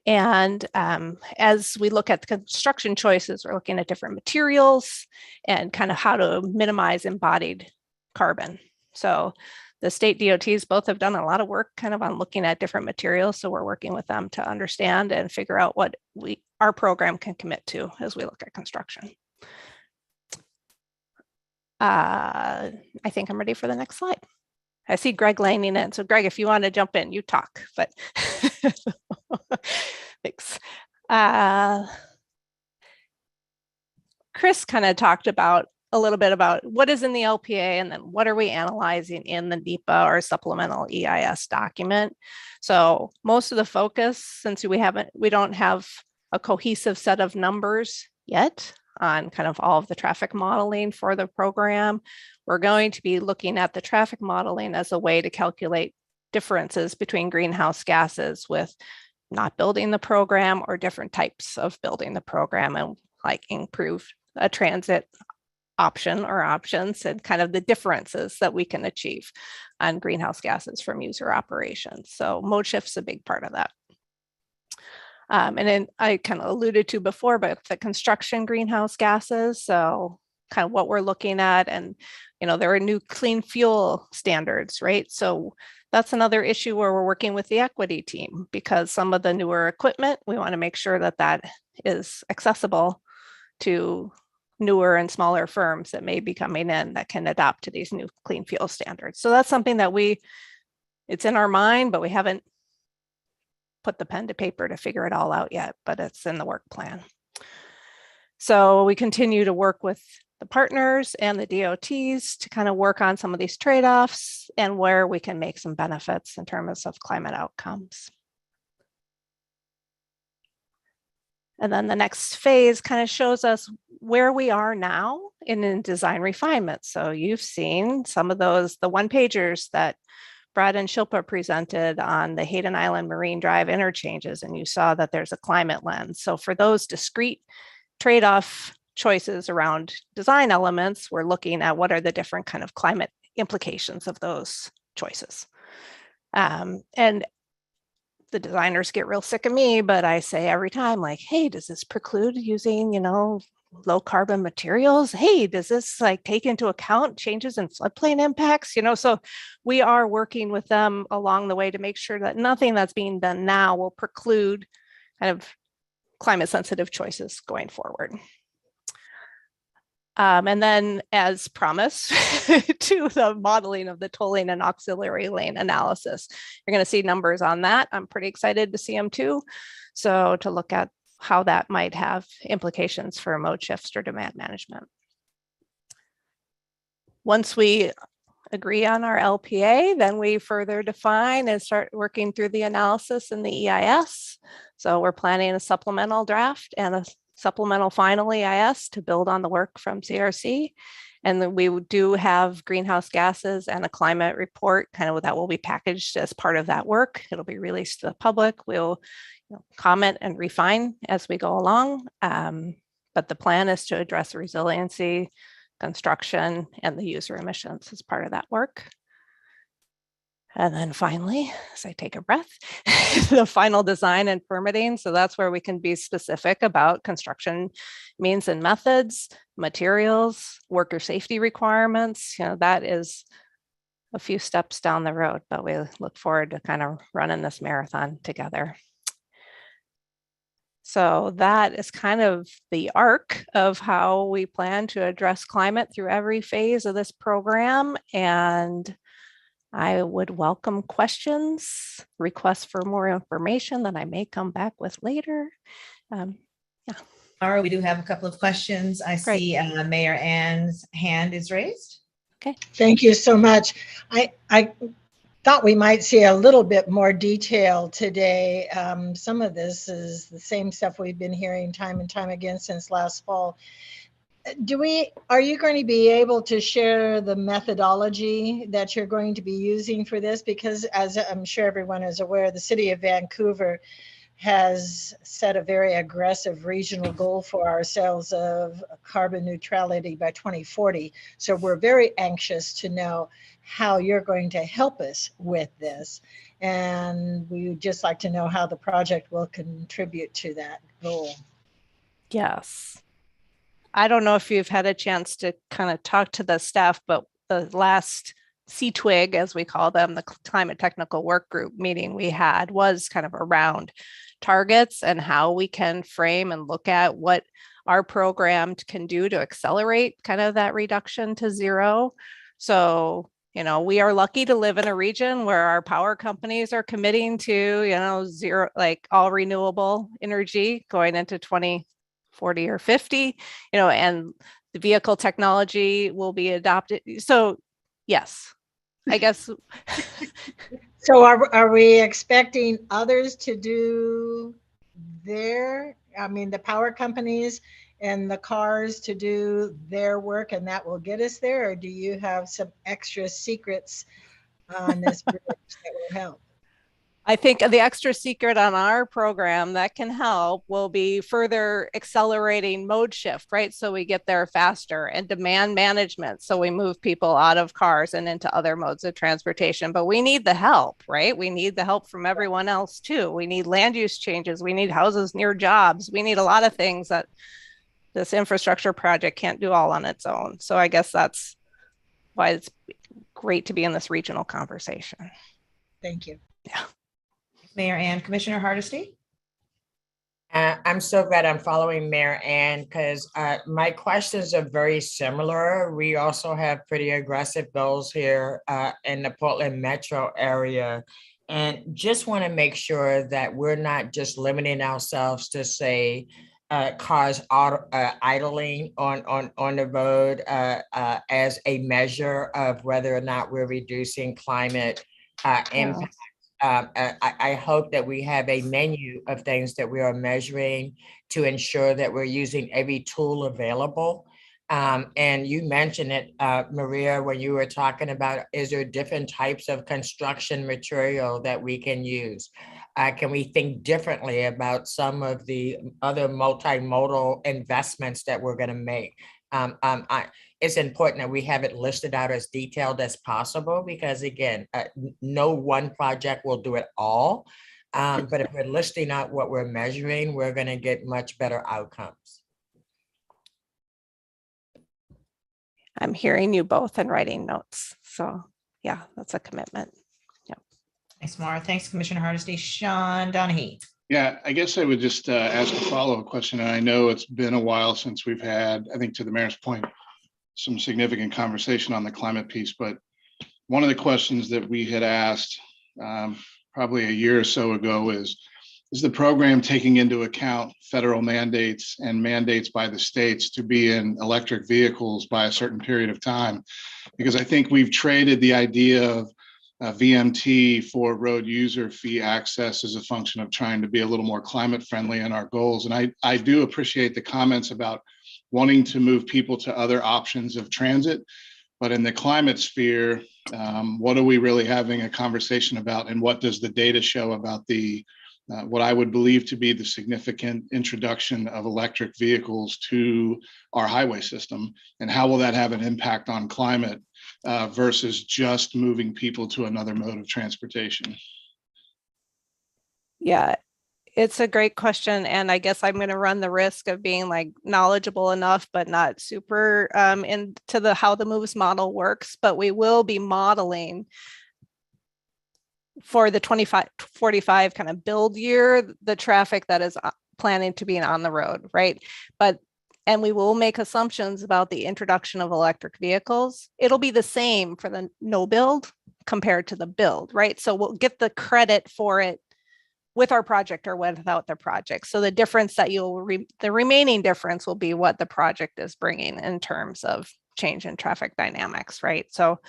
And as we look at the construction choices, we're looking at different materials and kind of how to minimize embodied carbon. So the state DOTs both have done a lot of work kind of on looking at different materials. So we're working with them to understand and figure out what our program can commit to as we look at construction. I think I'm ready for the next slide. I see Greg leaning in. So Greg, if you want to jump in, you talk, but thanks. Chris kind of talked about a little bit about what is in the LPA and then what are we analyzing in the NEPA or supplemental EIS document. So most of the focus, since we don't have a cohesive set of numbers yet on kind of all of the traffic modeling for the program, we're going to be looking at the traffic modeling as a way to calculate differences between greenhouse gases with not building the program or different types of building the program, and like improve a transit option or options and kind of the differences that we can achieve on greenhouse gases from user operations. So mode shift's a big part of that. And then I kind of alluded to before, but the construction greenhouse gases. So kind of what we're looking at, and, you know, there are new clean fuel standards, right? So that's another issue where we're working with the equity team, because some of the newer equipment, we want to make sure that that is accessible to newer and smaller firms that may be coming in that can adapt to these new clean fuel standards. So that's something that it's in our mind, but we haven't put the pen to paper to figure it all out yet, but it's in the work plan. So we continue to work with the partners and the DOTs to kind of work on some of these trade-offs and where we can make some benefits in terms of climate outcomes. And then the next phase kind of shows us where we are now in design refinement. So you've seen some of those, the one-pagers that Brad and Shilpa presented on the Hayden Island Marine Drive interchanges, and you saw that there's a climate lens. So for those discrete trade-off choices around design elements, we're looking at what are the different kind of climate implications of those choices. And the designers get real sick of me, but I say every time, like, hey, does this preclude using, you know, low carbon materials? Hey, does this like take into account changes in floodplain impacts? You know, so we are working with them along the way to make sure that nothing that's being done now will preclude kind of climate sensitive choices going forward. And then, as promised, to the modeling of the tolling and auxiliary lane analysis. You're going to see numbers on that. I'm pretty excited to see them too. So to look at how that might have implications for mode shifts or demand management. Once we agree on our LPA, then we further define and start working through the analysis in the EIS. So we're planning a supplemental draft and a supplemental final EIS to build on the work from CRC. And then we do have greenhouse gases and a climate report kind of that will be packaged as part of that work. It'll be released to the public. We'll comment and refine as we go along. But the plan is to address resiliency, construction, and the user emissions as part of that work. And then finally, as I take a breath, the final design and permitting. So that's where we can be specific about construction means and methods, materials, worker safety requirements. You know, that is a few steps down the road, but we look forward to kind of running this marathon together. So that is kind of the arc of how we plan to address climate through every phase of this program. And I would welcome questions, requests for more information that I may come back with later. Yeah. All right, we do have a couple of questions. I see Mayor Ann's hand is raised. Okay. Thank you so much. I thought we might see a little bit more detail today. Some of this is the same stuff we've been hearing time and time again since last fall. Are you going to be able to share the methodology that you're going to be using for this? Because as I'm sure everyone is aware, the city of Vancouver has set a very aggressive regional goal for ourselves of carbon neutrality by 2040. So we're very anxious to know how you're going to help us with this. And we would just like to know how the project will contribute to that goal. Yes. I don't know if you've had a chance to kind of talk to the staff, but the last CTWIG, as we call them, the Climate Technical Work Group meeting we had was kind of around targets and how we can frame and look at what our program can do to accelerate kind of that reduction to zero. So, you know, we are lucky to live in a region where our power companies are committing to, you know, zero, like all renewable energy going into 2040 or 50, you know, and the vehicle technology will be adopted. So yes, I guess. So are we expecting others to do the power companies and the cars to do their work and that will get us there? Or do you have some extra secrets on this bridge that will help? I think the extra secret on our program that can help will be further accelerating mode shift, right? So we get there faster, and demand management. So we move people out of cars and into other modes of transportation. But we need the help, right? We need the help from everyone else too. We need land use changes. We need houses near jobs. We need a lot of things that this infrastructure project can't do all on its own. So I guess that's why it's great to be in this regional conversation. Thank you. Yeah. Mayor Ann, Commissioner Hardesty. I'm so glad I'm following Mayor Ann because my questions are very similar. We also have pretty aggressive goals here in the Portland metro area, and just want to make sure that we're not just limiting ourselves to say cars idling on the road as a measure of whether or not we're reducing climate impact. I hope that we have a menu of things that we are measuring to ensure that we're using every tool available. And you mentioned it, Maria, when you were talking about, is there different types of construction material that we can use? Can we think differently about some of the other multimodal investments that we're going to make? It's important that we have it listed out as detailed as possible because, again, no one project will do it all. But if we're listing out what we're measuring, we're going to get much better outcomes. I'm hearing you both and writing notes. So yeah, that's a commitment. Yeah. Thanks, Maura. Thanks, Commissioner Hardesty. Sean Donahue. Yeah, I guess I would just ask a follow-up question. And I know it's been a while since we've had, I think to the mayor's point, some significant conversation on the climate piece. But one of the questions that we had asked probably a year or so ago is the program taking into account federal mandates and mandates by the states to be in electric vehicles by a certain period of time? Because I think we've traded the idea of VMT for road user fee access as a function of trying to be a little more climate friendly in our goals. And I do appreciate the comments about wanting to move people to other options of transit. But in the climate sphere, what are we really having a conversation about? And what does the data show about the what I would believe to be the significant introduction of electric vehicles to our highway system, and how will that have an impact on climate versus just moving people to another mode of transportation? Yeah, it's a great question. And I guess I'm going to run the risk of being like knowledgeable enough, but not super into the how the moves model works. But we will be modeling for the 25-45 kind of build year, the traffic that is planning to be on the road, right? And we will make assumptions about the introduction of electric vehicles. It'll be the same for the no build compared to the build, right? So we'll get the credit for it with our project or without the project. So the difference that the remaining difference will be what the project is bringing in terms of change in traffic dynamics, right? So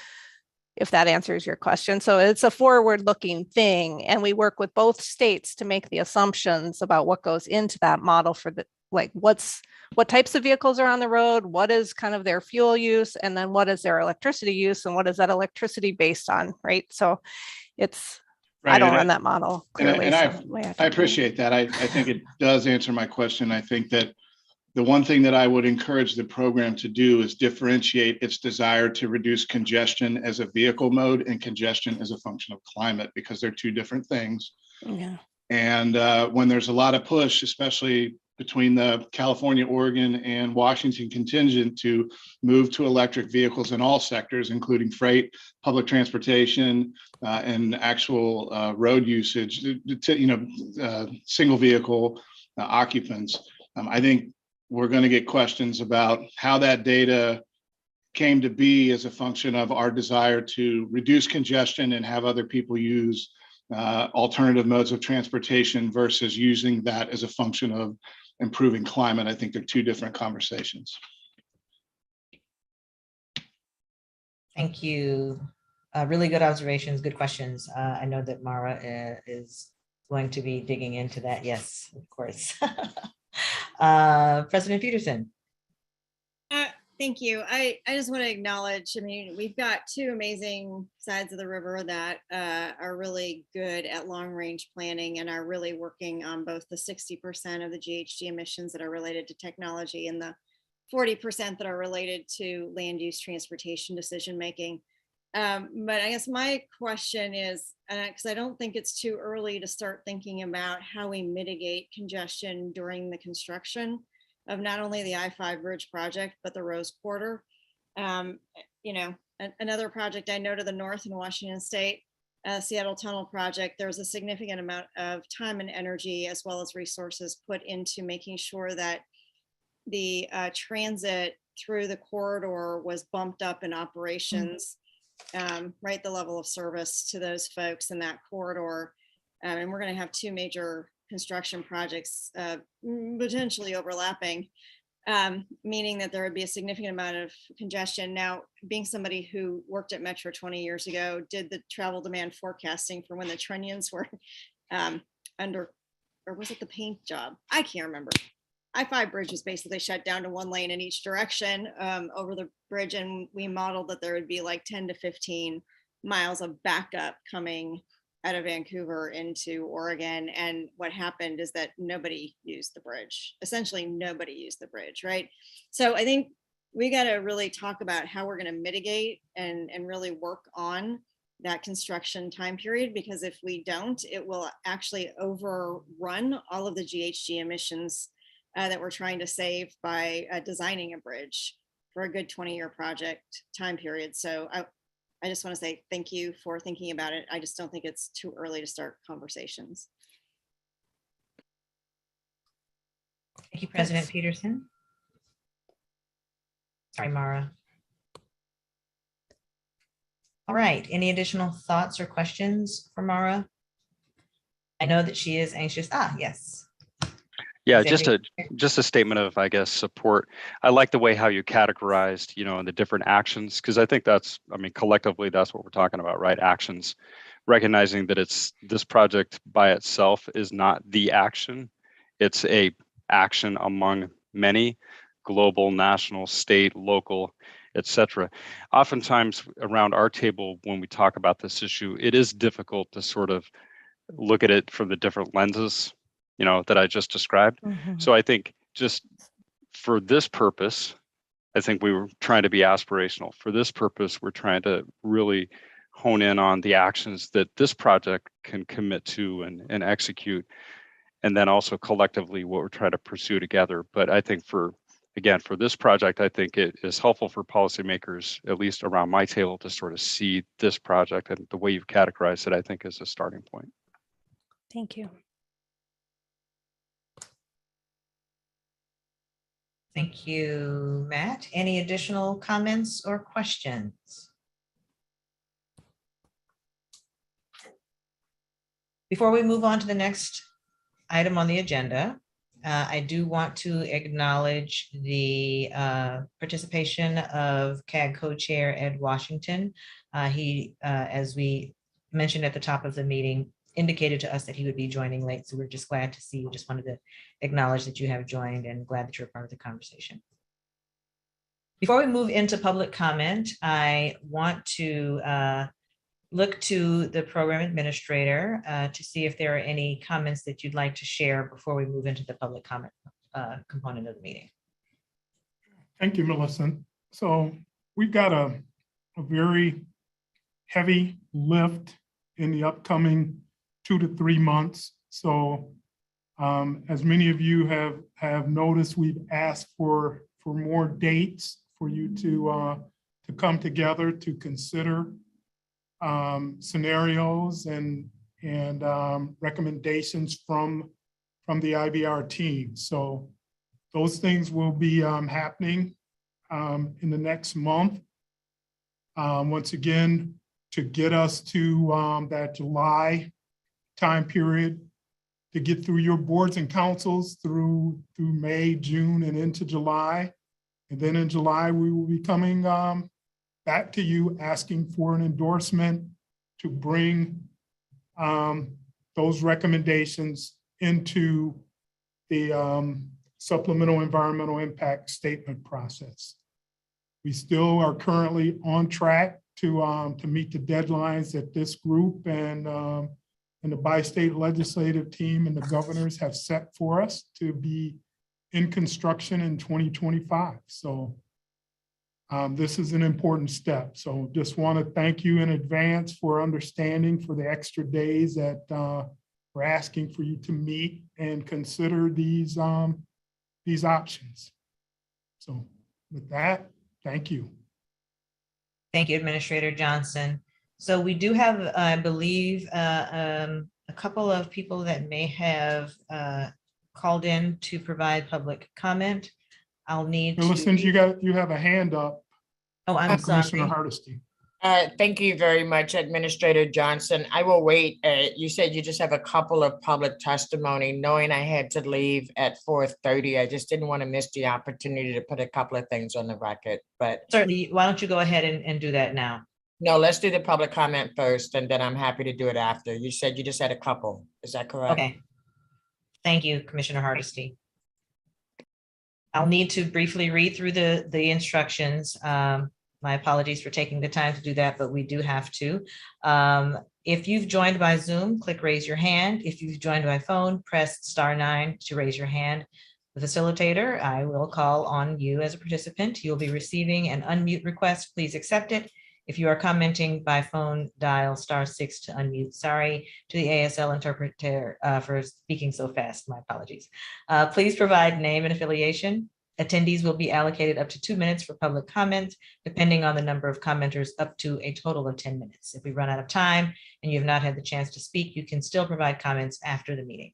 if that answers your question. So it's a forward-looking thing, and we work with both states to make the assumptions about what goes into that model for the, like, what types of vehicles are on the road, what is kind of their fuel use, and then what is their electricity use, and what is that electricity based on, right? So it's, Right, I don't run that model clearly. And I appreciate that. I think it does answer my question. I think that the one thing that I would encourage the program to do is differentiate its desire to reduce congestion as a vehicle mode and congestion as a function of climate, because they're two different things. Yeah. And when there's a lot of push, especially between the California, Oregon, and Washington contingent to move to electric vehicles in all sectors, including freight, public transportation, and actual road usage, single vehicle occupants. I think we're going to get questions about how that data came to be as a function of our desire to reduce congestion and have other people use alternative modes of transportation versus using that as a function of improving climate. I think they're two different conversations. Thank you. Really good observations, good questions. I know that Mara is going to be digging into that. Yes, of course. President Peterson. Thank you. I just want to acknowledge, I mean, we've got two amazing sides of the river that are really good at long range planning and are really working on both the 60% of the GHG emissions that are related to technology and the 40% that are related to land use transportation decision making. But I guess my question is, because I don't think it's too early to start thinking about how we mitigate congestion during the construction of not only the I-5 bridge project, but the Rose Quarter. Another project I know to the north in Washington State, Seattle Tunnel project, there's a significant amount of time and energy as well as resources put into making sure that the transit through the corridor was bumped up in operations, right, the level of service to those folks in that corridor. And we're going to have two major construction projects potentially overlapping, meaning that there would be a significant amount of congestion. Now, being somebody who worked at Metro 20 years ago, did the travel demand forecasting for when the trunnions were under, or was it the paint job? I can't remember. I-5 bridge was basically shut down to one lane in each direction over the bridge, and we modeled that there would be like 10 to 15 miles of backup coming out of Vancouver into Oregon. And what happened is that nobody used the bridge. Essentially, nobody used the bridge, right? So I think we got to really talk about how we're going to mitigate and really work on that construction time period, because if we don't, it will actually overrun all of the GHG emissions that we're trying to save by designing a bridge for a good 20-year project time period. So I just want to say thank you for thinking about it. I just don't think it's too early to start conversations. Thank you, President Peterson. Sorry, Mara. All right, any additional thoughts or questions for Mara? I know that she is anxious. Yes. Yeah, just a statement of, I guess, support. I like the way how you categorized, the different actions, because I think collectively, that's what we're talking about, right? Actions, recognizing that this project by itself is not the action. It's a action among many, global, national, state, local, etc. Oftentimes around our table, when we talk about this issue, it is difficult to sort of look at it from the different lenses, you know, that I just described. Mhm. So I think just for this purpose, I think we were trying to be aspirational. For this purpose, we're trying to really hone in on the actions that this project can commit to and execute, and then also collectively what we're trying to pursue together. But I think for this project, I think it is helpful for policymakers, at least around my table, to sort of see this project, and the way you've categorized it, I think, is a starting point. Thank you. Thank you, Matt. Any additional comments or questions? Before we move on to the next item on the agenda, I do want to acknowledge the participation of CAG co-chair Ed Washington. He, as we mentioned at the top of the meeting, indicated to us that he would be joining late. So we're just glad to see you. Just wanted to acknowledge that you have joined and glad that you're part of the conversation. Before we move into public comment, I want to look to the program administrator to see if there are any comments that you'd like to share before we move into the public comment component of the meeting. Thank you, Millicent. So we've got a very heavy lift in the upcoming 2 to 3 months. So as many of you have noticed, we've asked for more dates for you to come together to consider scenarios and recommendations from the IBR team. So those things will be happening in the next month. Once again, to get us to that July time period, to get through your boards and councils through May, June, and into July. And then in July, we will be coming back to you asking for an endorsement to bring those recommendations into the supplemental environmental impact statement process. We still are currently on track to meet the deadlines that this group and the bi-state legislative team and the governors have set for us to be in construction in 2025. So this is an important step. So just want to thank you in advance for understanding for the extra days that we're asking for you to meet and consider these options. So with that, thank you. Thank you, Administrator Johnson. So we do have, I believe, a couple of people that may have called in to provide public comment. I'll need Millicent, you have a hand up. Oh, I'm sorry. Commissioner Hardesty. Thank you very much, Administrator Johnson. I will wait. You said you just have a couple of public testimony. Knowing I had to leave at 4:30, I just didn't want to miss the opportunity to put a couple of things on the record. But certainly, why don't you go ahead and do that now? No, let's do the public comment first, and then I'm happy to do it after. You said you just had a couple. Is that correct? Okay. Thank you, Commissioner Hardesty. I'll need to briefly read through the instructions. My apologies for taking the time to do that, but we do have to. If you've joined by Zoom, click raise your hand. If you've joined by phone, press *9 to raise your hand. The facilitator, I will call on you as a participant. You'll be receiving an unmute request. Please accept it. If you are commenting by phone, dial *6 to unmute. Sorry to the ASL interpreter for speaking so fast. My apologies. Please provide name and affiliation. Attendees will be allocated up to 2 minutes for public comment, depending on the number of commenters, up to a total of 10 minutes. If we run out of time and you have not had the chance to speak, you can still provide comments after the meeting.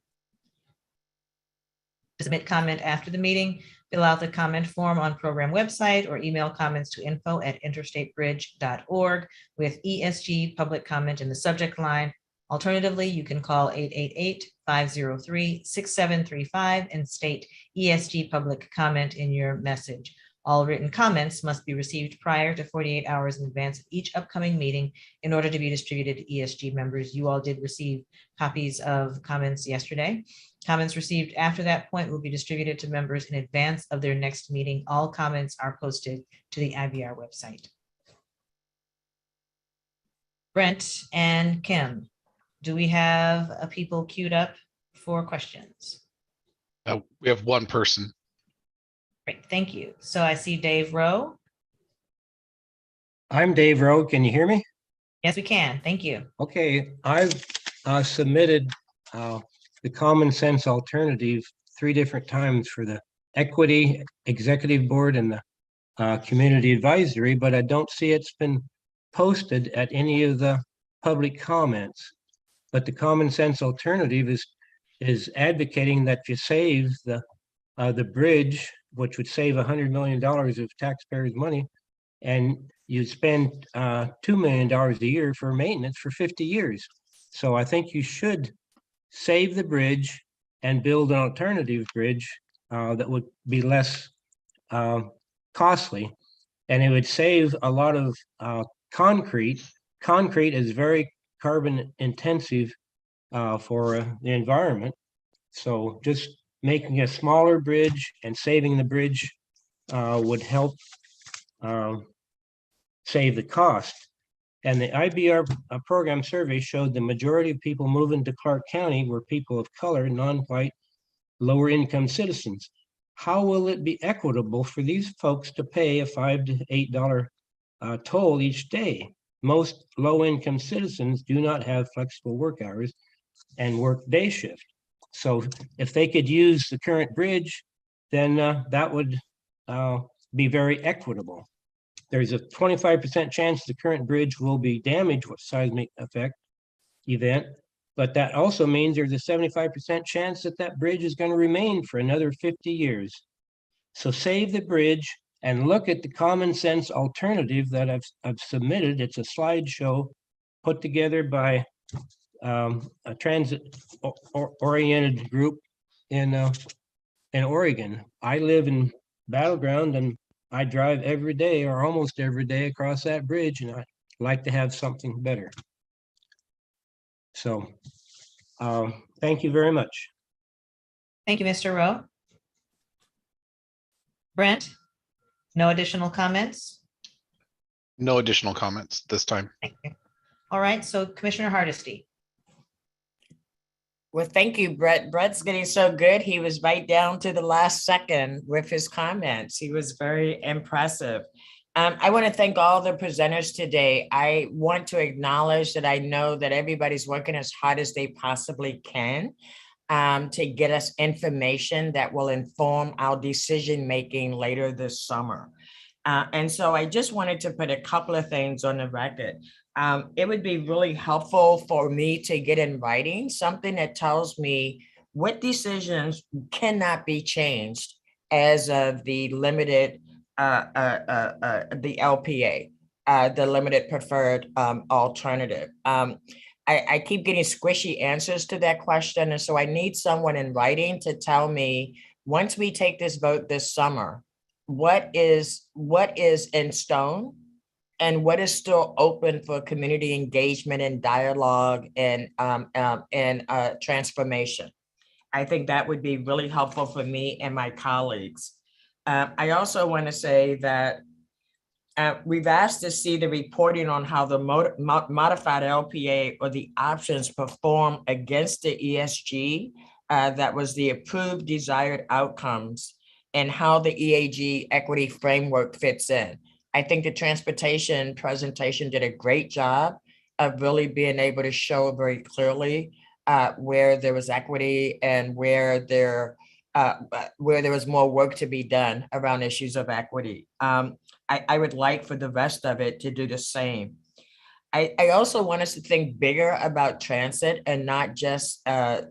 To submit comment after the meeting, fill out the comment form on program website or email comments to info@interstatebridge.org with ESG Public Comment in the subject line. Alternatively, you can call 888-503-6735 and state ESG Public Comment in your message. All written comments must be received prior to 48 hours in advance of each upcoming meeting in order to be distributed to ESG members. You all did receive copies of comments yesterday. Comments received after that point will be distributed to members in advance of their next meeting. All comments are posted to the IBR website. Brent and Kim. Do we have people queued up for questions? We have one person. Great, thank you. So I see Dave Rowe. I'm Dave Rowe. Can you hear me? Yes, we can. Thank you. Okay, I've submitted the common sense alternative 3 different times for the Equity Executive Board and the Community Advisory, but I don't see it's been posted at any of the public comments. But the common sense alternative is advocating that you save the bridge, which would save $100 million of taxpayers' money, and you spend $2 million a year for maintenance for 50 years. So I think you should save the bridge and build an alternative bridge that would be less costly, and it would save a lot of concrete. Concrete is very carbon intensive for the environment. So just making a smaller bridge and saving the bridge would help save the cost. And the IBR program survey showed the majority of people moving to Clark County were people of color, non-white, lower income citizens. How will it be equitable for these folks to pay a $5 to $8 toll each day? Most low income citizens do not have flexible work hours and work day shift. So if they could use the current bridge, then that would be very equitable. There's a 25% chance the current bridge will be damaged with seismic effect event, but that also means there's a 75% chance that that bridge is going to remain for another 50 years. So save the bridge and look at the common sense alternative that I've submitted. It's a slideshow put together by a transit-oriented group in Oregon. I live in Battleground, and I drive every day or almost every day across that bridge, and I'd like to have something better. So thank you very much. Thank you, Mr. Rowe. Brent, no additional comments? No additional comments this time. Thank you. All right, so Commissioner Hardesty. Well, thank you, Brett. Brett's getting so good. He was right down to the last second with his comments. He was very impressive. I want to thank all the presenters today. I want to acknowledge that I know that everybody's working as hard as they possibly can to get us information that will inform our decision-making later this summer. And so I just wanted to put a couple of things on the record. It would be really helpful for me to get in writing something that tells me what decisions cannot be changed as of the limited, the LPA, the limited preferred alternative. I keep getting squishy answers to that question. And so I need someone in writing to tell me, once we take this vote this summer, what is in stone and what is still open for community engagement and dialogue and transformation. I think that would be really helpful for me and my colleagues. I also want to say that we've asked to see the reporting on how the modified LPA or the options perform against the ESG that was the approved desired outcomes and how the EAG equity framework fits in. I think the transportation presentation did a great job of really being able to show very clearly where there was equity and where there was more work to be done around issues of equity. I would like for the rest of it to do the same. I also want us to think bigger about transit and not just adding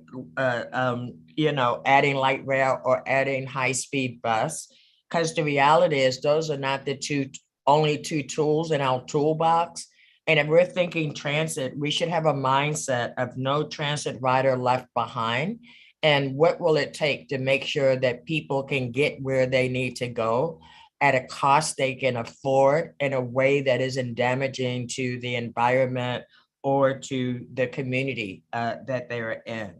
light rail or adding high-speed bus, because the reality is those are not the only two tools in our toolbox. And if we're thinking transit, we should have a mindset of no transit rider left behind. And what will it take to make sure that people can get where they need to go at a cost they can afford in a way that isn't damaging to the environment or to the community that they're in.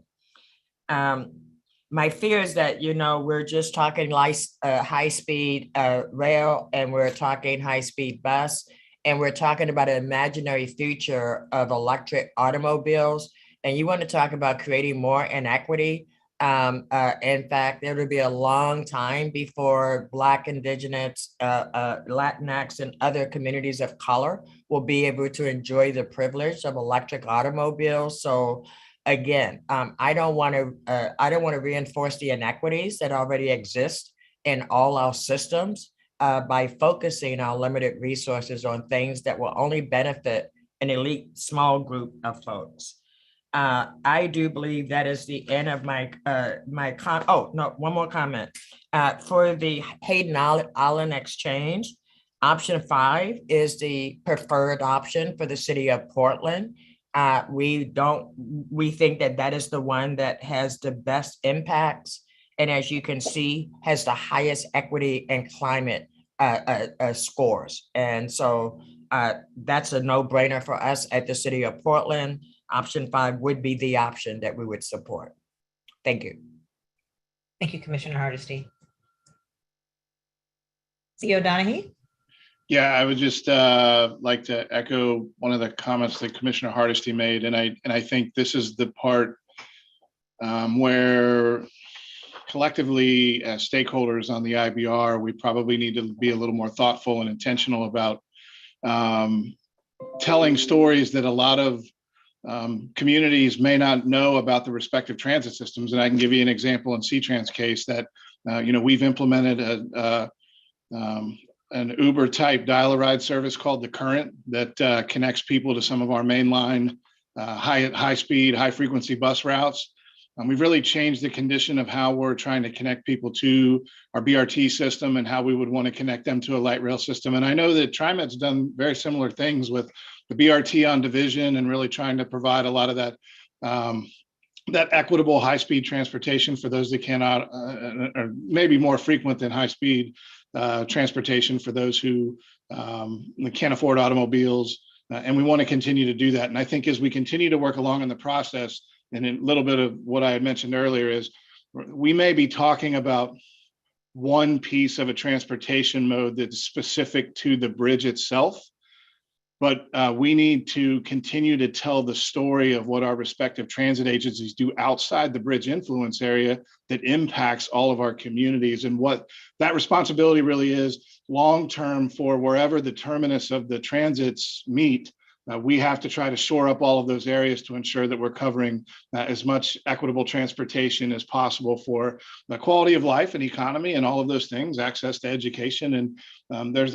My fear is that, we're just talking high-speed rail, and we're talking high-speed bus, and we're talking about an imaginary future of electric automobiles, And you want to talk about creating more inequity. In fact, it will be a long time before Black, Indigenous, Latinx, and other communities of color will be able to enjoy the privilege of electric automobiles. So again, I don't want to reinforce the inequities that already exist in all our systems by focusing our limited resources on things that will only benefit an elite small group of folks. I do believe that is the end of my one more comment. For the Hayden Island Exchange, option 5 is the preferred option for the city of Portland. We think that is the one that has the best impacts, and as you can see, has the highest equity and climate scores. And so that's a no-brainer for us at the city of Portland. Option 5 would be the option that we would support. Thank you. Thank you, Commissioner Hardesty. CEO Donahue? Yeah, I would just like to echo one of the comments that Commissioner Hardesty made, and I think this is the part where collectively as stakeholders on the IBR, we probably need to be a little more thoughtful and intentional about telling stories that a lot of communities may not know about the respective transit systems. And I can give you an example in C-Trans case that, we've implemented an Uber type dial-a-ride service called The Current that connects people to some of our mainline high speed, high frequency bus routes. We've really changed the condition of how we're trying to connect people to our BRT system and how we would want to connect them to a light rail system. And I know that TriMet's done very similar things with the BRT on Division and really trying to provide a lot of that that equitable high-speed transportation for those that cannot, or maybe more frequent than high-speed transportation for those who can't afford automobiles. And we want to continue to do that. And I think as we continue to work along in the process, and a little bit of what I had mentioned earlier is we may be talking about one piece of a transportation mode that's specific to the bridge itself, but we need to continue to tell the story of what our respective transit agencies do outside the bridge influence area that impacts all of our communities, and what that responsibility really is long-term for wherever the terminus of the transits meet. We have to try to shore up all of those areas to ensure that we're covering as much equitable transportation as possible for the quality of life and economy and all of those things, access to education. And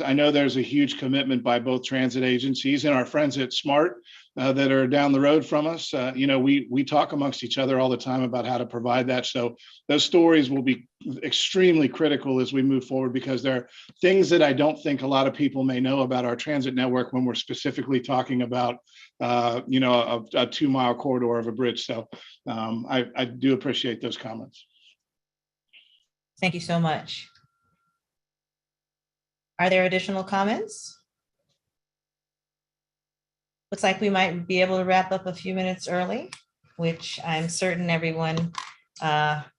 I know there's a huge commitment by both transit agencies and our friends at SMART that are down the road from us. We talk amongst each other all the time about how to provide that. So those stories will be extremely critical as we move forward, because there are things that I don't think a lot of people may know about our transit network when we're specifically talking about, a 2-mile corridor of a bridge. So I do appreciate those comments. Thank you so much. Are there additional comments? Looks like we might be able to wrap up a few minutes early, which I'm certain everyone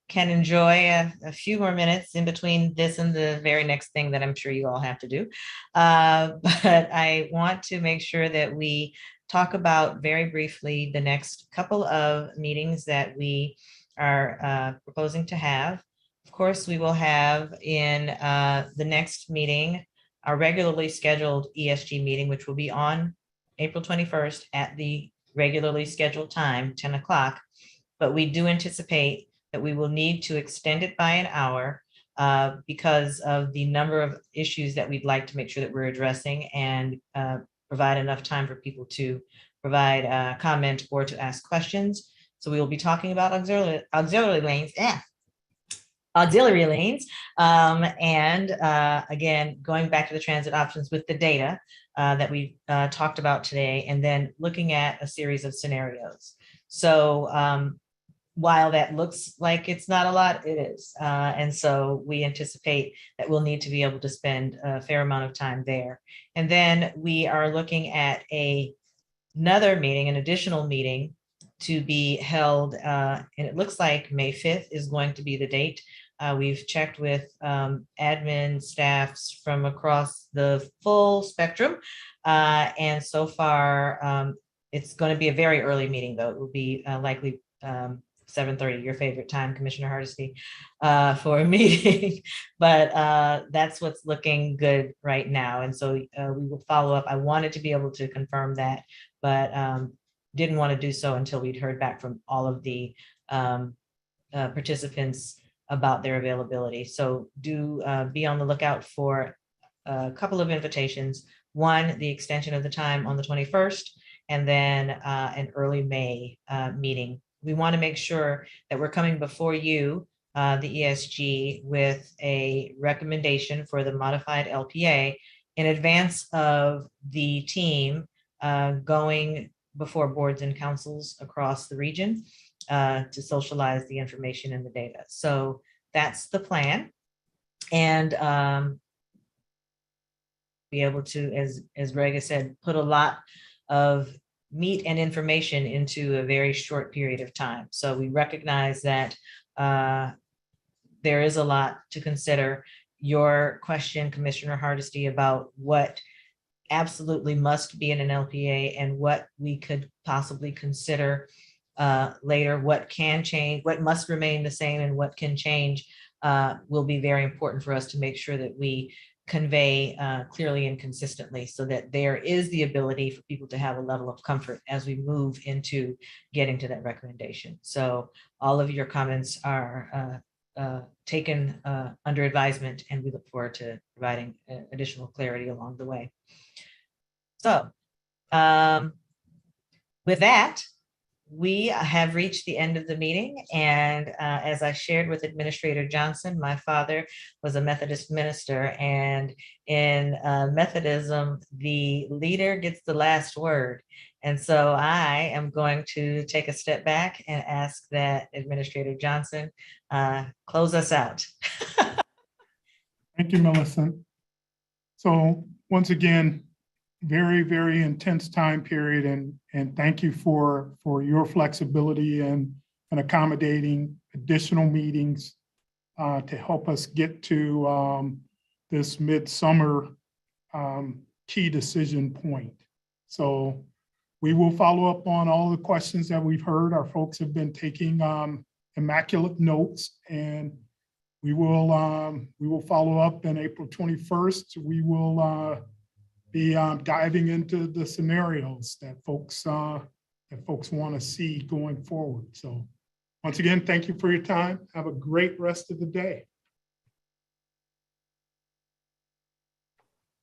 can enjoy a few more minutes in between this and the very next thing that I'm sure you all have to do. But I want to make sure that we talk about very briefly the next couple of meetings that we are proposing to have. Of course, we will have in the next meeting our regularly scheduled ESG meeting, which will be on April 21st at the regularly scheduled time, 10 o'clock. But we do anticipate that we will need to extend it by an hour because of the number of issues that we'd like to make sure that we're addressing, and provide enough time for people to provide comment or to ask questions. So we will be talking about auxiliary lanes. Auxiliary lanes, and again, going back to the transit options with the data that we talked about today, and then looking at a series of scenarios. So while that looks like it's not a lot, it is. And so we anticipate that we'll need to be able to spend a fair amount of time there. And then we are looking at another meeting, an additional meeting to be held, and it looks like May 5th is going to be the date. We've checked with admin staffs from across the full spectrum, and so far It's going to be a very early meeting, though. It will be likely 7:30, your favorite time, Commissioner Hardesty, for a meeting. But that's what's looking good right now. And so we will follow up. I wanted to be able to confirm that, but didn't want to do so until we'd heard back from all of the participants about their availability. So do be on the lookout for a couple of invitations. One, the extension of the time on the 21st, and then an early May meeting. We want to make sure that we're coming before you, the ESG, with a recommendation for the modified LPA in advance of the team going before boards and councils across the region to socialize the information and the data. So that's the plan. And be able to, as Greg has said, put a lot of meat and information into a very short period of time. So we recognize that there is a lot to consider. Your question, Commissioner Hardesty, about what absolutely must be in an LPA and what we could possibly consider later, what can change, what must remain the same and what can change will be very important for us to make sure that we convey clearly and consistently, so that there is the ability for people to have a level of comfort as we move into getting to that recommendation. So all of your comments are taken under advisement, and we look forward to providing additional clarity along the way. So with that, we have reached the end of the meeting. And as I shared with Administrator Johnson, my father was a Methodist minister, and in Methodism, the leader gets the last word. And so I am going to take a step back and ask that Administrator Johnson close us out. Thank you, Millicent. So once again, very, very intense time period, and thank you for your flexibility and accommodating additional meetings to help us get to this midsummer key decision point. So we will follow up on all the questions that we've heard. Our folks have been taking immaculate notes, and we will follow up on April 21st. We will be diving into the scenarios that folks want to see going forward. So once again, thank you for your time. Have a great rest of the day.